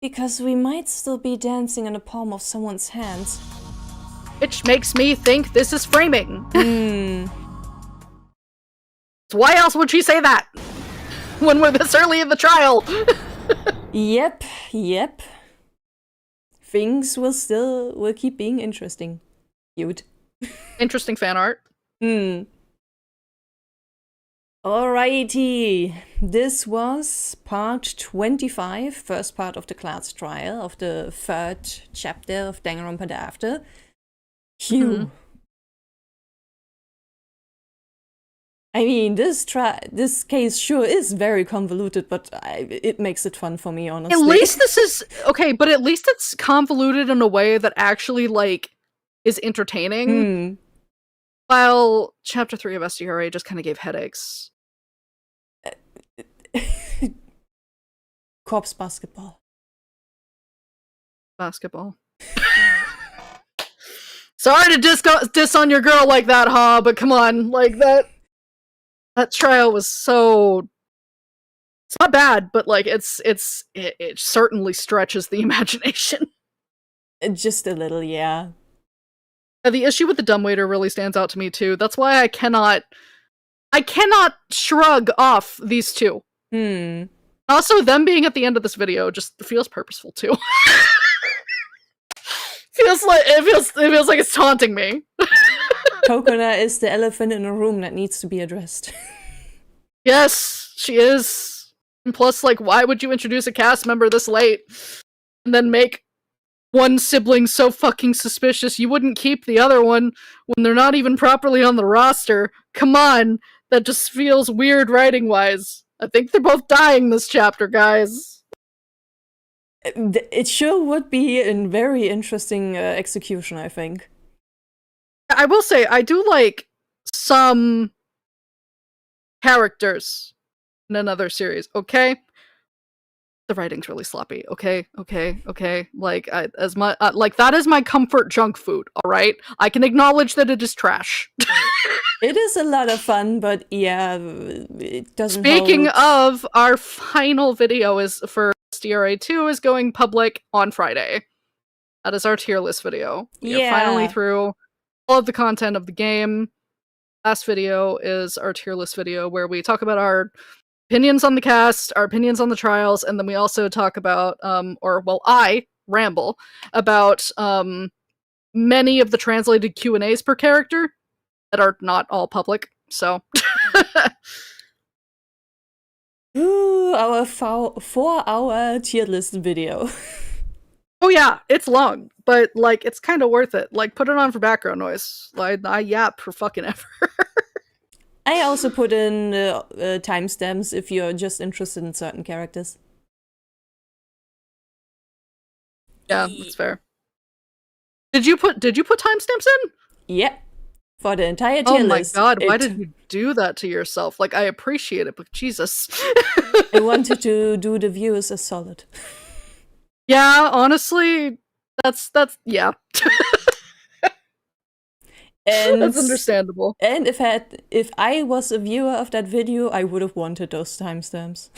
Because we might still be dancing in the palm of someone's hands. Which makes me think this is framing. So why else would she say that? When we're this early in the trial? Yep. Things will keep being interesting. Cute. Interesting fan art. Alrighty, this was part 25, first part of the class trial of the 3rd chapter of Danganronpa The After. Phew. I mean, this case sure is very convoluted, but it makes it fun for me, honestly. At least this is... Okay, but at least it's convoluted in a way that actually, like, is entertaining. While Chapter 3 of SDRA just kind of gave headaches. Corpse basketball. Sorry to diss on your girl like that, huh? But come on, like that trial was so... It's not bad, but like it certainly stretches the imagination. Just a little, yeah. The issue with the dumbwaiter really stands out to me too. That's why I cannot shrug off these two. Also, them being at the end of this video just feels purposeful too. It feels like it's taunting me. Kokona is the elephant in the room that needs to be addressed. Yes, she is. And plus, like, why would you introduce a cast member this late and then make one sibling so fucking suspicious you wouldn't keep the other one when they're not even properly on the roster? Come on, that just feels weird writing-wise. I think they're both dying this chapter, guys. It sure would be a very interesting execution, I think. I will say, I do like some characters in another series, okay? The writing's really sloppy, okay? Like, that is my comfort junk food, alright? I can acknowledge that it is trash. It is a lot of fun, but yeah, it doesn't Speaking hold. of, our final video is for DRTA 2 is going public on Friday. That is our tier list video. We are finally through all of the content of the game. Last video is our tier list video where we talk about our opinions on the cast, our opinions on the trials, and then we also talk about, I ramble about many of the translated Q&As per character that are not all public, so. Ooh, our 4-hour tier list video. Oh yeah, it's long, but like it's kind of worth it. Like put it on for background noise. Like I yap for fucking ever. I also put in timestamps if you're just interested in certain characters. Yeah, that's fair. Did you put timestamps in? Yeah. For the entire tier list. Oh my god, why did you do that to yourself? Like I appreciate it, but Jesus. I wanted to do the viewers a solid. Yeah, honestly, that's yeah. And that's understandable. And if I was a viewer of that video, I would have wanted those timestamps.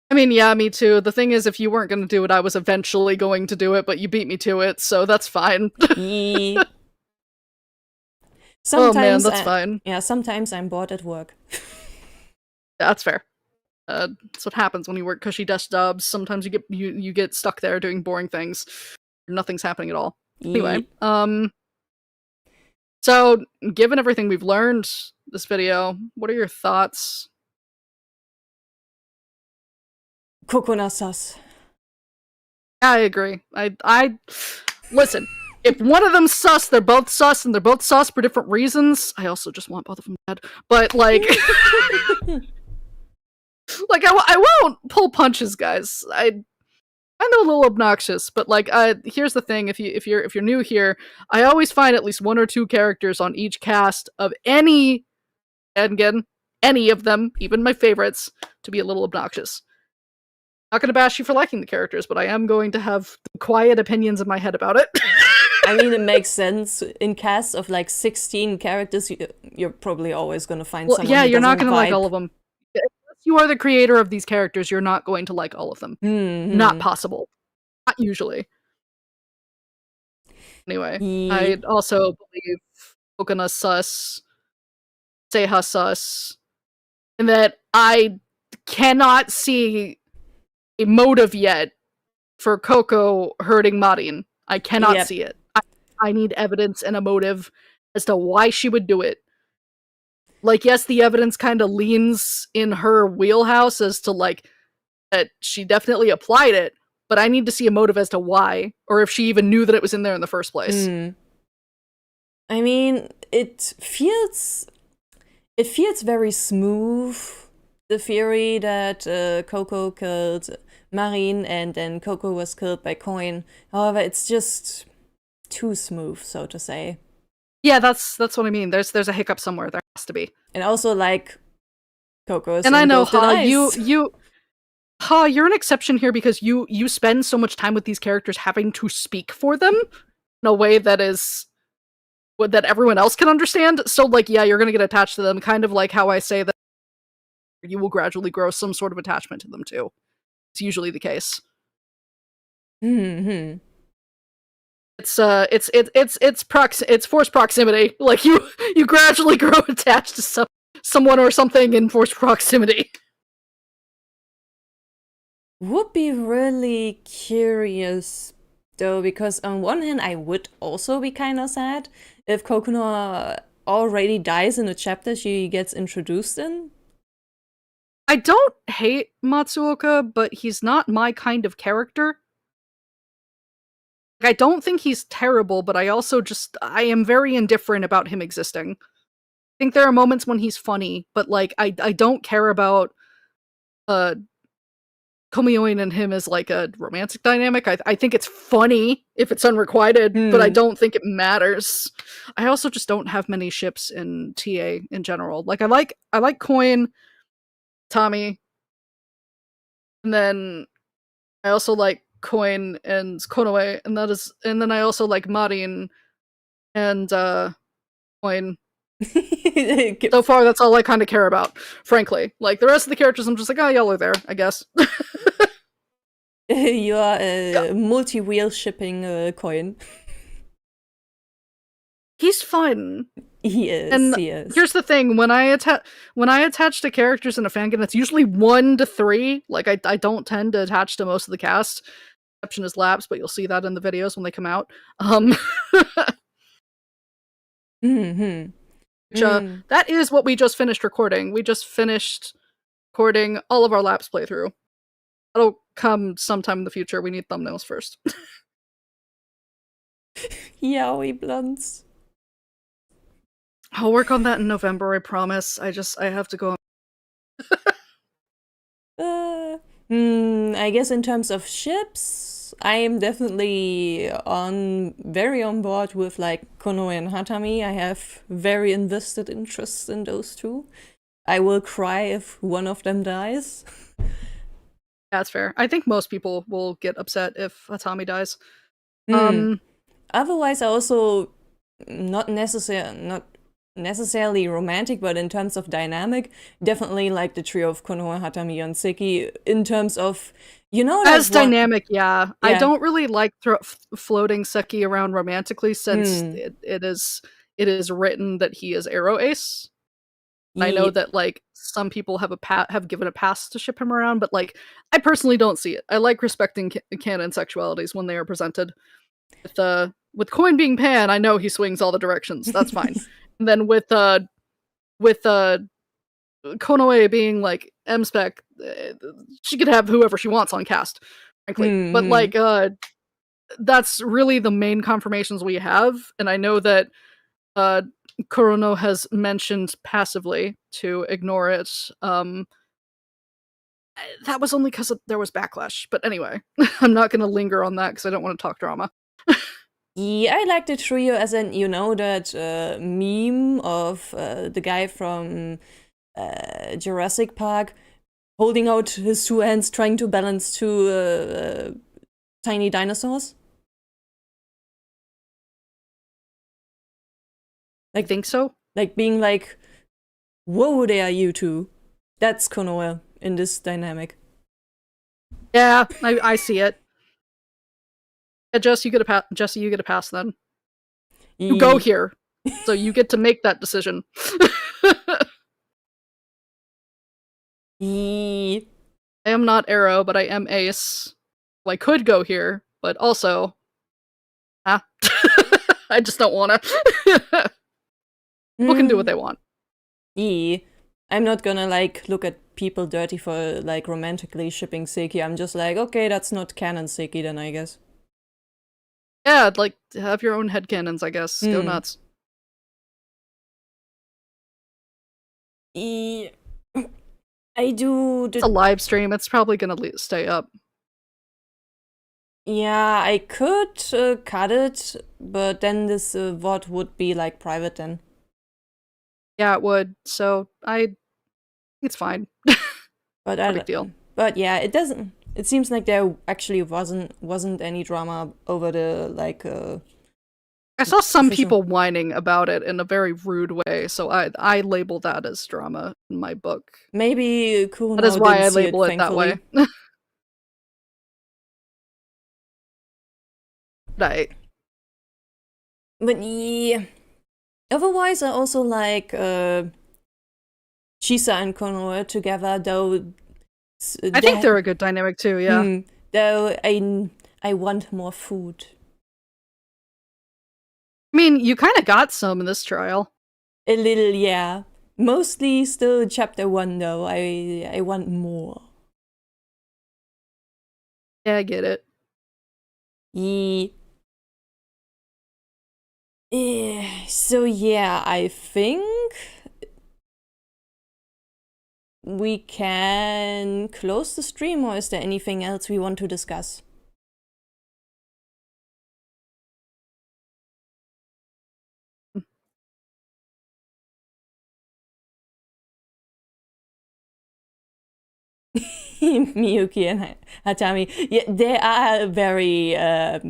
I mean, yeah, me too. The thing is, if you weren't going to do it, I was eventually going to do it, but you beat me to it, so that's fine. Yeah. Sometimes, oh man, that's fine. Yeah, sometimes I'm bored at work. Yeah, that's fair. That's what happens when you work cushy desk jobs. Sometimes you get stuck there doing boring things. Nothing's happening at all. Anyway, so given everything we've learned this video, what are your thoughts? Kokona sus. I agree. I listen. If one of them's sus, they're both sus, and they're both sus for different reasons. I also just want both of them dead. But, like... like, I won't pull punches, guys. I know a little obnoxious, but, like, here's the thing. If you're new here, I always find at least one or two characters on each cast of any... and again, any of them, even my favorites, to be a little obnoxious. Not gonna bash you for liking the characters, but I am going to have quiet opinions in my head about it. I mean, it makes sense. In casts of like 16 characters, you're probably always going to find someone yeah, who you're not going to like all of them. Unless you are the creator of these characters, you're not going to like all of them. Mm-hmm. Not possible. Not usually. Anyway, I also believe Kokona sus, Seiha sus, and that I cannot see a motive yet for Coco hurting Marin. I cannot see it. I need evidence and a motive as to why she would do it. Like, yes, the evidence kind of leans in her wheelhouse as to, like, that she definitely applied it, but I need to see a motive as to why, or if she even knew that it was in there in the first place. I mean, it feels very smooth, the theory that Coco killed Marin and then Coco was killed by Coin. However, it's just too smooth, so to say. Yeah, that's what I mean. There's a hiccup somewhere. There has to be. And also, like, Coco is. And I know, you're an exception here because you spend so much time with these characters having to speak for them in a way that everyone else can understand. So, like, yeah, you're gonna get attached to them, kind of like how I say that you will gradually grow some sort of attachment to them too. It's usually the case. Mm-hmm. It's forced proximity. Like you gradually grow attached to someone or something in forced proximity. Would be really curious though, because on one hand I would also be kind of sad if Kokona already dies in a chapter she gets introduced in. I don't hate Matsuoka, but he's not my kind of character. I don't think he's terrible, but I am very indifferent about him existing. I think there are moments when he's funny, but like I don't care about Komiyoin and him as like a romantic dynamic. I think it's funny if it's unrequited, but I don't think it matters. I also just don't have many ships in TA in general. Like I like Coin, Tommy, and then I also like Coin and Konoe, and then I also like Marin and Coin. So far, that's all I kind of care about, frankly. Like, the rest of the characters, I'm just like, oh, y'all are there, I guess. You are multi-wheel shipping Coin. He's fun. He is. And he is. Here's the thing: when I attach to characters in a fangame, it's usually 1 to 3. Like, I don't tend to attach to most of the cast. Exception is Laps, but you'll see that in the videos when they come out. That is what we just finished recording. We just finished recording all of our Laps playthrough. That'll come sometime in the future. We need thumbnails first. Yaoi blunts. I'll work on that in November, I promise. I have to go. I guess in terms of ships, I am definitely very on board with like Konoe and Hatami. I have very invested interest in those two. I will cry if one of them dies. That's fair. I think most people will get upset if Hatami dies. Otherwise, I also not necessarily romantic, but in terms of dynamic, definitely like the trio of Konoe, Hatami, and Seki. In terms of, as dynamic, yeah. I don't really like floating Seki around romantically, since it is written that he is Arrow Ace. I know that like some people have given a pass to ship him around, but like I personally don't see it. I like respecting canon sexualities when they are presented. With Coin being Pan, I know he swings all the directions. That's fine. And then with Konoe being like M-Spec, she could have whoever she wants on cast, frankly. But like that's really the main confirmations we have, and I know that Kurono has mentioned passively to ignore it. That was only because there was backlash. But anyway, I'm not going to linger on that because I don't want to talk drama. Yeah, I like the trio, as in, that meme of the guy from Jurassic Park holding out his 2 hands, trying to balance 2 tiny dinosaurs. I think so. Like being like, whoa there, you two. That's Konoe in this dynamic. Yeah, I see it. Yeah, Jesse, you get a pass then. You go here, so you get to make that decision. I am not Arrow, but I am Ace. Well, I could go here, but also, I just don't want to. People can do what they want. I'm not gonna like look at people dirty for like romantically shipping Seki. I'm just like, okay, that's not canon Seki then, I guess. Yeah, like, have your own headcanons, I guess. Go nuts. I do. It's a live stream. It's probably gonna stay up. Yeah, I could cut it, but then this VOD would be like private then. Yeah, it would. So it's fine. But no big deal. But yeah, it doesn't. It seems like there actually wasn't any drama over the like. I saw some people whining about it in a very rude way, so I label that as drama in my book. Maybe cool. That is why I label it that way. Right. But yeah. Otherwise, I also like Chisa and Konoe together, though. I think they're a good dynamic too, yeah. Though I want more food. I mean, you kind of got some in this trial. A little, yeah. Mostly still chapter 1 though. I want more. Yeah, I get it. So yeah, I think we can close the stream, or is there anything else we want to discuss? Miyuki and Hatami. Yeah, they are very at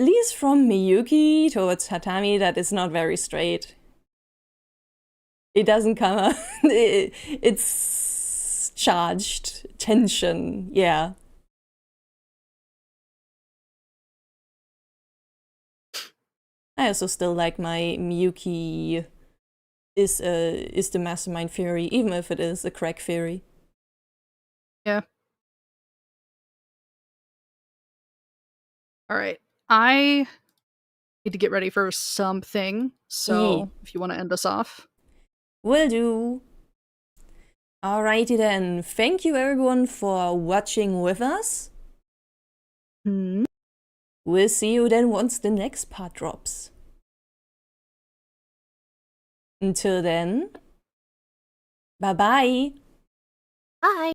least from Miyuki towards Hatami, that is not very straight. It doesn't come up. It's charged tension. Yeah. I also still like my Miyuki is the mastermind theory, even if it is a crack theory. Yeah. All right. I need to get ready for something. So if you want to end us off. Will do. Alrighty then. Thank you everyone for watching with us. We'll see you then once the next part drops. Until then, bye-bye. Bye.